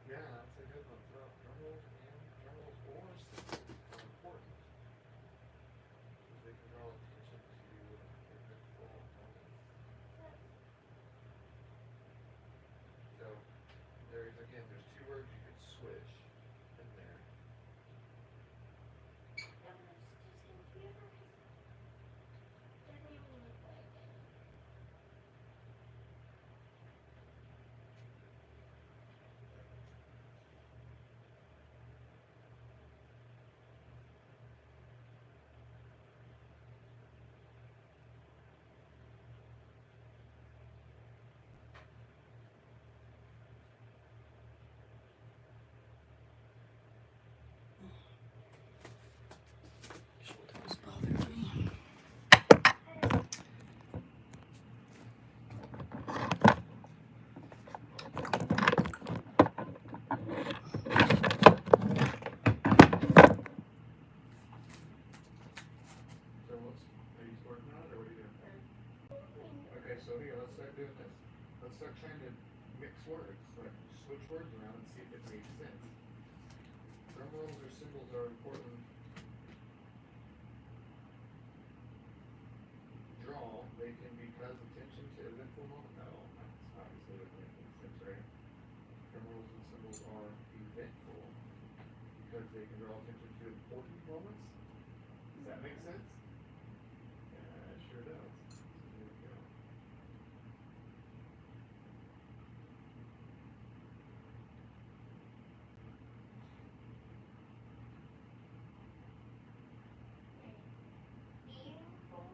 Yeah, that's a good one. Drum rolls or symbols are important. Because they can draw attention to eventful moments. So there's 2 words you could switch in there. Doesn't even look like it. Okay, so here, let's start doing this. Let's start trying to mix words, like switch words around and see if it makes sense. Drum rolls or cymbals are important. Draw, they can be cause attention to eventful moment. No, that's obviously doesn't make any sense, right? Drum rolls and cymbals are eventful because they can draw attention to important moments. Does that make sense? Yeah, it sure does. So there we go. Meaningful?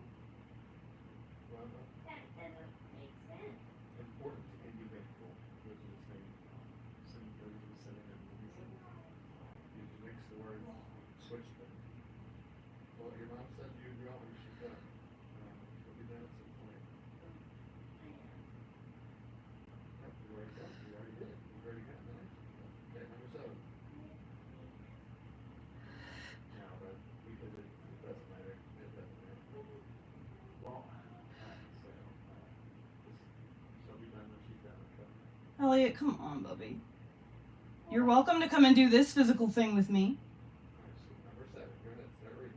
Well, That doesn't make sense. important and eventful. Those are the same. Those are the synonyms. You just mix the words, switch them. Well, your mom said you draw when she's done. She'll be done at some point. Yep, you already got it. You already did it. You've already gotten the next one. Okay, number 7. No, but because it doesn't matter. It doesn't matter. Well, alright, so she'll be done when she's done. Okay. Elliot, come on, Bubby. You're welcome to come and do this physical thing with me. Alright, so number 7. Go ahead, start reading.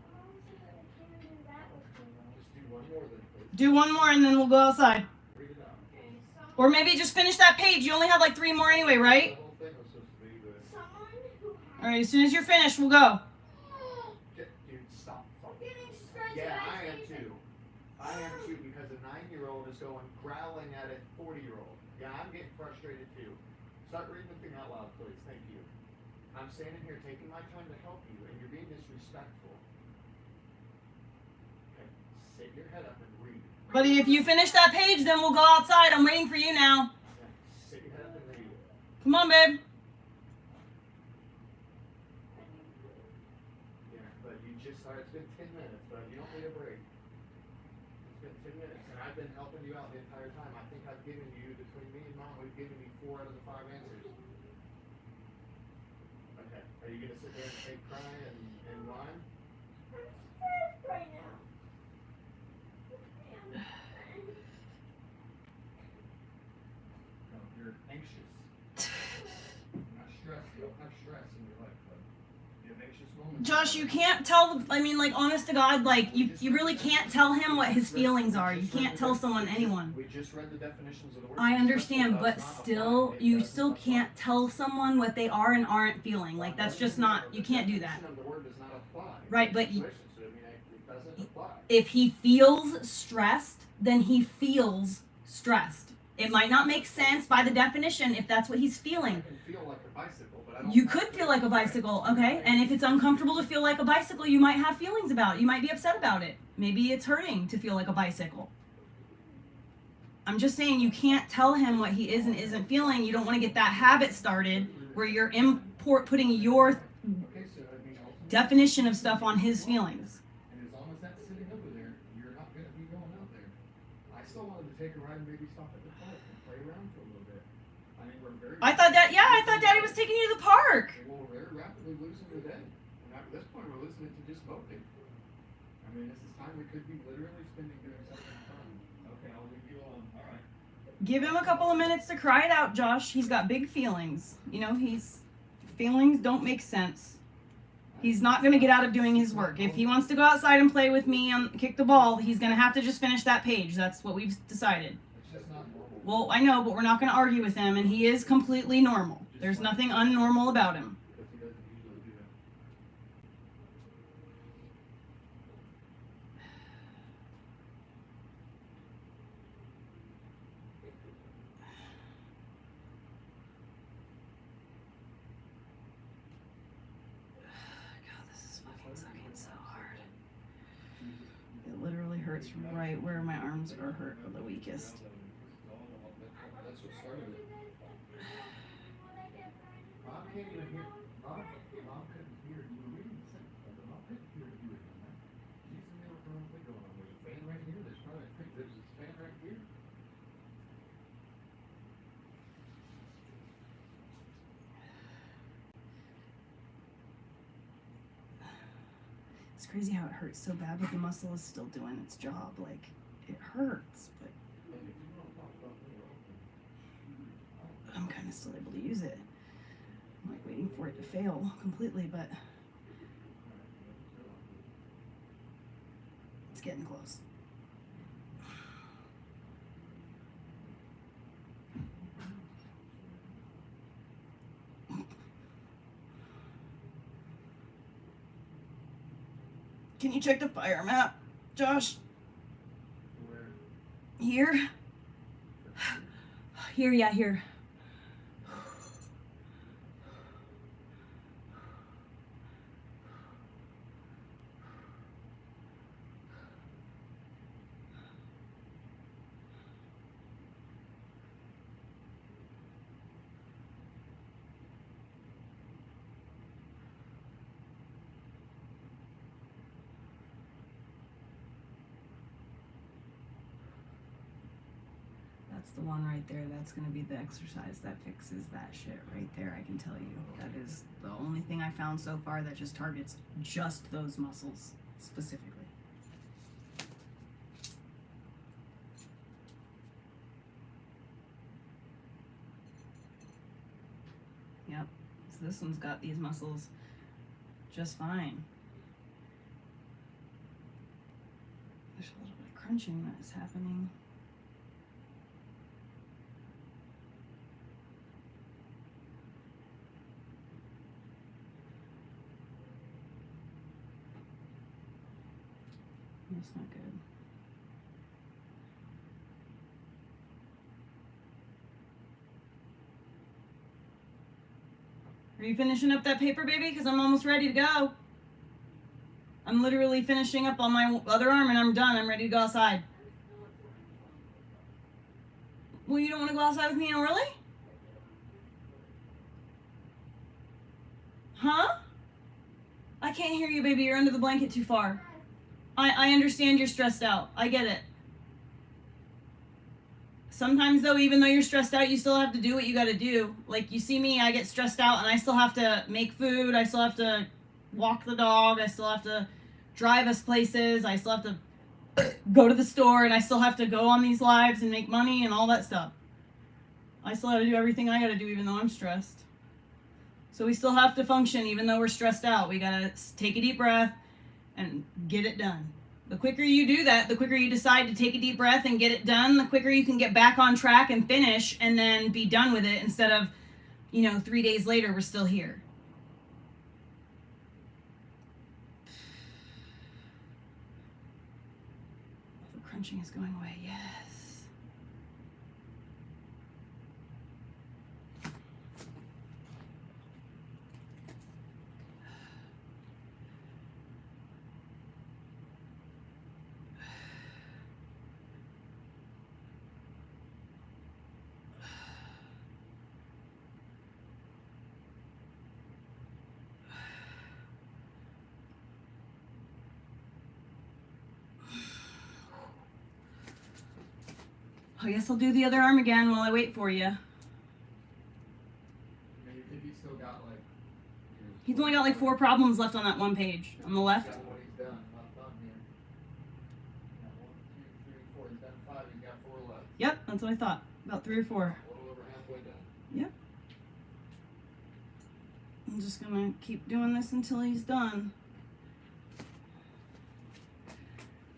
Mom said that I can't do that with you. Just do one more then, please. Do one more and then we'll go outside. Read it out. Okay, Or maybe just finish that page. You only have like 3 more anyway, right? The whole thing was supposed to be, but someone who has Alright, as soon as you're finished, we'll go. dude, stop. I'm getting stressed. Yeah, when I am say too. I am too because a 9-year-old is going growling at a 40-year-old. Yeah, I'm getting frustrated too. Start reading the thing out loud, please. Thank you. I'm standing here taking my time to help you, and you're being disrespectful. Okay, sit your head up and read. Buddy, if you finish that page, then we'll go outside. I'm waiting for you now. Yeah, sit your head up and read. Come on, babe. Yeah, but you just started. It's been 10 minutes, but you don't need a break. It's been 10 minutes, and I've been helping you out the entire time. I think I've given you, between me and Mom, we've given you 4 out of the 5 answers. Okay, are you gonna sit there and fake cry and whine? I'm stressed right now. No, you're anxious. Not stressed. You don't have stress in your life, bud. You have anxious moments. Josh, you can't tell, I mean, like, honest to God, like, you really can't tell him what his feelings are. You can't tell someone, anyone. We just read the definitions of the words. I understand, Stressful but does not still, apply. It you doesn't still apply. can't tell someone what they are and aren't feeling. Like, that's just not, you can't do that. The definition of the word does not apply. Right, but Situations, so, I mean, it doesn't apply. If he feels stressed, then he feels stressed. It might not make sense by the definition if that's what he's I feeling. can feel like a bicycle, but I don't You have could to. feel like a bicycle, okay? And if it's uncomfortable to feel like a bicycle, you might have feelings about it. You might be upset about it. Maybe it's hurting to feel like a bicycle. I'm just saying you can't tell him what he is and isn't feeling. You don't want to get that habit started where you're putting your Okay, so I mean, ultimately, definition of stuff on his feelings. and as long as that's sitting over there, you're not going to be going out there. I still wanted to take a ride and maybe stop at the park and play around for a little bit. I mean, we're very. I thought Daddy was taking you to the park. Well, we're very rapidly losing the day. And at this point, we're losing it to just boating. I mean, this is time we could be literally spending doing something fun. Okay, I'll leave you alone. All right. Give him a couple of minutes to cry it out, Josh. He's got big feelings. You know, feelings don't make sense. He's not going to get out of doing his work. If he wants to go outside and play with me and kick the ball, he's going to have to just finish that page. That's what we've decided. It's just not normal. Well, I know, but we're not going to argue with him, and he is completely normal. There's nothing unnormal about him. Because he doesn't usually do that. God, this is fucking sucking so hard. It literally hurts right where my arms are hurt the weakest. That's what started it. Mom can't even hear. Mom couldn't hear you were reading the sentence, but Mom couldn't hear you were doing that. She's in there with her own thing going on. There's a fan right here. There's probably there's this fan right here. It's crazy how it hurts so bad, but the muscle is still doing its job. Like, it hurts, but I'm kind of still able to use it. I'm like waiting for it to fail completely, but it's getting close. Can you check the fire map, Josh? Where? Here? Here, yeah, here. That's the one right there. That's going to be the exercise that fixes that shit right there, I can tell you. That is the only thing I found so far that just targets just those muscles specifically. Yep. So this one's got these muscles just fine. There's a little bit of crunching that is happening. That's not good. Are you finishing up that paper, baby? Because I'm almost ready to go. I'm literally finishing up on my other arm and I'm done. I'm ready to go outside. Well, you don't want to go outside with me early? Huh? I can't hear you, baby. You're under the blanket too far. I understand you're stressed out. I get it. Sometimes, though, even though you're stressed out, you still have to do what you got to do. Like, you see me, I get stressed out, and I still have to make food. I still have to walk the dog. I still have to drive us places. I still have to go to the store, and I still have to go on these lives and make money and all that stuff. I still have to do everything I got to do, even though I'm stressed. So we still have to function, even though we're stressed out. We got to take a deep breath and get it done. The quicker you do that, the quicker you decide to take a deep breath and get it done, the quicker you can get back on track and finish and then be done with it instead of, 3 days later, we're still here. The crunching is going away, yes. I guess I'll do the other arm again while I wait for you. I mean, you think he's still got like. He's only got like 4 problems left on that one page on the left. Got what he's done. Left on here. Got 1, 2, 3, 4. He's done 5. He's got 4 left. Yep, that's what I thought. About 3 or 4. A little over halfway done. Yep. I'm just gonna keep doing this until he's done.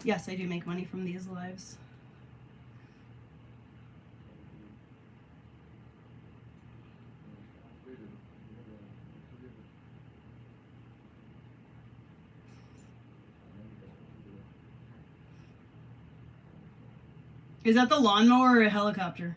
Yes, I do make money from these lives. Is that the lawnmower or a helicopter?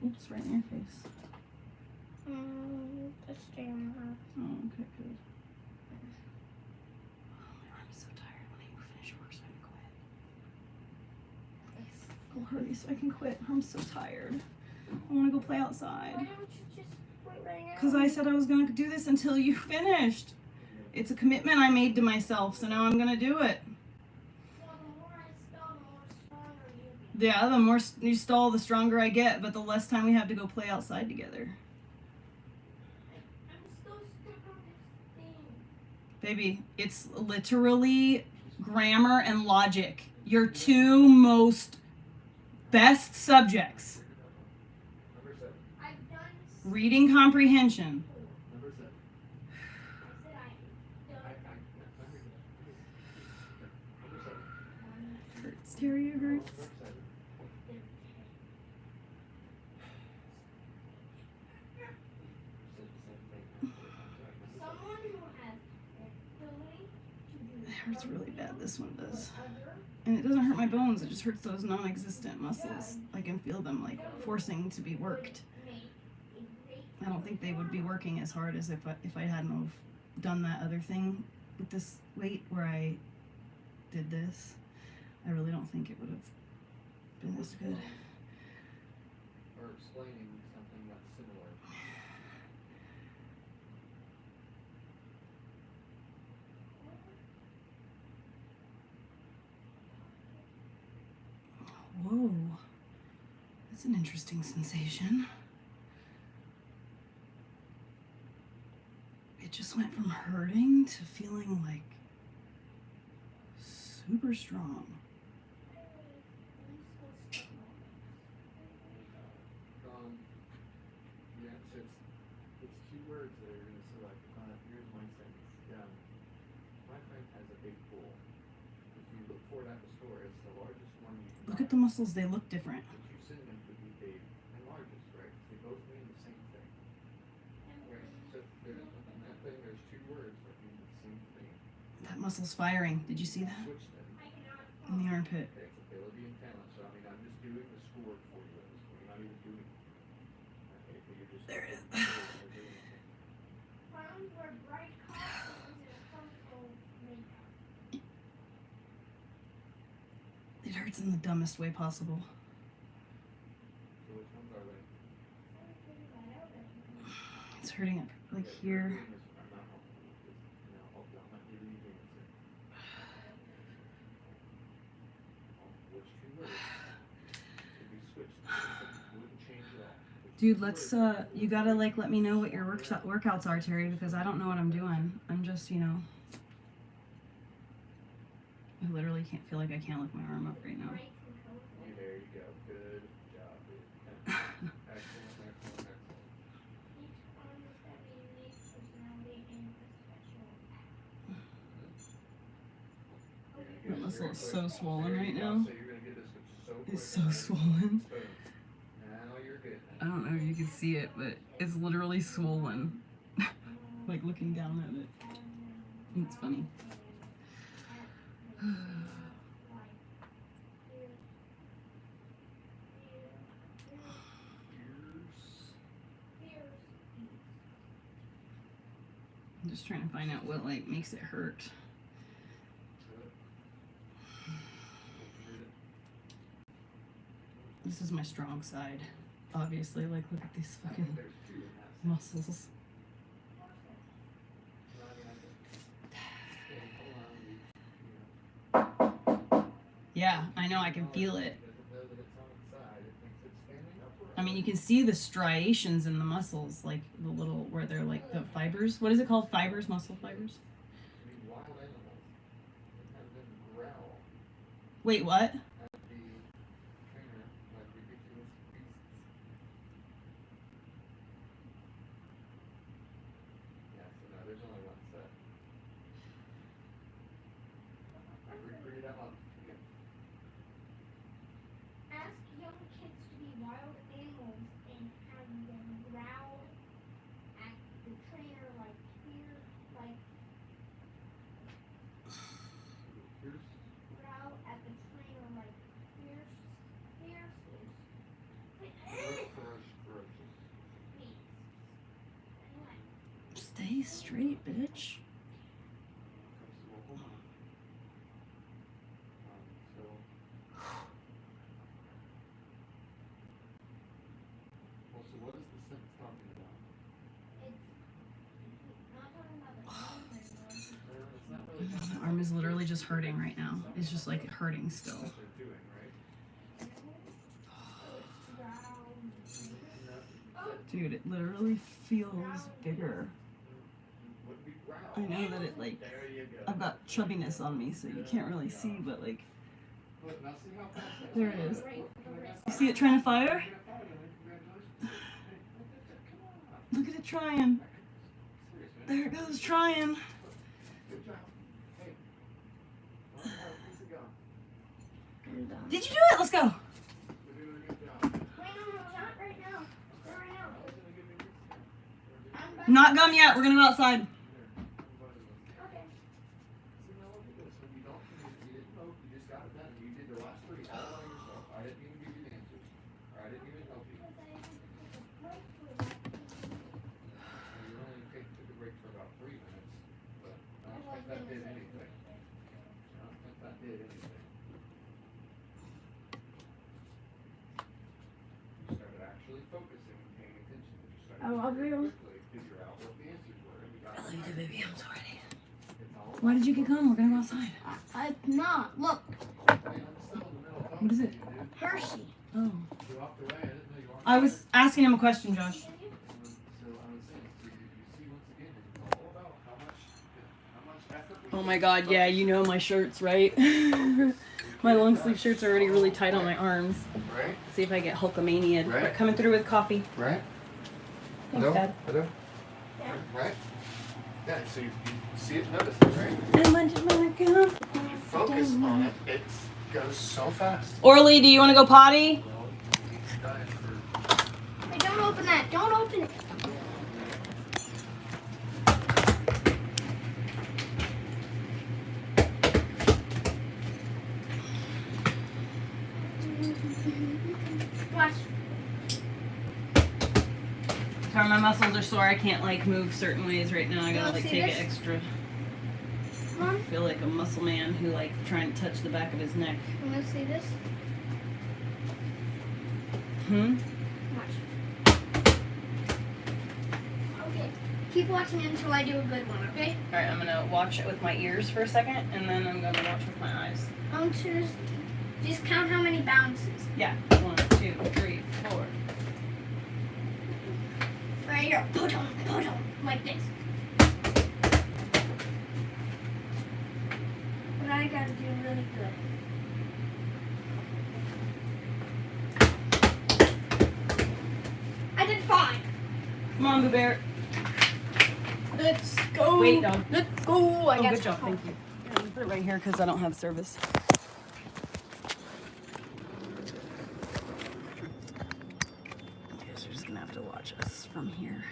Oops, right in your face. The steering wheel. Oh, okay, good. Oh, my arm is so tired. When you finish work so I can quit. Go hurry so I can quit. I'm so tired. I want to go play outside. Why don't you just quit right now? Because I said I was going to do this until you finished. It's a commitment I made to myself, so now I'm going to do it. Well, the more I stop, the more stronger you Yeah, the more you stall, the stronger I get, but the less time we have to go play outside together. I'm still stuck on this thing. Baby, it's literally grammar and logic. Your two most best subjects. Number 7. I've done Reading comprehension. Number 7. I said I'm done. Number 7. Hurts, Terry, it hurts. Number 7. Someone who has the ability to do It hurts really bad, this one does. other And it doesn't hurt my bones, it just hurts those non-existent muscles. I can feel them like forcing to be worked. make a great I don't think they would be working as hard as if I hadn't have done that other thing with this weight where I did this. I really don't think it would have been as good. Or explaining something that's similar. Whoa. That's an interesting sensation. It just went from hurting to feeling like super strong. Yeah, it's 2 words that you're going to select. Here's my sentence. My friend has a big pool. If you look for it at the store, it's the largest one you can Look buy. at the muscles, they look different. The 2 synonyms would be big and largest, right? They both mean the same thing. Right? So in that thing, there's 2 words that mean the same thing. That muscle's firing. Did you see that? Switch them. In the armpit. Okay, it's ability and talent. So I'm just doing the schoolwork for you at this point. You're not even doing it. Okay, but you're just There it is. doing it. clowns wear bright costumes and colorful makeup. It hurts in the dumbest way possible. So which ones are they? It's hurting up like Okay, here. you're doing this one. I'm not helping you with this. I'll help you. I'm not giving you the answer. Which 2 words should be switched? Wouldn't change at all. Which Dude, 2 let's words? you gotta like let me know what your workouts are, Terry, because I don't know what I'm doing. I'm just, you know, I literally can't feel like I can't lift my arm up right now. Bright and colorful. Yeah, there you go. Good job, dude. Excellent, excellent, excellent. Each clown has got a unique personality and a special act. That muscle is so swollen right now. So you're gonna get this so quick. It's so swollen. Boom. Now you're good. I don't know if you can see it, but it's literally swollen. Like looking down at it. It's funny. I'm just trying to find out what like makes it hurt. This is my strong side. Obviously, like look at these fucking There's 2 in that. muscles. Yeah, I know, I can feel it. I mean, you can see the striations in the muscles, like the little, where they're like the fibers. What is it called? Fibers? Muscle fibers? Wild animals have them growl Wait, what? at the trainer like ridiculous beasts. Yeah, so no, there's only 1 set. Read it out loud again. Ask young kids to be wild animals and have them growl at the trainer like Here's growl at the trainer like fiercely ferocious. beasts. Anyway, Stay straight, bitch. Well, hold on. So what is the sentence talking about? it's not talking about the clown anymore. It's not really talking My arm is literally just hurting right now. It's just like hurting still. about what they're doing, right? Dude, it literally feels bigger. I know that it, like, I've got chubbiness on me, so you can't really see, but, like, there it is. You see it trying to fire? Look at it trying. There it goes, trying. Did you do it? Let's go. Wait, no, not right now. Not right now. I'm back. Not gum yet. We're gonna go outside. Okay. I love you. I love you too, baby. I'm sorry. Why did you get gum? We're gonna go outside. I'm not. Look, What is it? Hershey. Oh. I was asking him a question, Josh. Oh my god, yeah, you know my shirts, right? My long sleeve shirts are already really tight on my arms. Right? See if I get Hulkamania. Right. Coming through with coffee. Right? Thanks, Dad. Hello? Right? Yeah, so you see it, notice it, right? How much am I gonna When you focus on it, it goes so fast. Orly, do you want to go potty? Well, you dying for... Hey, don't open that. Don't open it. Watch. Sorry, my muscles are sore. I can't like move certain ways right now. I gotta wanna like see take this? it extra. Come on. I feel like a muscle man who like trying to touch the back of his neck. You want to see this? Hmm? Watch. Okay. Keep watching until I do a good one, okay? All right, I'm gonna watch it with my ears for a second, and then I'm gonna watch with my eyes. I want you to just count how many bounces. Yeah. 1, 2, 3, 4. Right here. Put on, like this. But I gotta do really good. I did 5. Come on, Boo Bear. Let's go. Wait, dog. Let's go. I Oh, got good job. Thank you. Yeah, I'm gonna put it right here because I don't have service. You guys are just gonna have to watch us from here.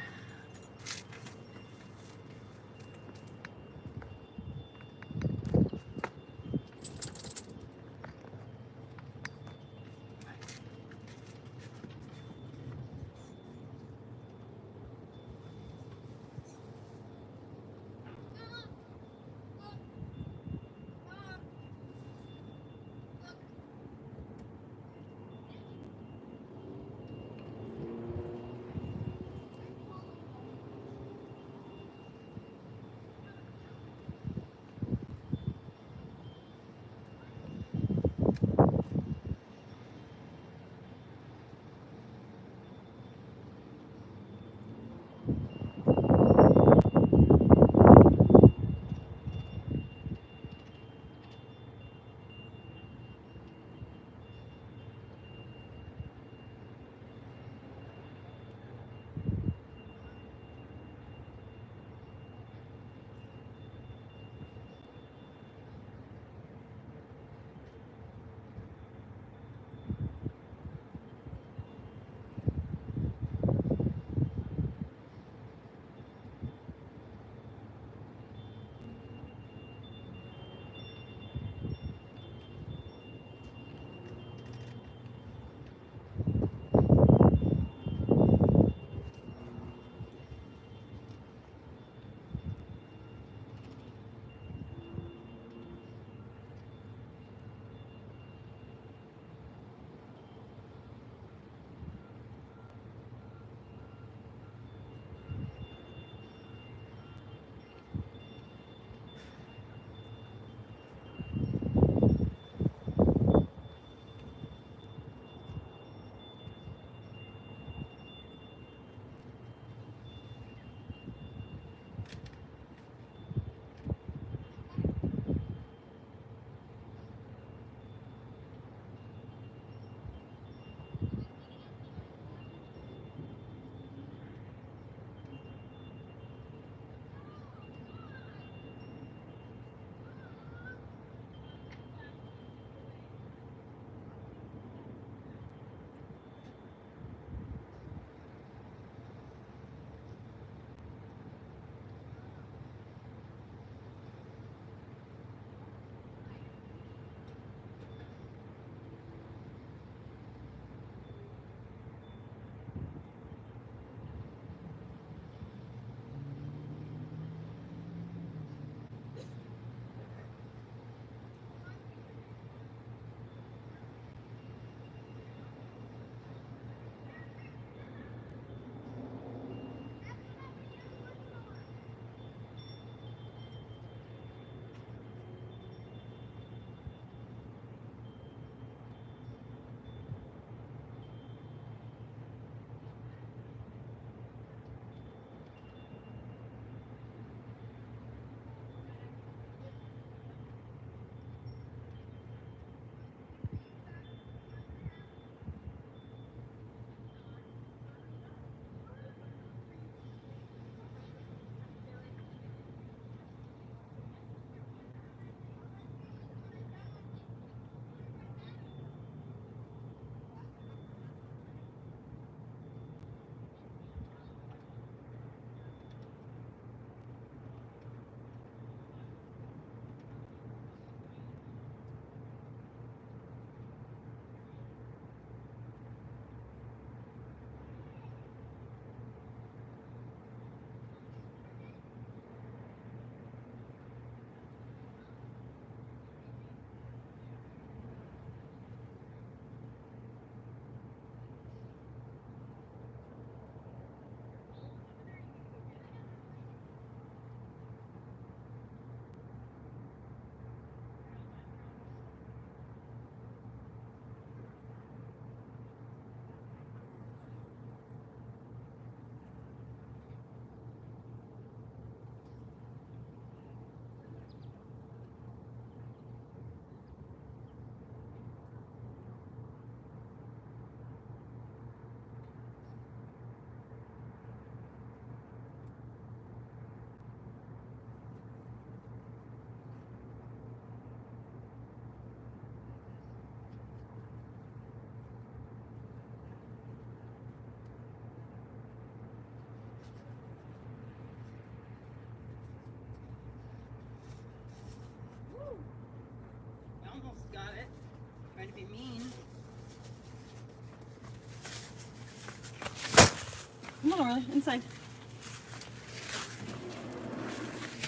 No, really, inside.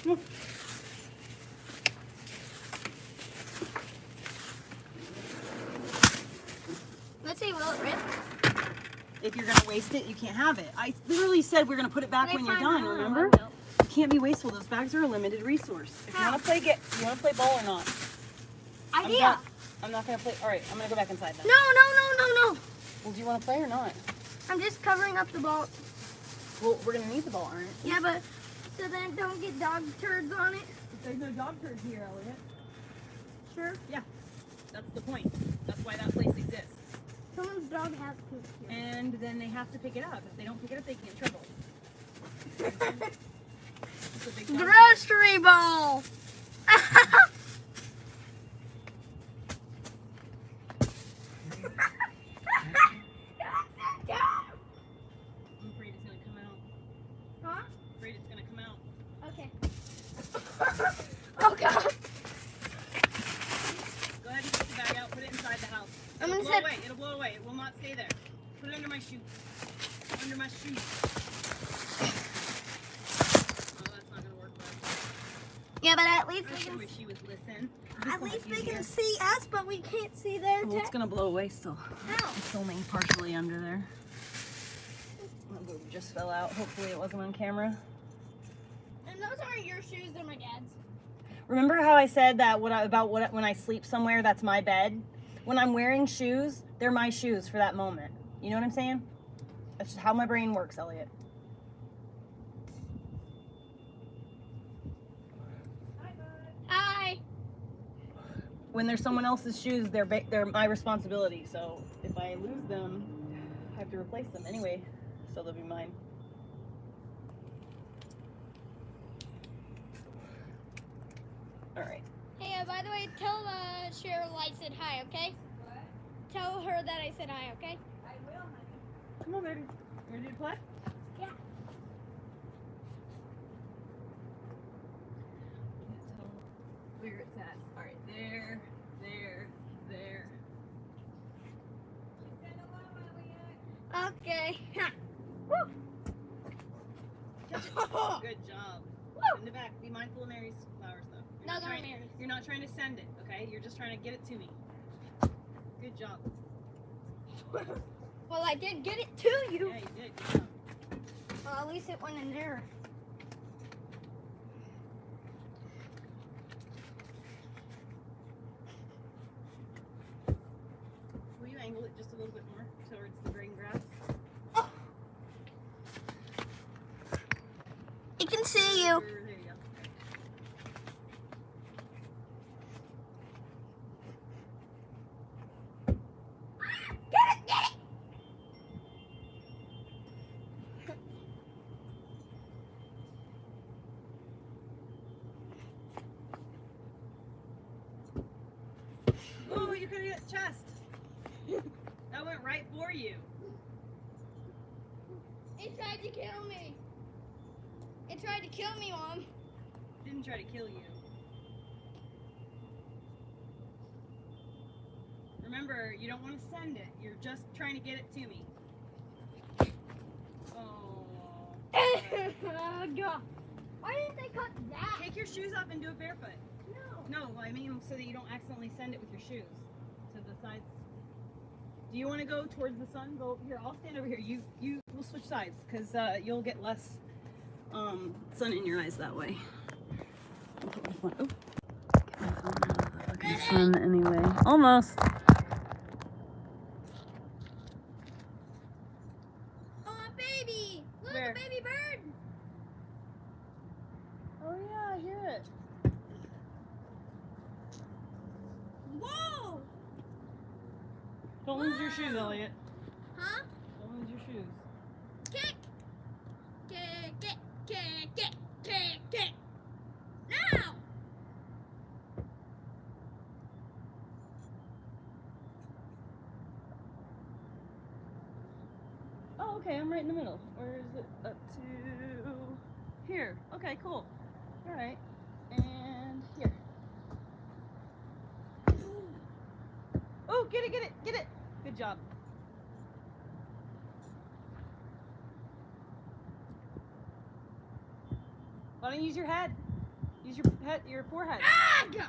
Come on. Let's see, will it rip? If you're gonna waste it, you can't have it. I literally said we're gonna put it back when you're done. Remember? You can't be wasteful. Those bags are a limited resource. If you wanna play, you wanna play ball or not? Idea. I'm not gonna play. All right, I'm gonna go back inside then. No. Well, do you wanna play or not? I'm just covering up the ball. Well, we're gonna need the ball, aren't we? Yeah, but so then don't get dog turds on it. There's no dog turds here, Elliot. Sure. Yeah, that's the point. That's why that place exists. Someone's dog has pooped here. And then they have to pick it up. If they don't pick it up, they get in trouble. It's a big dog. Grocery ball. I'm afraid it's gonna come out. Huh? I'm afraid it's gonna come out. Okay. Oh God. Go ahead and take the bag out. Put it inside the house. I'm It'll gonna blow set- away. It'll blow away. It will not stay there. Put it under my shoe. Under my shoe. Oh, that's not gonna work well. Yeah, but at least I they sure can. wish she would listen. At least they can see us, but we can't see their. Well, it's gonna blow away still. How? It's filming partially under there. My boob just fell out. Hopefully it wasn't on camera. And those aren't your shoes; they're my dad's. Remember how I said that when I sleep somewhere, that's my bed? When I'm wearing shoes, they're my shoes for that moment. You know what I'm saying? That's just how my brain works, Elliot. Hi. When there's someone else's shoes, they're my responsibility. So if I lose them, I have to replace them anyway. So they'll be mine. All right. Hey, by the way, tell Cheryl I said hi, okay? What? Tell her that I said hi, okay? I will, honey. Come on, baby. You ready to play? Yeah. Where it's at. All right, there. Okay. Woo. Good job. Send it back. Be mindful of Mary's flowers, though. You're not trying to send it, okay? You're just trying to get it to me. Good job. Well, I did get it to you. Yeah, you did. Good job. Well, at least it went in there. Will you angle it just a little bit more towards the green grass? It can see you. There you go. Get it! Oh, you could hit chest. That went right for you. It tried to kill me. It tried to kill me, Mom. Didn't try to kill you. Remember, you don't want to send it. You're just trying to get it to me. Oh. Oh, God. Why didn't they cut that? Take your shoes off and do it barefoot. No. No, I mean so that you don't accidentally send it with your shoes to the sides. Do you want to go towards the sun? Go here. I'll stand over here. We'll switch sides because you'll get less sun in your eyes that way. I'll put my phone. Oh. Get my phone out of the fucking sun anyway. Almost. Oh, a baby. Look, Where? a baby bird. Oh yeah, I hear it. Whoa. Don't lose your shoes, Elliot. Huh? Don't lose your shoes. Kick. Kick. Now. Oh, okay, I'm right in the middle. Where is it? Up to here. Okay, cool. All right, and here. Oh, get it. Good job. Why don't you use your head? Use your forehead. Ah! Go.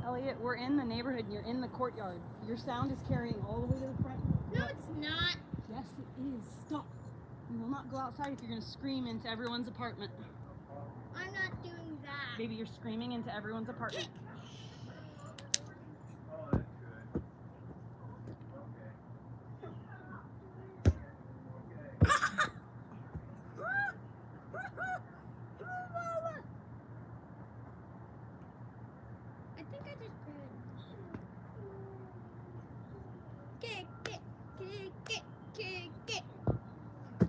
Elliot, we're in the neighborhood and you're in the courtyard. Your sound is carrying all the way to the front. No, it's not. Yes, it is. Stop. You will not go outside if you're going to scream into everyone's apartment. I'm not doing that. Baby, you're screaming into everyone's apartment. I think I just kick, kick, kick, kick, kick, kick.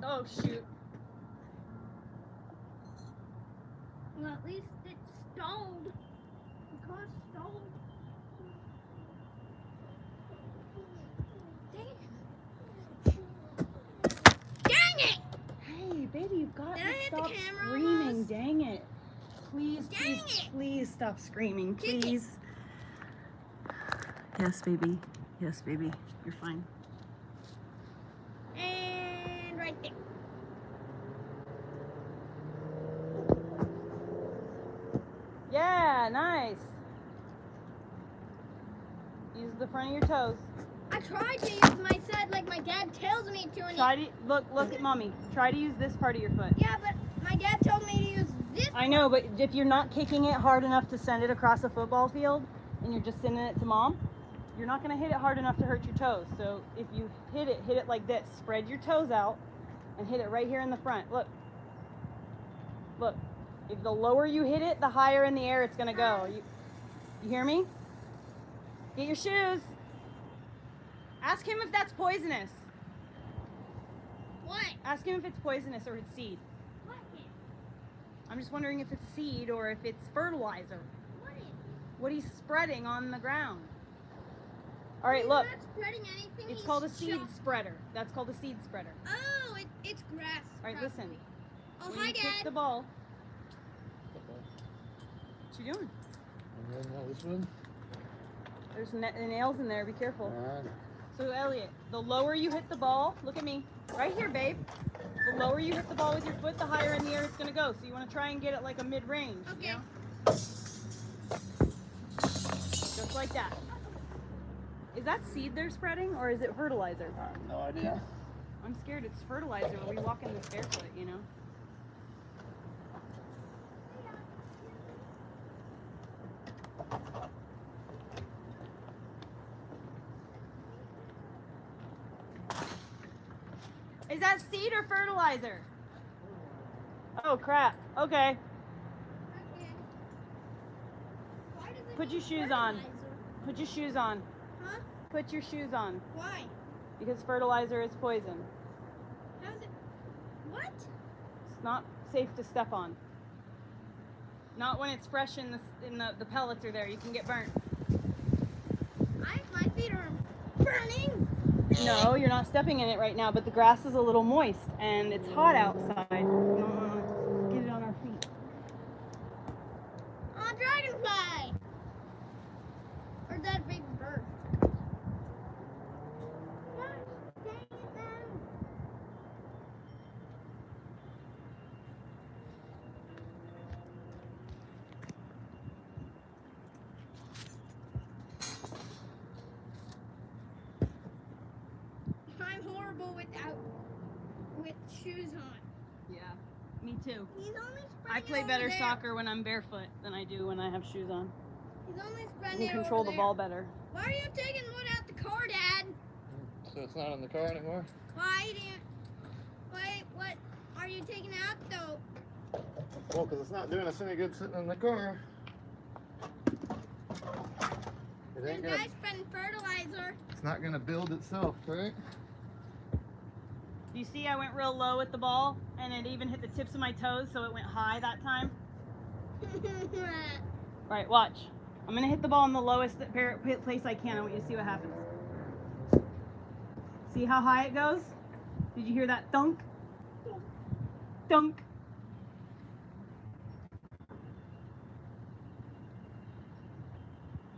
Oh, shoot. Well, at least it's stalled. The car's stalled. Dang it! Hey, baby, you've got Did to I hit the stop camera screaming. almost? Dang it. Please, Dang please, it. please stop screaming. Kick it. Please. Yes, baby. Yes, baby. You're fine. And right there. Yeah, nice. Use the front of your toes. I tried to use my side like my dad tells me to. And Try to look at mommy. Try to use this part of your foot. yeah, but my dad told me to use this. I know, but if you're not kicking it hard enough to send it across a football field and you're just sending it to mom, you're not going to hit it hard enough to hurt your toes. So if you hit it like this. Spread your toes out and hit it right here in the front. Look. Look. If the lower you hit it, the higher in the air it's going to go. You hear me? Get your shoes. Ask him if that's poisonous. What? Ask him if it's poisonous or it's seed. What? I'm just wondering if it's seed or if it's fertilizer. What? What he's spreading on the ground. All right, He's look. not spreading anything. It's he's called a seed just- spreader. That's called a seed spreader. Oh, it's grass. All right, probably. listen. Oh, When hi, you kick Dad. the ball. What you doing? And then this one. There's nails in there. Be careful. Alright. So, Elliot, the lower you hit the ball, look at me. Right here, babe. The lower you hit the ball with your foot, the higher in the air it's going to go. So you want to try and get it like a mid-range. Okay. You know? Just like that. Is that seed they're spreading or is it fertilizer? I have no idea. I'm scared it's fertilizer. We walk in this barefoot, you know? Is that seed or fertilizer? Oh crap. Okay. Okay. Why does it Put your need shoes on. fertilizer? Put your shoes on. Huh? Put your shoes on. Why? Because fertilizer is poison. How's it? What? It's not safe to step on. Not when it's fresh and the pellets are there. You can get burnt. My feet are burning. No, you're not stepping in it right now, but the grass is a little moist and it's hot outside. Get it on our feet. Oh, dragonfly. Or that big bird. Gosh, dang it now. I'm horrible with shoes on. Yeah, me too. He's only I spreading play over better there. soccer when I'm barefoot than I do when I have shoes on. He's only I spreading can it control over the there. ball better. Why are you taking wood out the car, Dad? So it's not in the car anymore? Why do you? Wait, what are you taking out though? Well, because it's not doing us any good sitting in the car. It This ain't gonna, guy's spreading fertilizer. it's not gonna build itself, right? Do you see I went real low with the ball and it even hit the tips of my toes so it went high that time? All right, watch. I'm going to hit the ball in the lowest place I can. I want you to see what happens. See how high it goes? Did you hear that thunk? Thunk.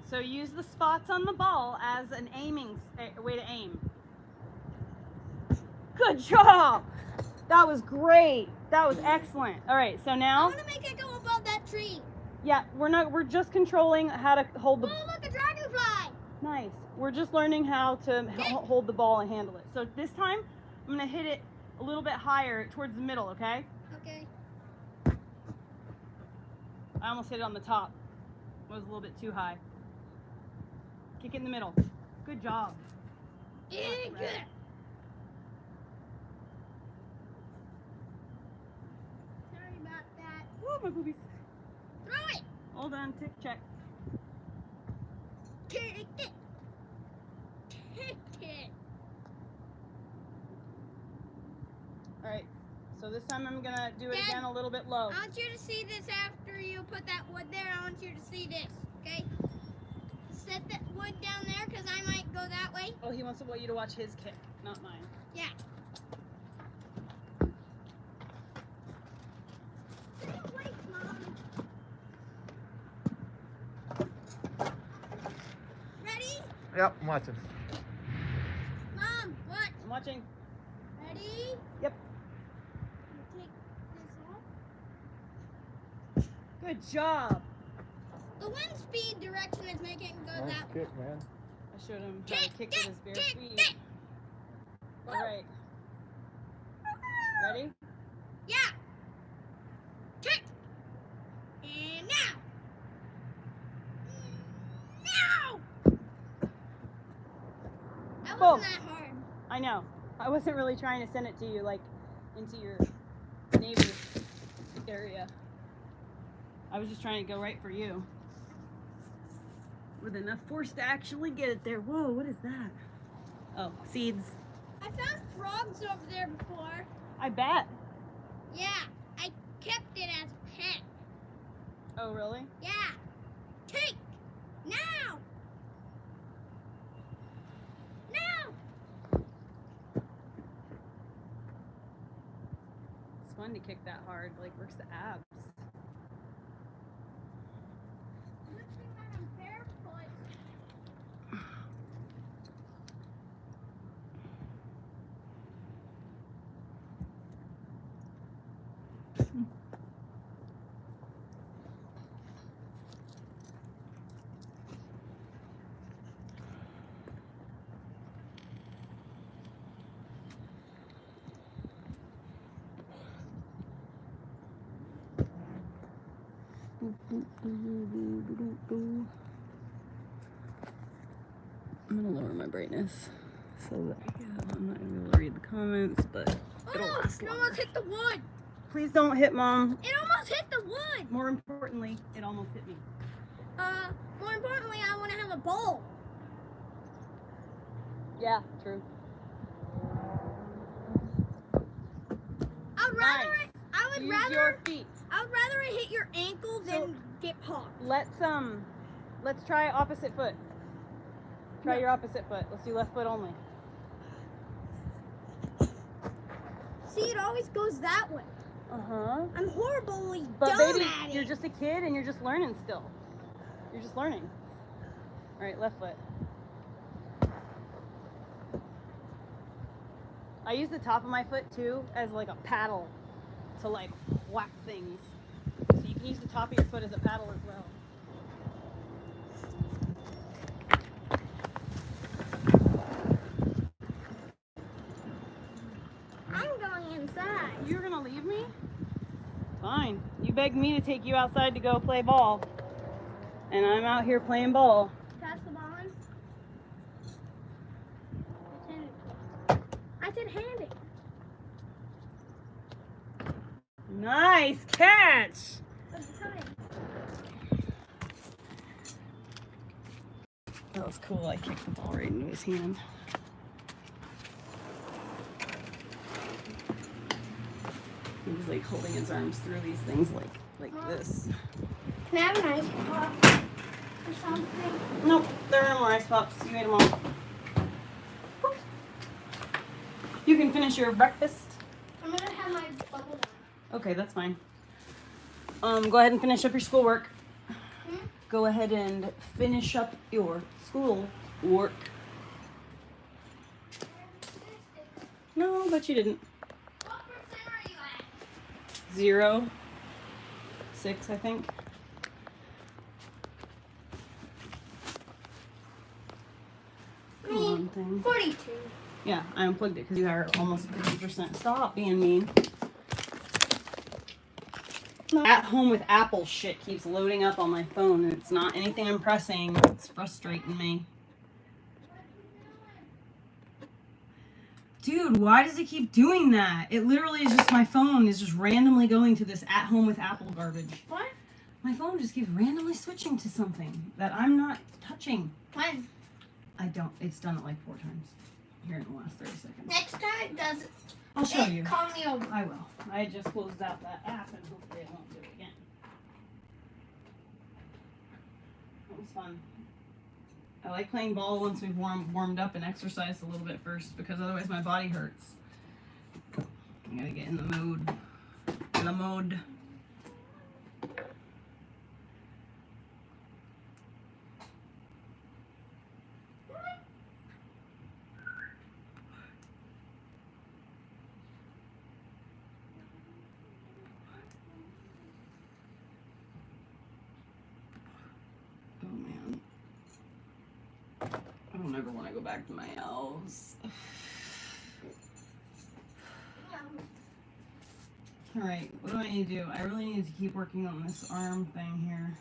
So use the spots on the ball as an aiming way to aim. Good job! That was great. That was excellent. All right, so I now, want to make it go above that tree. yeah, we're just controlling how to hold the, Oh, look, a dragonfly. nice. We're just learning how to hold the ball and handle it. So this time, I'm gonna hit it a little bit higher towards the middle, okay? Okay. I almost hit it on the top. It was a little bit too high. Kick it in the middle. Good job. Yeah, good. Sorry about that. Woo, my boobies. Throw it. Hold on, tick check. Kick it. Kick it. All right, so this time I'm gonna do it Dad, again a little bit low. I want you to see this after you put that wood there. I want you to see this, okay? Set that wood down there because I might go that way. Oh, he wants you to watch his kick, not mine. Yeah. Wait, Mom. Ready? Yep, I'm watching. Mom, watch. I'm watching. Ready? Yep. Take this off. Good job. The wind speed direction is making it go Nice that way. kick, man. I showed him how to Kick, kick kick, with his bare kick, feet. kick. All right. Ready? Yeah. Kick. And now. Now. That Boom. wasn't that hard. I know. I wasn't really trying to send it to you, like, into your neighbor's area. I was just trying to go right for you. With enough force to actually get it there. Whoa, what is that? Oh, seeds. I found frogs over there before. I bet. Yeah, I kept it as a pet. Oh, really? Yeah. Kick. Now. Now. It's fun to kick that hard. Like, works the abs. Good thing that I'm barefoot. I'm gonna lower my brightness so that I'm not gonna be able to read the comments, but it'll Oh, last it longer. almost hit the wood. Please don't hit Mom. It almost hit the wood. More importantly, it almost hit me. More importantly, I want to have a bowl. Yeah, true. I would rather Nice. Use your rather feet. I would rather it hit your ankle than get popped. Let's try opposite foot. Try No. your opposite foot. Let's do left foot only. See, it always goes that way. Uh-huh. I'm horribly But dumb baby, at it. you're just a kid and you're just learning still. You're just learning. All right, left foot. I use the top of my foot too as like a paddle to like whack things. So you can use the top of your foot as a paddle as well. I'm going inside. You're gonna leave me? Fine. You begged me to take you outside to go play ball. And I'm out here playing ball. Pass the ball on. I said hand it. Nice catch! What's the time? That was cool. I kicked the ball right into his hand. He was like holding his arms through these things like this. Can I have an ice pop or something? Nope, there are no more ice pops. You ate them all. You can finish your breakfast. I'm gonna have my bubble gum. Okay, that's fine. Go ahead and finish up your schoolwork. Go ahead and finish up your schoolwork. No, but you didn't. What percent 6, I think. Come on, thing. 42. Yeah, I unplugged it because you are almost 50%. Stop being mean. At home with Apple shit keeps loading up on my phone and it's not anything I'm pressing. It's frustrating me. Dude, why does it keep doing that? It literally is just my phone is just randomly going to this at home with Apple garbage. What? My phone just keeps randomly switching to something that I'm not touching. When? I don't. It's done it like 4 times here in the last 30 seconds. Next time it does it. I'll show you. Call me over. I will. I just closed out that app and hopefully it won't do it again. That was fun. I like playing ball once we've warmed up and exercised a little bit first because otherwise my body hurts. I gotta get in the mood. In the mode. Oh man. I don't ever want to go back to my house. Alright, what do I need to do? I really need to keep working on this arm thing here.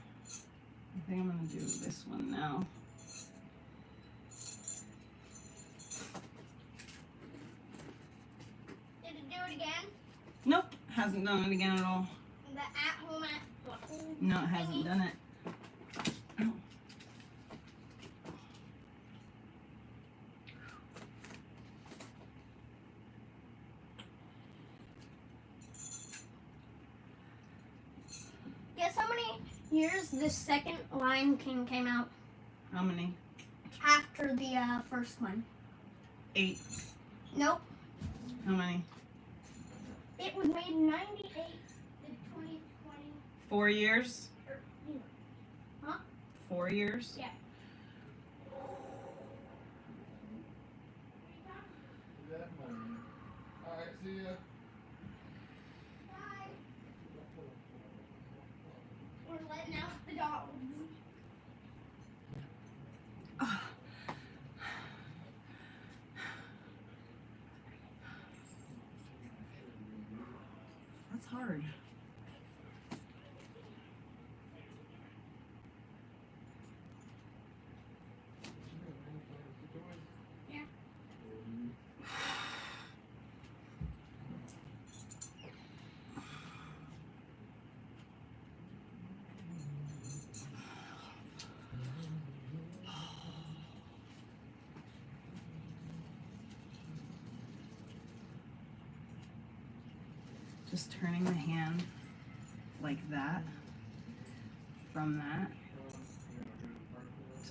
I think I'm going to do this one now. Did it do it again? Nope, hasn't done it again at all. The at home No, it hasn't done it. Ow. Guess how many years the second Lion King came out How many? after the first one? 8. Nope. How many? It was made in 98 to 2020. 4 years? Huh? 4 years? Yeah. That money. Alright, see ya. Bye. We're letting out the dogs. That's hard. Yeah. Just turning the hand like that, from that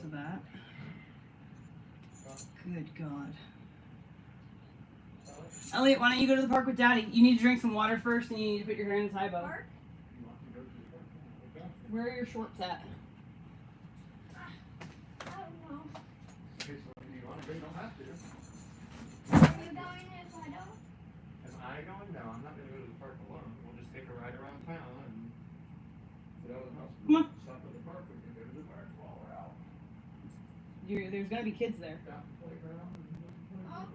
to that. Good God. Elliot, why don't you go to the park with Daddy? You need to drink some water first and you need to put your hair in a tie bow. Park? Where are your shorts at? I don't know. Okay, so if you want to go, you don't have to. Are you going if I don't? Am I going? No, I'm not going to go to the park alone. We'll just take a ride around town and get out of the house. Come on. Stop at the park. We can go to the park while we're out. There's gonna be kids there. Down the playground. Oh,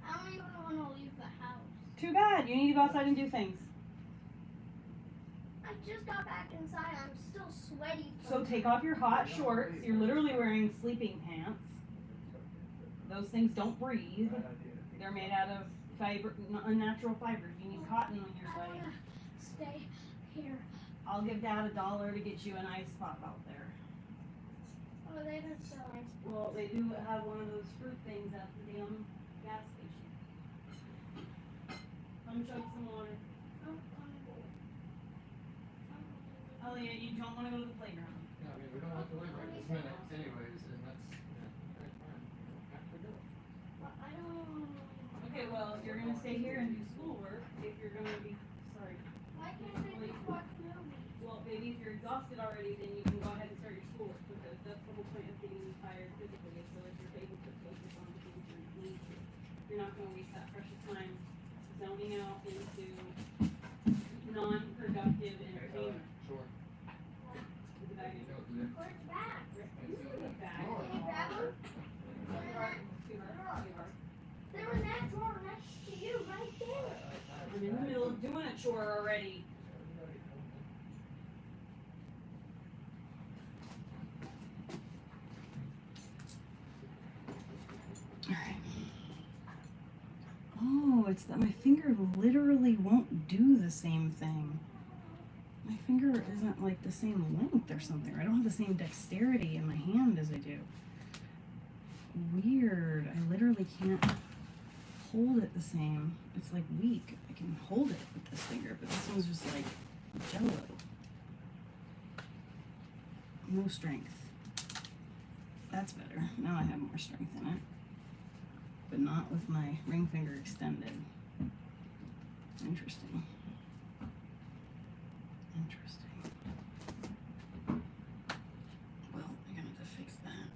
I don't even want to leave the house. Too bad. You need to go outside and do things. I just got back inside. I'm still sweaty. So take off your hot shorts. You're literally wearing sleeping pants. Those things don't breathe. Bad idea. They're made out of fiber, unnatural fibers. You need cotton when you're I sweating. want to stay here. I'll give Dad $1 to get you an ice pop out there. Oh, they don't sell ice. Well, they do have one of those fruit things at the damn gas station. Come chug some water. Oh, Elliot, you don't want to go to the playground. Yeah, I mean, we don't have to wait right this minute anyways, and that's, okay, fine. We don't have to go. I don't. Okay, well, you're going to stay here and do schoolwork if you're going to be, sorry. Why can't they just watch movies? Well, maybe if you're exhausted already, then you can go ahead and start your schoolwork because that's the whole point of getting tired physically is so that you're able to focus on the things you need to. You're not going to waste that precious time zoning out into non I'm in the middle of doing a chore already. Alright. Oh, it's that my finger literally won't do the same thing. My finger isn't like the same length or something. I don't have the same dexterity in my hand as I do. Weird. I literally can't hold it the same. It's like weak. I can hold it with this finger, but this one's just like jello. No strength. That's better. Now I have more strength in it. But not with my ring finger extended. Interesting. Interesting. Well, I'm gonna have to fix that.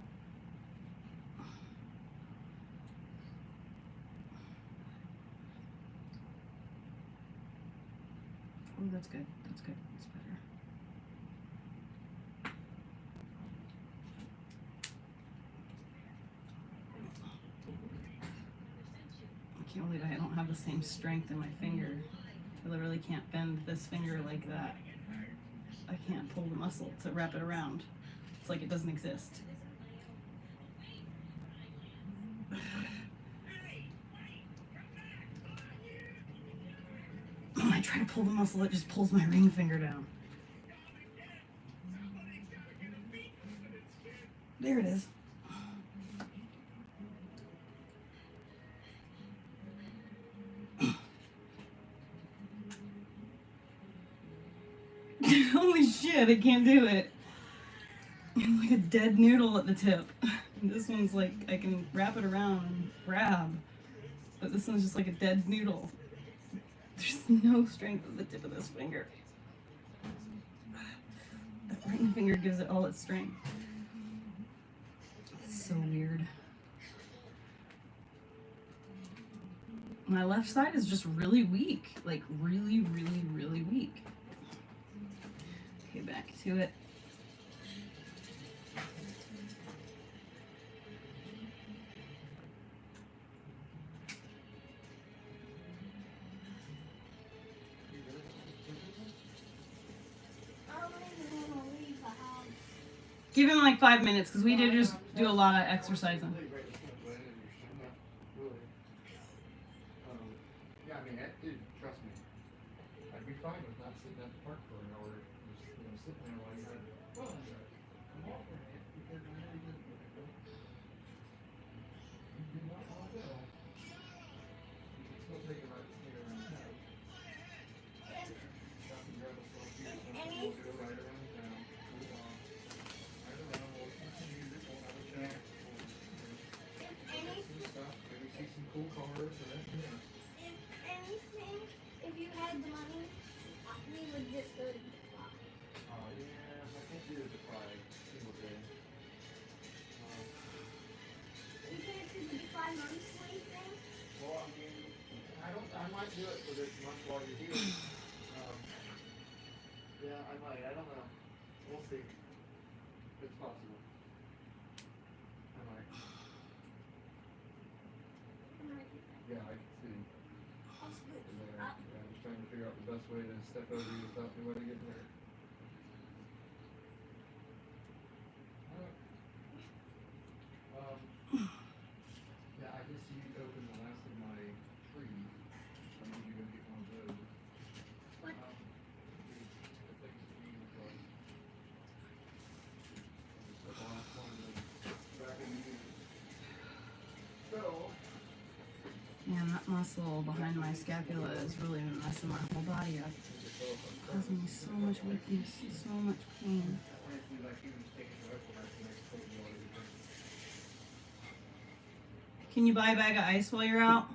Oh, that's good. That's good. That's better. I can't believe I don't have the same strength in my finger. I literally can't bend this finger like that. I can't pull the muscle to wrap it around. It's like it doesn't exist. When I try to pull the muscle, it just pulls my ring finger down. There it is. Holy shit, I can't do it. It's like a dead noodle at the tip. And this one's like, I can wrap it around and grab. But this one's just like a dead noodle. There's no strength at the tip of this finger. That ring finger gives it all its strength. It's so weird. My left side is just really weak. Like really, really, really weak. Okay, back to it. Give him like 5 minutes because we did just do a lot of exercising. Yeah, I mean, dude, trust me. I'd be fine with not sitting at the park for an hour, just, sitting there while you had it. Well, I'm offering it because I know you did not want to go. You can still take it around town. Stop and grab a selfie or something, we'll go right around town, cool off. Right around, we'll listen to music, we'll have a chat, we'll see some stuff, maybe see some cool cars or that, If you had the money, we would just go to the park. Oh, yeah, I can't do the Defy single day. You can't do the Defy monthly thing? Well, I mean, I might do it for this month while you're here. Yeah, I might, I don't know. We'll see. It's possible. I might. Yeah, I can see. Yeah, I'm just trying to figure out the best way to step over you without anybody getting hurt. Yeah, I just used open the last of my trees. I need you to get one of those. What? The things that you use, the last one back in the year. So, Man, that muscle behind my scapula is really messing my whole body up. Causing me so much weakness, so much pain. honestly, like even just taking the rifle back the next couple of days. Can you buy a bag of ice while you're out?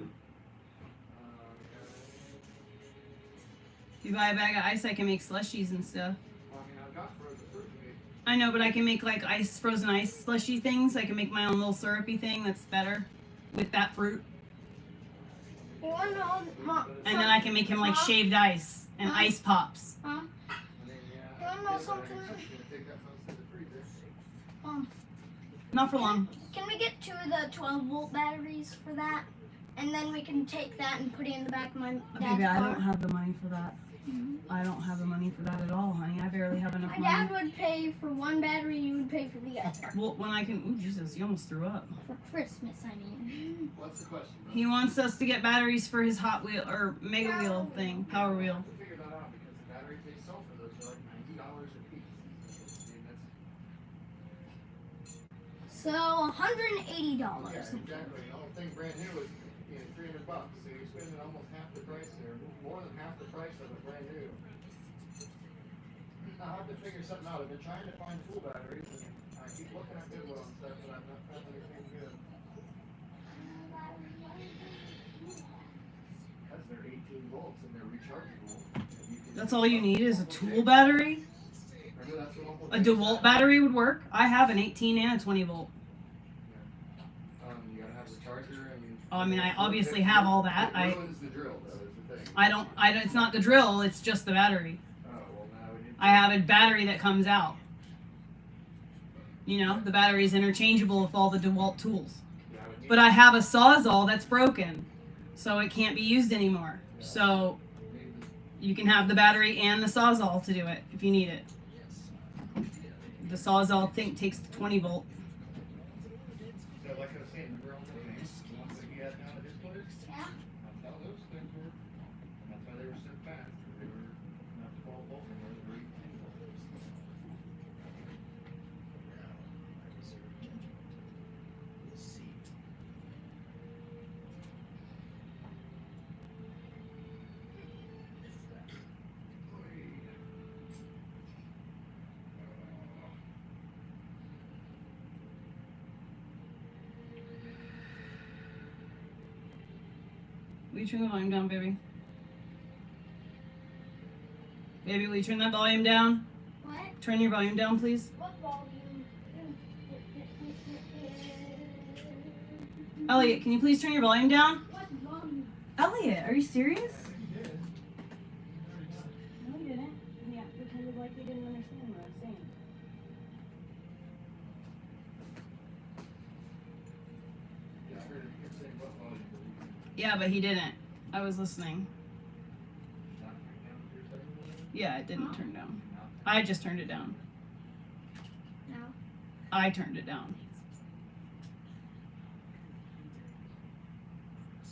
If you buy a bag of ice, I can make slushies and stuff. Well, I mean, I've got frozen fruit to me. I know, but I can make like frozen ice slushy things. I can make my own little syrupy thing that's better with that fruit. You want to know, Mom? And then I can make him like shaved ice and ice pops. Huh? I mean, yeah. You wanna know something? I'm gonna take that from the freezer. Mom, Not for long. can we get 2 of the 12-volt batteries for that? and then we can take that and put it in the back of my dad's Baby, I car. don't have the money for that. I don't have the money for that at all, honey. I barely have enough My money. dad would pay for one battery, you would pay for the other. Well, when I can. Ooh, Jesus, you almost threw up. For Christmas, I mean. What's the question? bro? He wants us to get batteries for his Hot Wheel or Mega Wheel thing, Power Wheel. I have to figure that out because the batteries they sell for those are like $90 a piece. I mean, that's So $180. yeah, exactly. The whole thing brand new is $300. So you're spending almost half the price there, more than half the price of a brand new. I'll have to figure something out. I've been trying to find tool batteries, and I keep looking at Goodwill and stuff, but I've not found anything good. Because they're 18 volts and they're rechargeable. You can That's all you need is a tool battery. Remember, that's what Uncle A Dave DeWalt said. battery would work. I have an 18 and a 20 volt. You gotta have the charger. I mean, I obviously have all that. It ruins the drill, though, is the thing. I don't. It's not the drill. It's just the battery. Oh, well, now we need to- I have a battery that comes out. You know, the battery is interchangeable with all the DeWalt tools. Yeah, I would need But I have a Sawzall that's broken, so it can't be used anymore. So you can have the battery and the Sawzall to do it if you need it. The Sawzall thing takes the 20 volt. So, like I was saying, remember Uncle Dave, the ones that he had down at his place? Yeah. That's how those things were. And that's why they were so fast. They were not 12 volt anymore, they were 18 volt. Will you turn the volume down, baby? Baby, will you turn that volume down? What? Turn your volume down, please. What volume? Elliot, can you please turn your volume down? What volume? Elliot, are you serious? You did. No, you didn't. Yeah, pretended like you didn't understand what I was saying. Yeah, I heard him say what volume, but we can Yeah, but he didn't. I was listening. not turn down if you're saying whatever. Yeah, it didn't turn down. I just turned it down. No. I turned it down.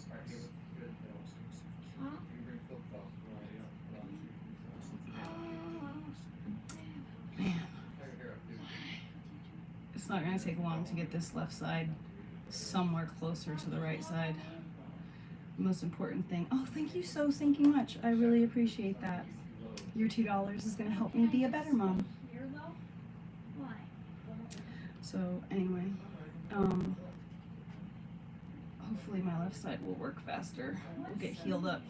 Alright, good, good, though. Huh? You can bring flip-flops, right, yeah, put on shoes and stuff. Man, Turn your hair up, too. it's not gonna take long to get this left side somewhere closer to the right side. The most important thing. Oh, thank you so stinking much. I really appreciate that. Your $2 is gonna help me be a better mom. Here though? Why? So anyway, hopefully my left side will work faster. We'll get healed up.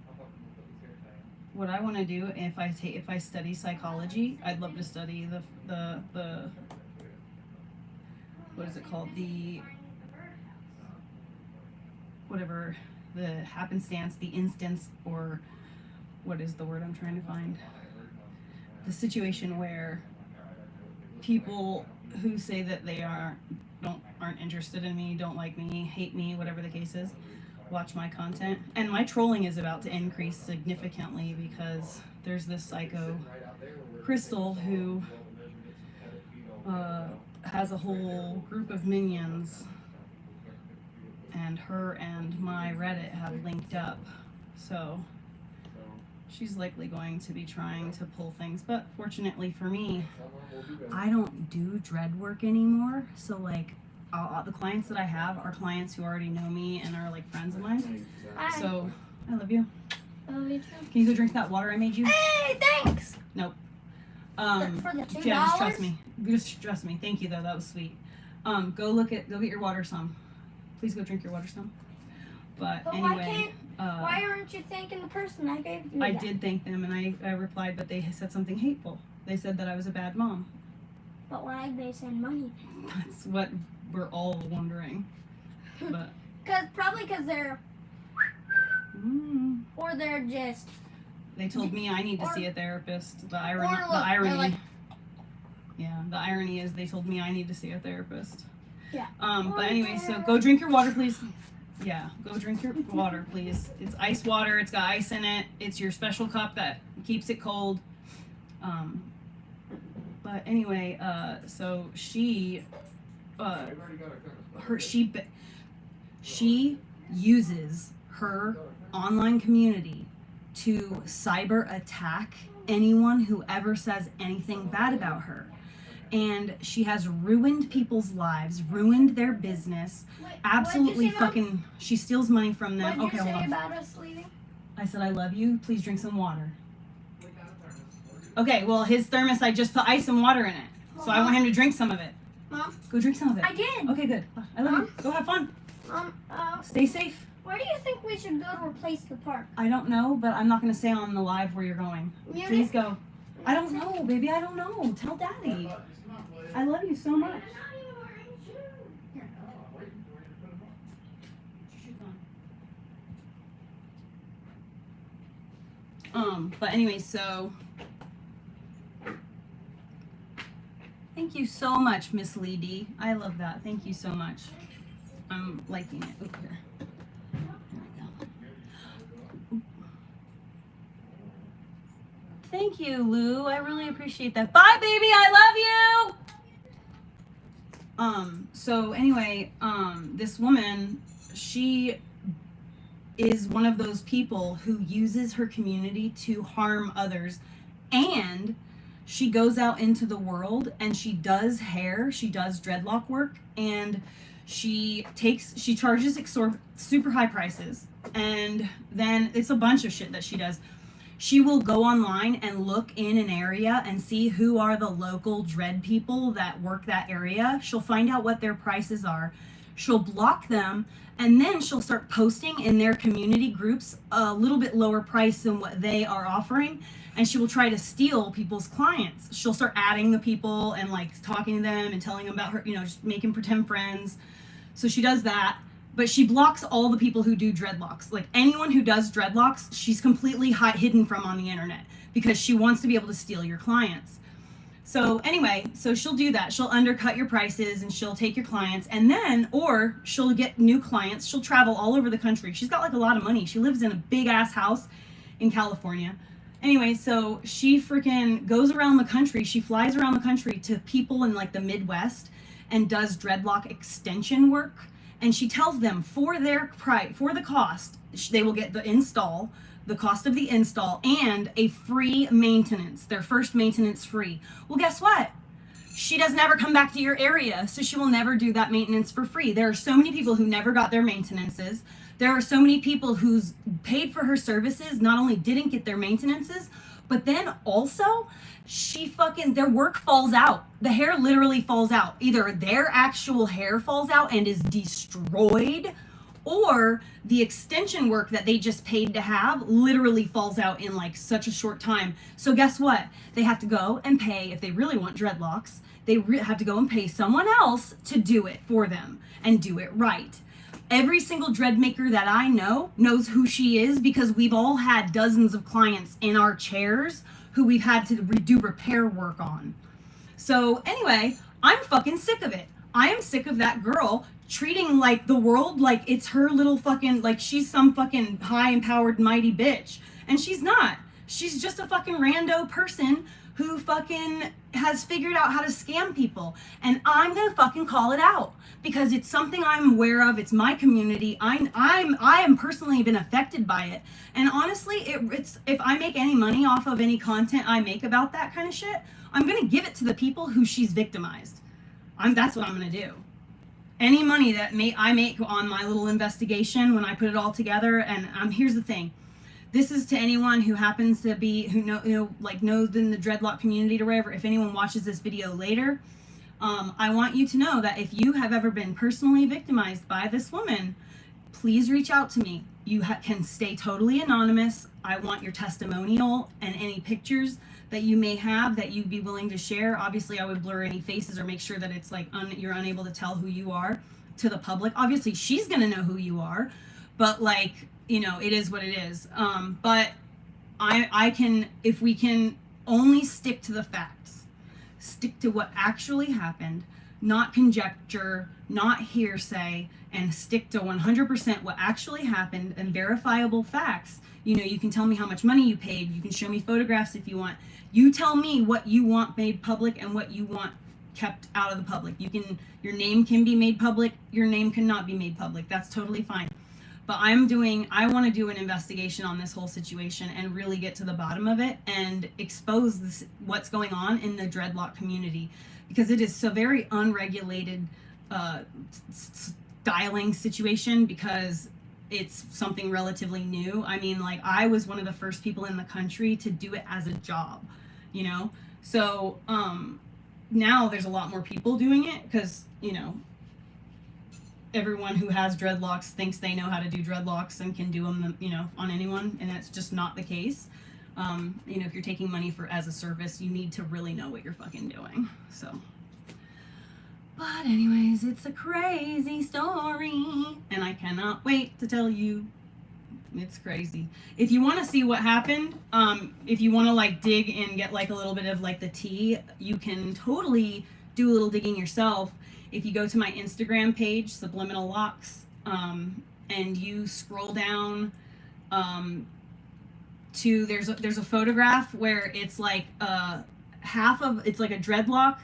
I'll help him with his hair tie. What I want to do if I study psychology, I'd love to study the what is it called, the whatever, the happenstance, the instance, or what is the word I'm trying to find, the situation where people who say that they aren't interested in me, don't like me, hate me, whatever the case is, watch my content. And my trolling is about to increase significantly because there's this psycho Crystal who has a whole group of minions, and her and my Reddit have linked up, so she's likely going to be trying to pull things. But fortunately for me, I don't do dread work anymore, so like the clients that I have are clients who already know me and are like friends of mine. Hi. So I love you. Oh, you too. Can you go drink that water I made you? Hey, thanks. For the $2? Yeah, just trust me. Just trust me. Thank you though. That was sweet. Go get your water some. Please go drink your water some. But But anyway, why aren't you thanking the person I gave you? I that? did thank them, and I replied, but they said something hateful. They said that I was a bad mom. But why did they send money? That's what we're all wondering. But Probably because they're, or they're just. they told me I need to Or- see a therapist. The look, irony. they're like- Yeah, the irony is they told me I need to see a therapist. Yeah. But anyway, so go drink your water, please. Yeah, go drink your water, please. It's ice water. It's got ice in it. It's your special cup that keeps it cold. But anyway, so she, she uses her online community to cyber attack anyone who ever says anything bad about her. And she has ruined people's lives, ruined their business. Absolutely fucking, she steals money from them. What did Okay, you hold say on. about us leaving? I said, I love you. Please drink some water. Okay, well, his thermos, I just put ice and water in it. So I want him to drink some of it. Mom, Go drink some of it. I did. Okay, good. I love you. Go have fun. Stay safe. Where do you think we should go to replace the park? I don't know, but I'm not going to say on the live where you're going. Munich? Please go. I don't know, baby. I don't know. Tell Daddy. I love you so much. I'm not even wearing shoes. But anyway, so thank you so much, Miss Lee D. I love that. Thank you so much. I'm liking it. Oop, here. There we go. Thank you, Lou. I really appreciate that. Bye, baby. I love you. So anyway, this woman, she is one of those people who uses her community to harm others, and she goes out into the world and she does hair, she does dreadlock work, and she charges super high prices, and then it's a bunch of shit that she does. She will go online and look in an area and see who are the local dread people that work that area. She'll find out what their prices are. She'll block them, and then she'll start posting in their community groups a little bit lower price than what they are offering, and she will try to steal people's clients. She'll start adding the people and like talking to them and telling them about her, just making pretend friends. So she does that. But she blocks all the people who do dreadlocks. Like anyone who does dreadlocks, she's completely hidden from on the internet because she wants to be able to steal your clients. So anyway, so she'll do that. She'll undercut your prices and she'll take your clients, and then, or she'll get new clients. She'll travel all over the country. She's got like a lot of money. She lives in a big ass house in California. Anyway, so she freaking goes around the country. She flies around the country to people in like the Midwest and does dreadlock extension work. And she tells them for their price, for the cost, they will get the install, the cost of the install, and a free maintenance, their first maintenance free. Well, guess what? She doesn't ever come back to your area, so she will never do that maintenance for free. There are so many people who never got their maintenances. There are so many people who's paid for her services, not only didn't get their maintenances, but then also their work falls out. The hair literally falls out. Either their actual hair falls out and is destroyed, or the extension work that they just paid to have literally falls out in like such a short time. So guess what? They have to go and pay, if they really want dreadlocks, they have to go and pay someone else to do it for them and do it right. Every single dread maker that I know knows who she is, because we've all had dozens of clients in our chairs who we've had to do repair work on. So anyway, I'm fucking sick of it. I am sick of that girl treating like the world like it's her little fucking, like she's some fucking high empowered mighty bitch. And she's not. She's just a fucking rando person who fucking has figured out how to scam people. And I'm gonna fucking call it out because it's something I'm aware of. It's my community. I am personally been affected by it. And honestly, it's if I make any money off of any content I make about that kind of shit, I'm gonna give it to the people who she's victimized. That's what I'm gonna do. Any money that I make on my little investigation, when I put it all together, and here's the thing. This is to anyone who happens to be, knows in the dreadlock community or wherever. If anyone watches this video later, I want you to know that if you have ever been personally victimized by this woman, please reach out to me. You can stay totally anonymous. I want your testimonial and any pictures that you may have that you'd be willing to share. Obviously, I would blur any faces or make sure that it's like you're unable to tell who you are to the public. Obviously, she's gonna know who you are, but it is what it is. But I can, if we can only stick to the facts, stick to what actually happened, not conjecture, not hearsay, and stick to 100% what actually happened and verifiable facts. You know, you can tell me how much money you paid. You can show me photographs if you want. You tell me what you want made public and what you want kept out of the public. Your name can be made public. Your name cannot be made public. That's totally fine. But I want to do an investigation on this whole situation and really get to the bottom of it and expose what's going on in the dreadlock community, because it is so very unregulated styling situation, because it's something relatively new. I mean, like, I was one of the first people in the country to do it as a job, you know? So now there's a lot more people doing it because, you know, everyone who has dreadlocks thinks they know how to do dreadlocks and can do them, you know, on anyone, and that's just not the case. You know, if you're taking money as a service, you need to really know what you're fucking doing. So, but anyways, it's a crazy story, and I cannot wait to tell you. It's crazy. If you want to see what happened, if you want to like dig and get like a little bit of like the tea, you can totally do a little digging yourself. If you go to my Instagram page, Subliminal Locks, and you scroll down to there's a photograph where it's like it's like a dreadlock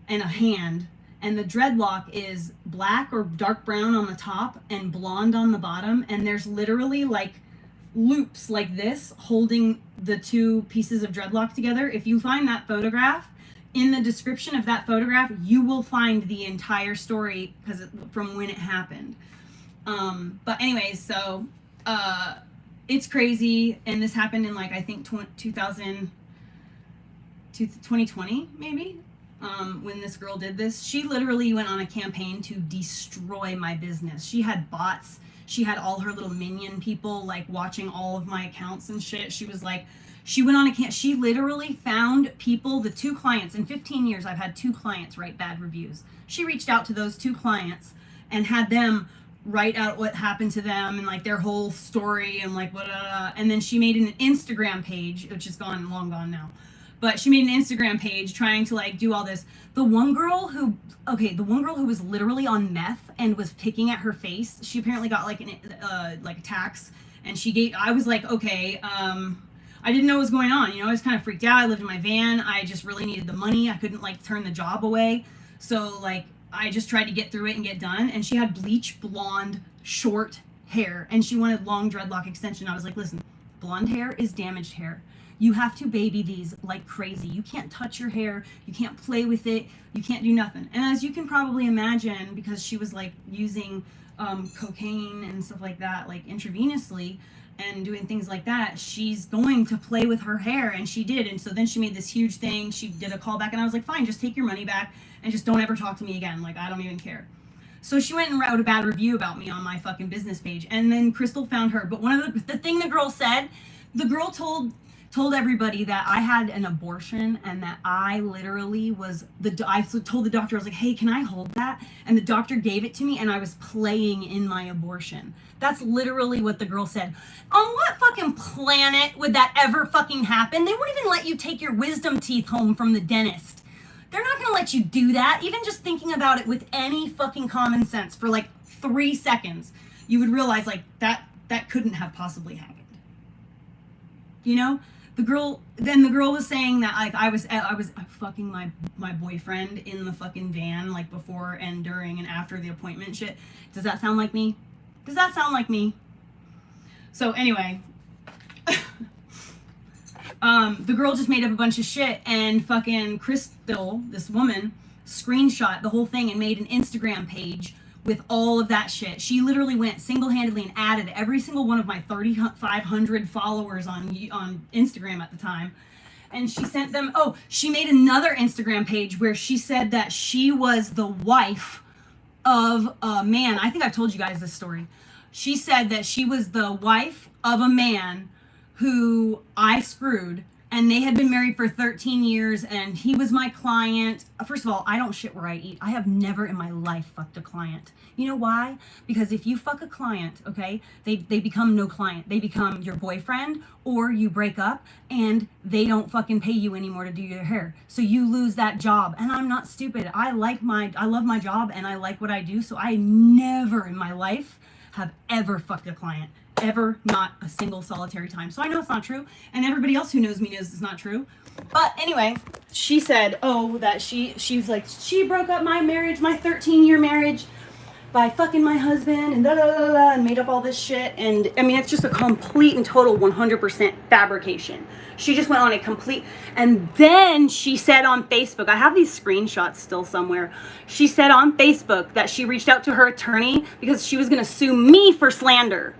and a hand, and the dreadlock is black or dark brown on the top and blonde on the bottom, and there's literally like loops like this holding the two pieces of dreadlock together. If you find that photograph, in the description of that photograph, you will find the entire story from when it happened. But anyways, so it's crazy, and this happened in like I think 2020 maybe. When this girl did this, she literally went on a campaign to destroy my business. She had bots. She had all her little minion people like watching all of my accounts and shit. She was like, she went on a she literally found people, the 2 clients. In 15 years, I've had 2 clients write bad reviews. She reached out to those 2 clients and had them write out what happened to them and like their whole story and like and then she made an Instagram page, which is long gone now. But she made an Instagram page trying to like do all this. The one girl who was literally on meth and was picking at her face, she apparently got like a tax, and I was like, okay, I didn't know what was going on. You know, I was kind of freaked out. I lived in my van. I just really needed the money. I couldn't like turn the job away. So like, I just tried to get through it and get done. And she had bleach blonde, short hair, and she wanted long dreadlock extension. I was like, listen, blonde hair is damaged hair. You have to baby these like crazy. You can't touch your hair. You can't play with it. You can't do nothing. And as you can probably imagine, because she was like using cocaine and stuff like that, like intravenously, and doing things like that, she's going to play with her hair, and she did. And so then she made this huge thing. She did a callback, and I was like, fine, just take your money back and just don't ever talk to me again. Like, I don't even care. So she went and wrote a bad review about me on my fucking business page, and then Crystal found her. But one of the thing the girl said, the girl told everybody that I had an abortion and that I literally I told the doctor, I was like, hey, can I hold that? And the doctor gave it to me, and I was playing in my abortion. That's literally what the girl said. On what fucking planet would that ever fucking happen? They won't even let you take your wisdom teeth home from the dentist. They're not gonna let you do that. Even just thinking about it with any fucking common sense for like 3 seconds, you would realize like that couldn't have possibly happened. You know? The girl was saying that like I was fucking my boyfriend in the fucking van like before and during and after the appointment shit. Does that sound like me? Does that sound like me? So anyway, the girl just made up a bunch of shit, and fucking Crystal, this woman, screenshot the whole thing and made an Instagram page with all of that shit. She literally went single-handedly and added every single one of my 3,500 followers on Instagram at the time. And she sent them, she made another Instagram page where she said that she was the wife of a man. I think I've told you guys this story. She said that she was the wife of a man who I screwed, and they had been married for 13 years, and he was my client. First of all, I don't shit where I eat. I have never in my life fucked a client. You know why? Because if you fuck a client, okay, they become no client. They become your boyfriend, or you break up and they don't fucking pay you anymore to do your hair. So you lose that job. And I'm not stupid. I love my job and I like what I do. So I never in my life have ever fucked a client. Ever, not a single solitary time. So I know it's not true, and everybody else who knows me knows it's not true. But anyway, she said, oh, that she was like, she broke up my marriage, my 13-year marriage, by fucking my husband, and da da da da, and made up all this shit. And I mean, it's just a complete and total 100% fabrication. She just went on a complete, and then she said on Facebook, I have these screenshots still somewhere. She said on Facebook that she reached out to her attorney because she was gonna sue me for slander.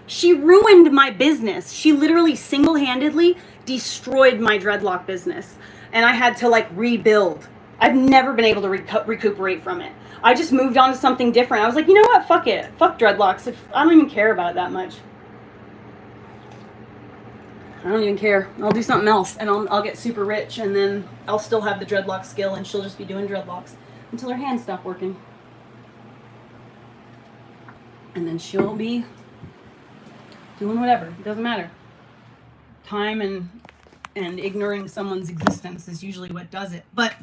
She ruined my business. She literally single-handedly destroyed my dreadlock business. And I had to like rebuild. I've never been able to recuperate from it. I just moved on to something different. I was like, you know what? Fuck it. Fuck dreadlocks. I don't even care about it that much. I don't even care. I'll do something else and I'll get super rich, and then I'll still have the dreadlock skill and she'll just be doing dreadlocks until her hands stop working. And then she'll be doing whatever. It doesn't matter. Time and ignoring someone's existence is usually what does it. But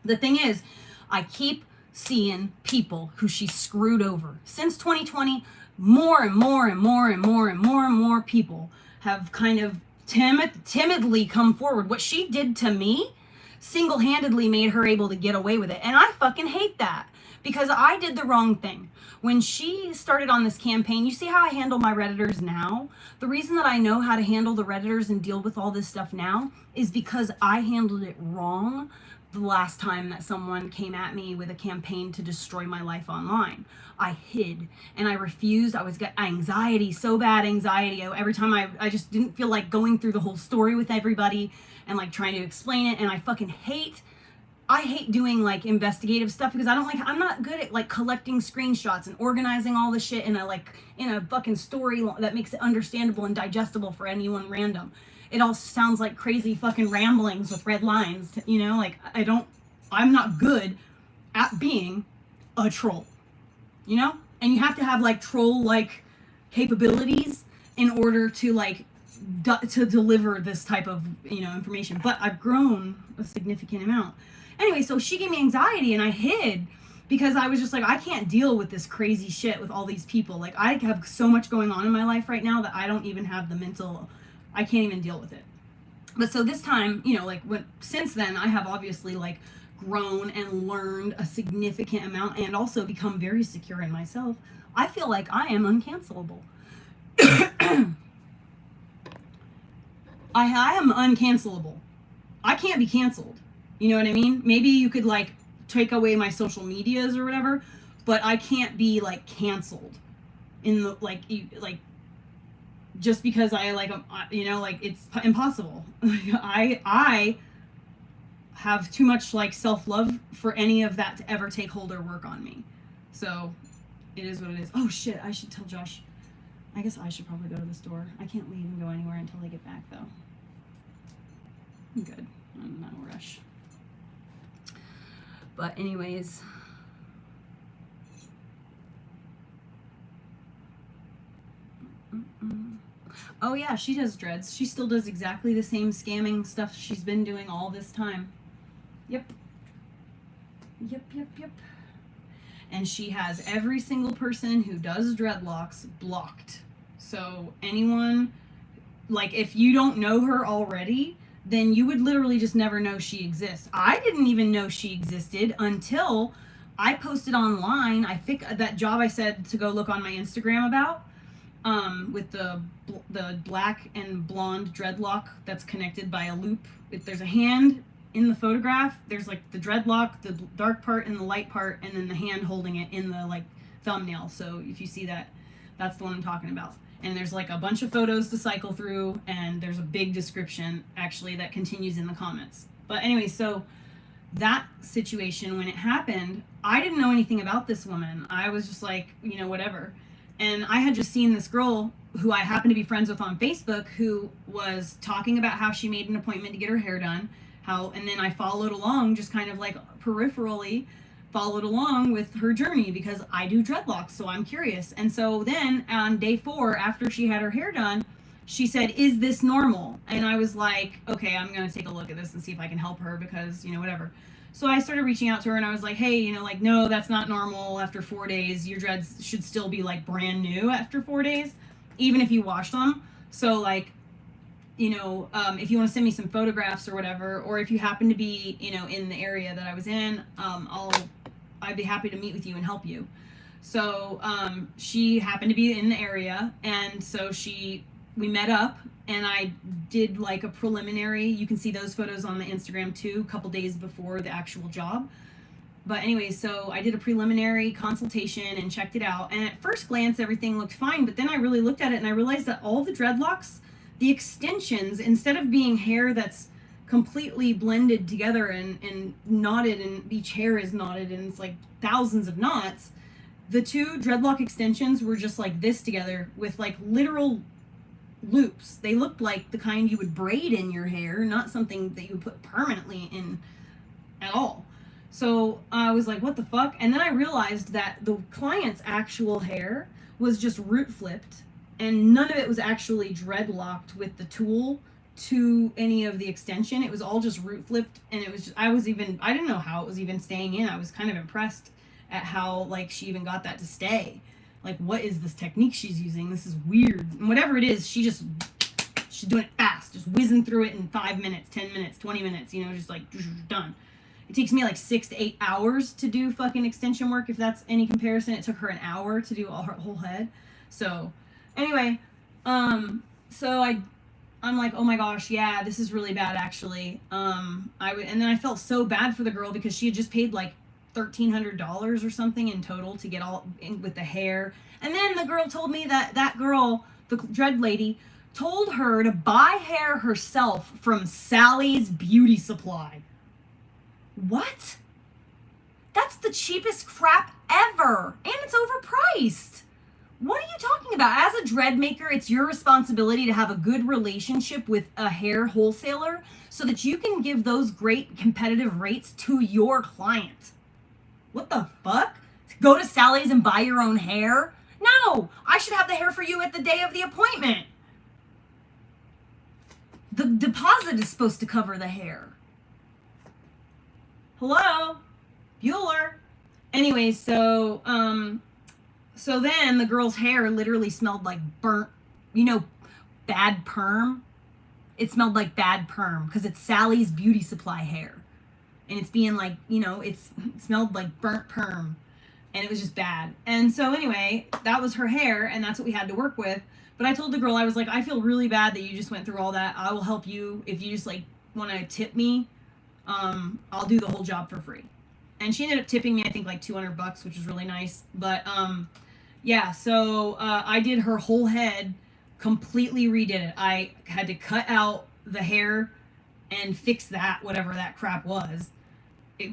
the thing is, I keep seeing people who she screwed over. Since 2020, more and more and more and more and more and more people have kind of timidly come forward. What she did to me single-handedly made her able to get away with it. And I fucking hate that, because I did the wrong thing. When she started on this campaign, you see how I handle my Redditors now? The reason that I know how to handle the Redditors and deal with all this stuff now is because I handled it wrong the last time that someone came at me with a campaign to destroy my life online. I hid and I refused. I was getting anxiety, so bad anxiety. Every time I just didn't feel like going through the whole story with everybody and like trying to explain it. And I fucking hate doing like investigative stuff because I'm not good at like collecting screenshots and organizing all the shit in a fucking story that makes it understandable and digestible for anyone random. It all sounds like crazy fucking ramblings with red lines, you know, like I'm not good at being a troll, you know? And you have to have like troll like capabilities in order to like to deliver this type of, you know, information. But I've grown a significant amount. Anyway, so she gave me anxiety and I hid because I was just like, I can't deal with this crazy shit with all these people. Like I have so much going on in my life right now that I don't even have the mental, I can't even deal with it. But so this time, you know, like since then I have obviously like grown and learned a significant amount and also become very secure in myself. I feel like I am uncancelable. I am uncancelable. I can't be canceled. You know what I mean? Maybe you could like take away my social medias or whatever, but I can't be like canceled in the like just because I like, you know, like it's impossible. I have too much like self-love for any of that to ever take hold or work on me. So it is what it is. Oh shit, I should tell Josh. I guess I should probably go to the store. I can't leave and go anywhere until I get back though. I'm good. I'm not in a rush. But anyways, oh yeah, she does dreads. She still does exactly the same scamming stuff she's been doing all this time. Yep. And she has every single person who does dreadlocks blocked. So anyone, like if you don't know her already, then you would literally just never know she exists. I didn't even know she existed until I posted online. I think that job I said to go look on my Instagram about, with the black and blonde dreadlock that's connected by a loop. If there's a hand in the photograph, there's like the dreadlock, the dark part and the light part, and then the hand holding it in the like thumbnail. So if you see that, that's the one I'm talking about. And there's like a bunch of photos to cycle through, and there's a big description actually that continues in the comments. But anyway, so that situation, when it happened, I didn't know anything about this woman. I was just like, you know, whatever. and I had just seen this girl who I happen to be friends with on Facebook who was talking about how she made an appointment to get her hair done, and then I followed along, just kind of like peripherally followed along with her journey because I do dreadlocks, so I'm curious. And so then on day 4, after she had her hair done, she said, "Is this normal?" And I was like, okay, I'm going to take a look at this and see if I can help her because, whatever. So I started reaching out to her and I was like, hey, like, no, that's not normal. After 4 days, your dreads should still be like brand new after 4 days, even if you wash them. So like, if you want to send me some photographs or whatever, or if you happen to be, in the area that I was in, I'd be happy to meet with you and help you. So she happened to be in the area, and so we met up, and I did like a preliminary. You can see those photos on the Instagram too, a couple days before the actual job. But anyway, so I did a preliminary consultation and checked it out. And at first glance, everything looked fine. But then I really looked at it and I realized that all the dreadlocks, the extensions, instead of being hair that's completely blended together and knotted, and each hair is knotted and it's like thousands of knots, the 2 dreadlock extensions were just like this together with like literal loops. They looked like the kind you would braid in your hair, not something that you would put permanently in at all. So I was like, what the fuck? And then I realized that the client's actual hair was just root flipped, and none of it was actually dreadlocked with the tool to any of the extension. It was all just root flipped, and it was just, I didn't know how it was even staying in. I was kind of impressed at how like she even got that to stay. Like, what is this technique she's using? This is weird. And whatever it is, she's doing it fast, just whizzing through it in 5 minutes, 10 minutes, 20 minutes, just like done. It takes me like 6 to 8 hours to do fucking extension work, if that's any comparison. It took her an hour to do all her whole head. So anyway, so I'm like, oh my gosh, yeah, this is really bad actually. And then I felt so bad for the girl because she had just paid like $1,300 or something in total to get all in with the hair. And then the girl told me that girl, the dread lady, told her to buy hair herself from Sally's Beauty Supply. What? That's the cheapest crap ever, and it's overpriced. What are you talking about? As a dread maker, it's your responsibility to have a good relationship with a hair wholesaler so that you can give those great competitive rates to your client. What the fuck? Go to Sally's and buy your own hair? No, I should have the hair for you at the day of the appointment. The deposit is supposed to cover the hair. Hello? Bueller. Anyway, so then the girl's hair literally smelled like burnt, bad perm. It smelled like bad perm because it's Sally's Beauty Supply hair. And it's being like, it smelled like burnt perm. And it was just bad. And so anyway, that was her hair, and that's what we had to work with. But I told the girl, I was like, I feel really bad that you just went through all that. I will help you if you just like want to tip me. I'll do the whole job for free. And she ended up tipping me, I think, like $200, which was really nice. But yeah, so I did her whole head, completely redid it. I had to cut out the hair and fix that, whatever that crap was.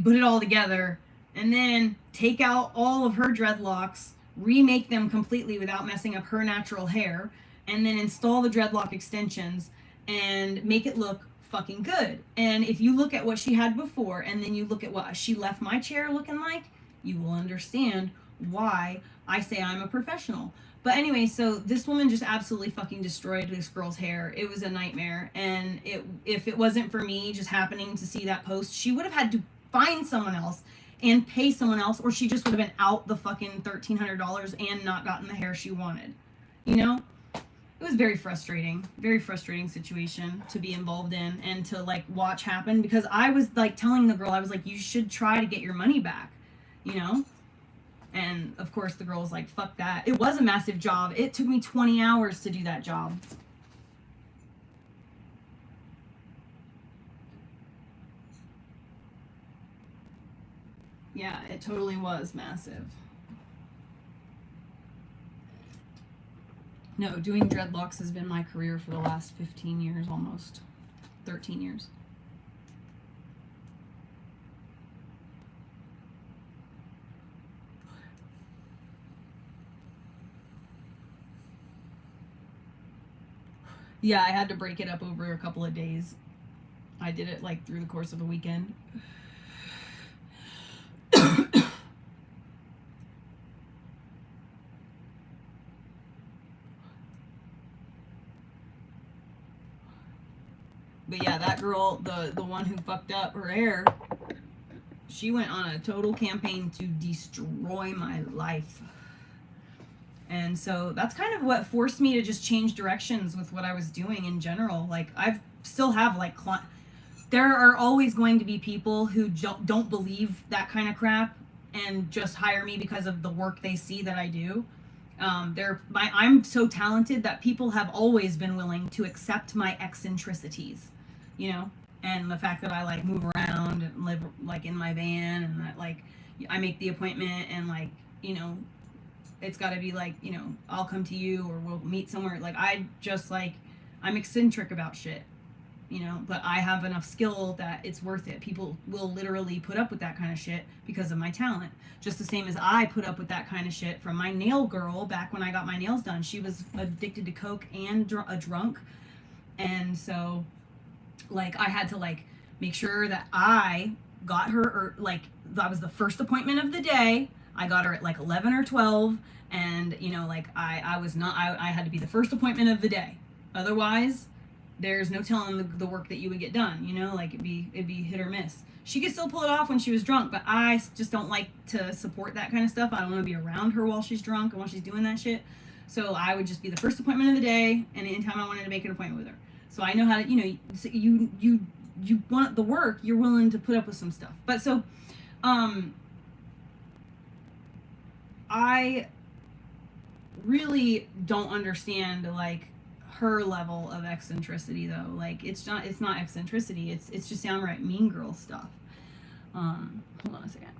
Put it all together, and then take out all of her dreadlocks, remake them completely without messing up her natural hair, and then install the dreadlock extensions and make it look fucking good. And if you look at what she had before and then you look at what she left my chair looking like, you will understand why I say I'm a professional. But anyway, so this woman just absolutely fucking destroyed this girl's hair. It was a nightmare. And if it wasn't for me just happening to see that post, she would have had to find someone else and pay someone else, or she just would have been out the fucking $1,300 and not gotten the hair she wanted. It was very frustrating situation to be involved in and to like watch happen, because I was like telling the girl, I was like, you should try to get your money back, And of course the girl was like, fuck that. It was a massive job. It took me 20 hours to do that job. Yeah, it totally was massive. No, doing dreadlocks has been my career for the last 15 years, almost 13 years. Yeah, I had to break it up over a couple of days. I did it like through the course of a weekend. But yeah, that girl, the one who fucked up her hair, she went on a total campaign to destroy my life. And so that's kind of what forced me to just change directions with what I was doing in general. Like I still have like there are always going to be people who don't believe that kind of crap and just hire me because of the work they see that I do. I'm so talented that people have always been willing to accept my eccentricities, you know, and the fact that I like move around and live like in my van, and that like I make the appointment, and like, you know, it's got to be like, you know, I'll come to you or we'll meet somewhere. Like I just like, I'm eccentric about shit, you know, but I have enough skill that it's worth it. People will literally put up with that kind of shit because of my talent. Just the same as I put up with that kind of shit from my nail girl back when I got my nails done. She was addicted to coke and a drunk. And so like I had to like make sure that I got her, or like that was the first appointment of the day. I got her at like 11 or 12, and you know, like I had to be the first appointment of the day. Otherwise, there's no telling the work that you would get done, you know, like it'd be hit or miss. She could still pull it off when she was drunk, but I just don't like to support that kind of stuff. I don't want to be around her while she's drunk and while she's doing that shit. So I would just be the first appointment of the day, and anytime I wanted to make an appointment with her. So I know how to, you know, you want the work, you're willing to put up with some stuff. But so, I really don't understand like her level of eccentricity though. Like it's not eccentricity, it's just downright mean girl stuff. Hold on a second.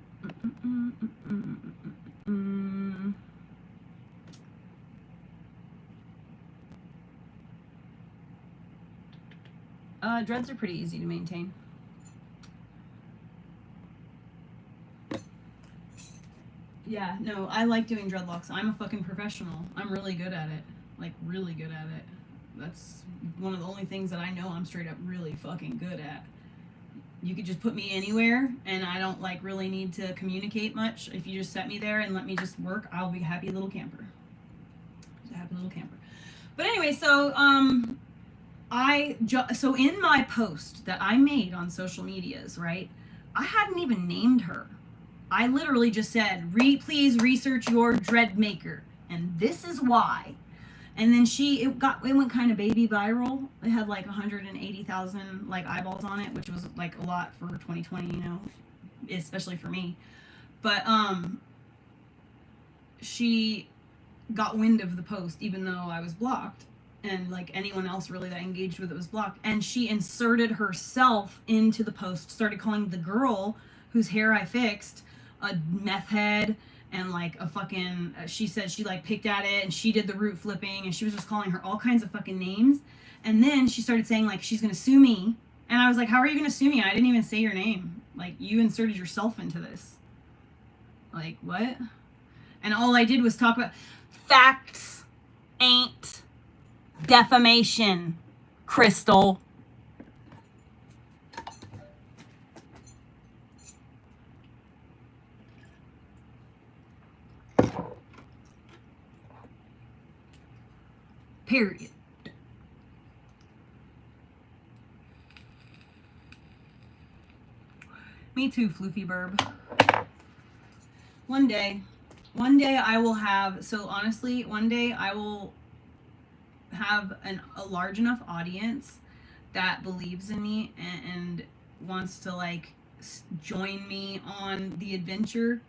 Dreads are pretty easy to maintain. Yeah, no, I like doing dreadlocks. I'm a fucking professional. I'm really good at it. Like, really good at it. That's one of the only things that I know I'm straight up really fucking good at. You could just put me anywhere, and I don't, like, really need to communicate much. If you just set me there and let me just work, I'll be a happy little camper. Just a happy little camper. But anyway, so, so in my post that I made on social medias, right, I hadn't even named her. I literally just said, please research your dread maker, and this is why. And then it went kind of baby viral. It had like 180,000 like eyeballs on it, which was like a lot for 2020, you know, especially for me. But she got wind of the post, even though I was blocked, and like anyone else really that engaged with it was blocked. And she inserted herself into the post, started calling the girl whose hair I fixed a meth head, and like a fucking, she said she like picked at it and she did the root flipping, and she was just calling her all kinds of fucking names. And then she started saying like she's gonna sue me, and I was like, how are you gonna sue me? I didn't even say your name. Like, you inserted yourself into this. Like, what? And all I did was talk about facts ain't defamation, Crystal. Period. Me too, Floofy Burb. One day I will have, so honestly, one day I will have a large enough audience that believes in me and wants to like join me on the adventure.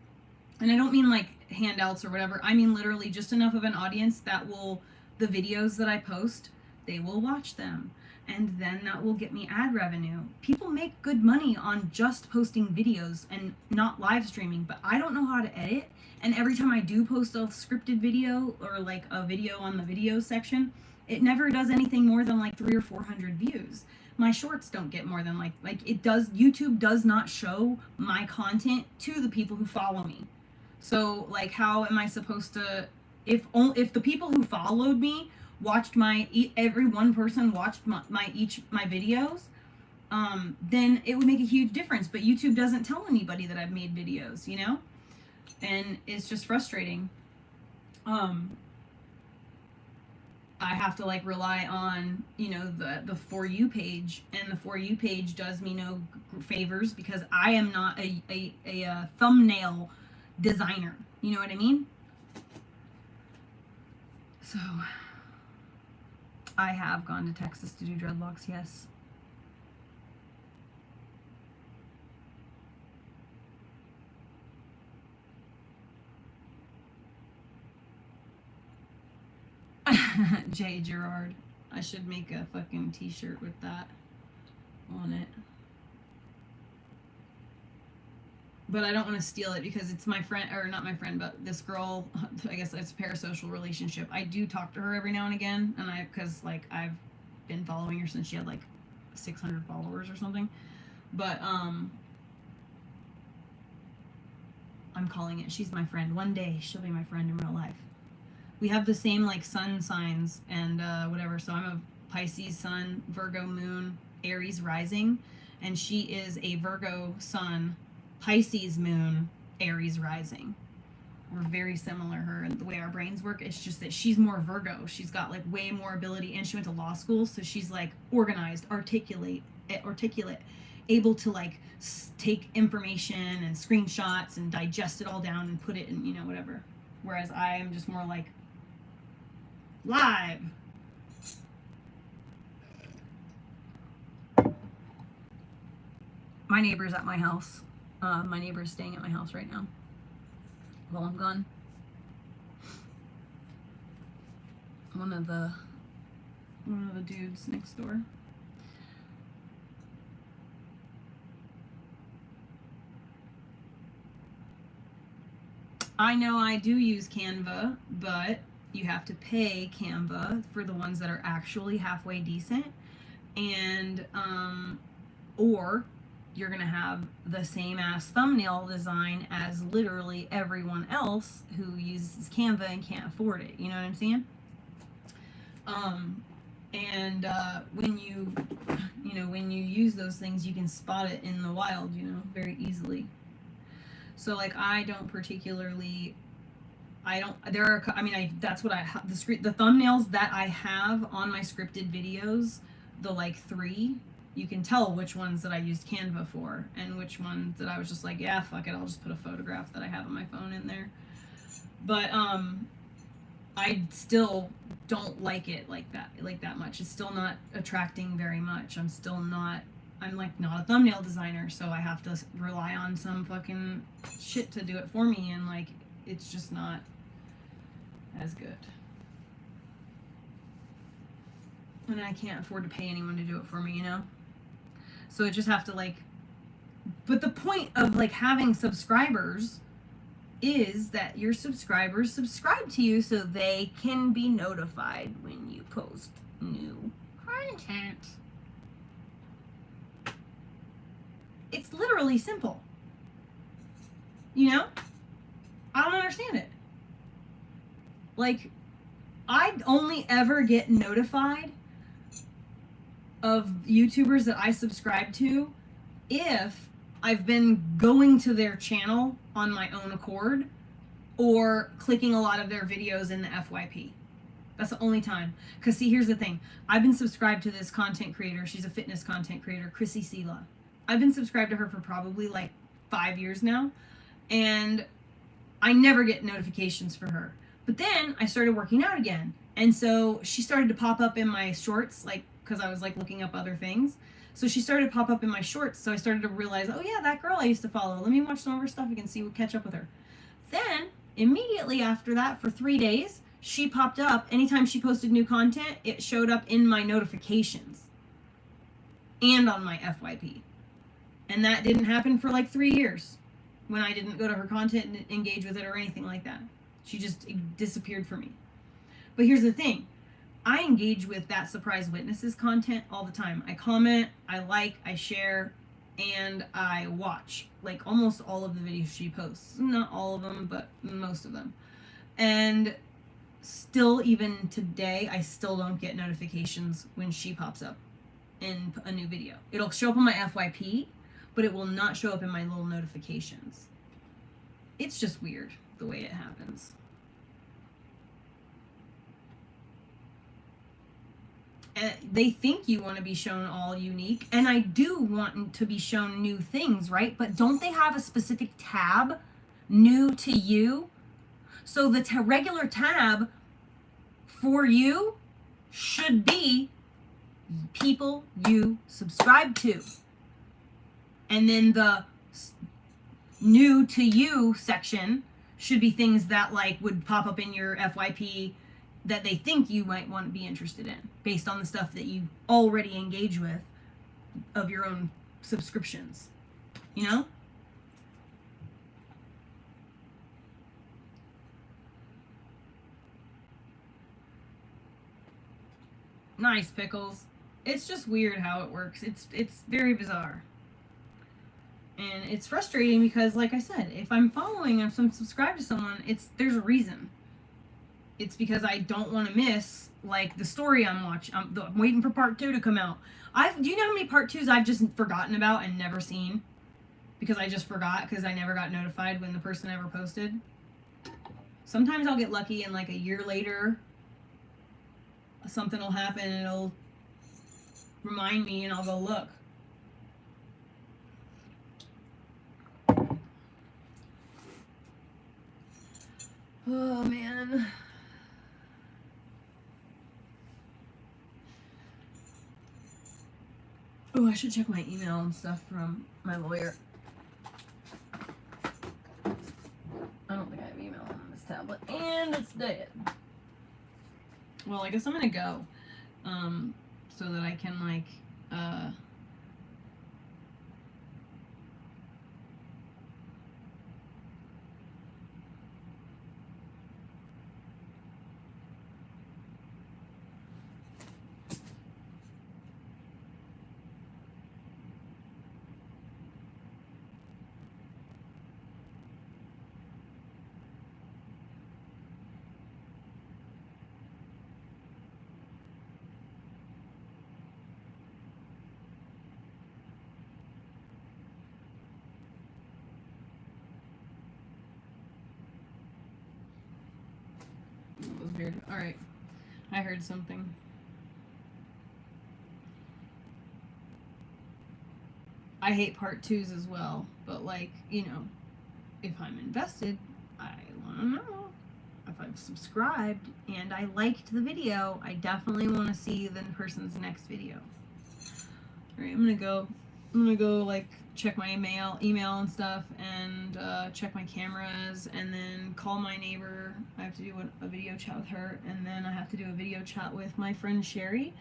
And I don't mean like handouts or whatever. I mean literally just enough of an audience that will, the videos that I post, they will watch them. And then that will get me ad revenue. People make good money on just posting videos and not live streaming, but I don't know how to edit. And every time I do post a scripted video or like a video on the video section, it never does anything more than like 300 or 400 views. My shorts don't get more than like it does. YouTube does not show my content to the people who follow me. So like, how am I supposed to, if the people who followed me watched every one person watched my videos, then it would make a huge difference. But YouTube doesn't tell anybody that I've made videos, you know? And it's just frustrating. I have to like rely on, you know, the For You page, and the For You page does me no favors because I am not a thumbnail designer. You know what I mean? So I have gone to Texas to do dreadlocks, yes. Jay Gerard. I should make a fucking t-shirt with that on it. But I don't want to steal it because it's my friend, or not my friend, but this girl, I guess it's a parasocial relationship. I do talk to her every now and again, and because like I've been following her since she had like 600 followers or something. But I'm calling it, she's my friend. One day she'll be my friend in real life. We have the same like sun signs and whatever. So I'm a Pisces sun, Virgo moon, Aries rising, and she is a Virgo sun, Pisces moon, Aries rising. We're very similar, her and the way our brains work. It's just that she's more Virgo. She's got like way more ability, and she went to law school, so she's like organized, articulate, able to like take information and screenshots and digest it all down and put it in, you know, whatever. Whereas I am just more like live. My neighbor's at my house. My neighbor's staying at my house right now while I'm gone. One of the dudes next door. I know I do use Canva, but you have to pay Canva for the ones that are actually halfway decent, and or you're gonna have the same ass thumbnail design as literally everyone else who uses Canva and can't afford it. You know what I'm saying? When you use those things, you can spot it in the wild, you know, very easily. So like that's what I have, the thumbnails that I have on my scripted videos, the like 3, you can tell which ones that I used Canva for and which ones that I was just like, yeah, fuck it, I'll just put a photograph that I have on my phone in there. But I still don't like it like that much. It's still not attracting very much. I'm like not a thumbnail designer, so I have to rely on some fucking shit to do it for me, and like it's just not as good. And I can't afford to pay anyone to do it for me, you know? So I just have to like, but the point of like having subscribers is that your subscribers subscribe to you so they can be notified when you post new content. It's literally simple. You know? I don't understand it. Like, I only ever get notified of YouTubers that I subscribe to if I've been going to their channel on my own accord or clicking a lot of their videos in the FYP. That's the only time. Because see, here's the thing. I've been subscribed to this content creator. She's a fitness content creator, Chrissy Sela. I've been subscribed to her for probably like 5 years now. And I never get notifications for her. But then I started working out again. And so she started to pop up in my shorts, like, because I was like looking up other things. So she started to pop up in my shorts. So I started to realize, oh yeah, that girl I used to follow. Let me watch some of her stuff and see, catch up with her. Then immediately after that, for 3 days, she popped up. Anytime she posted new content, it showed up in my notifications and on my FYP. And that didn't happen for like 3 years when I didn't go to her content and engage with it or anything like that. She just disappeared for me. But here's the thing. I engage with that Surprise Witnesses content all the time. I comment, I like, I share, and I watch like almost all of the videos she posts. Not all of them, but most of them. And still, even today, I still don't get notifications when she pops up in a new video. It'll show up on my FYP, but it will not show up in my little notifications. It's just weird the way it happens. They think you want to be shown all unique, and I do want to be shown new things, right? But don't they have a specific tab, new to you? So the regular tab for you should be people you subscribe to. And then the new to you section should be things that like would pop up in your FYP that they think you might want to be interested in based on the stuff that you already engage with of your own subscriptions, you know? Nice, Pickles. It's just weird how it works. It's very bizarre. And it's frustrating because, like I said, if I'm following, if I'm subscribed to someone, there's a reason. It's because I don't want to miss, like, the story I'm watching. I'm waiting for part 2 to come out. Do you know how many part 2s I've just forgotten about and never seen? Because I just forgot, because I never got notified when the person ever posted. Sometimes I'll get lucky and, like, a year later, something will happen and it'll remind me and I'll go look. Oh, man. Oh, I should check my email and stuff from my lawyer. I don't think I have email on this tablet. And it's dead. Well, I guess I'm gonna go. So that I can, like, it was weird. Alright. I heard something. I hate part 2s as well, but, like, you know, if I'm invested, I want to know. If I've subscribed and I liked the video, I definitely want to see the person's next video. Alright, I'm gonna go, like, check my email and stuff, and check my cameras, and then call my neighbor. I have to do a video chat with her, and then I have to do a video chat with my friend Sherry,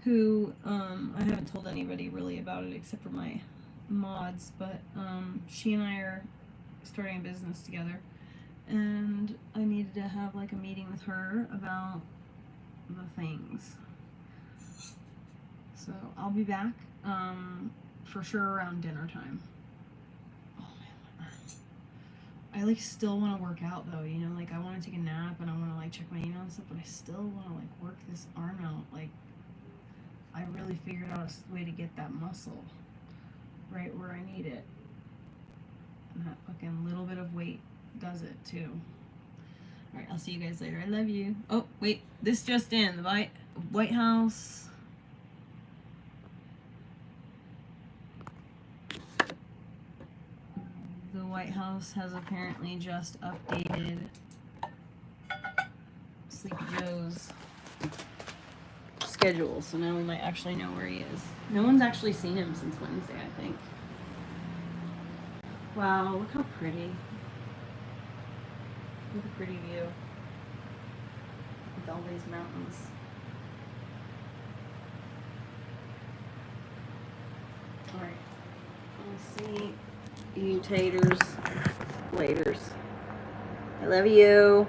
who I haven't told anybody really about it except for my mods, but she and I are starting a business together, and I needed to have, like, a meeting with her about the things. So I'll be back for sure around dinner time. Oh man, my arm. I, like, still want to work out though, you know, like, I want to take a nap and I want to, like, check my email and stuff, but I still want to, like, work this arm out. Like, I really figured out a way to get that muscle right where I need it, and that fucking little bit of weight does it too. Alright, I'll see you guys later. I love you. Oh wait, this just in, the White House. The White House has apparently just updated Sleepy Joe's schedule, so now we might actually know where he is. No one's actually seen him since Wednesday, I think. Wow, look how pretty. Look at the pretty view with all these mountains. Alright, we'll see you taters laters. I love you.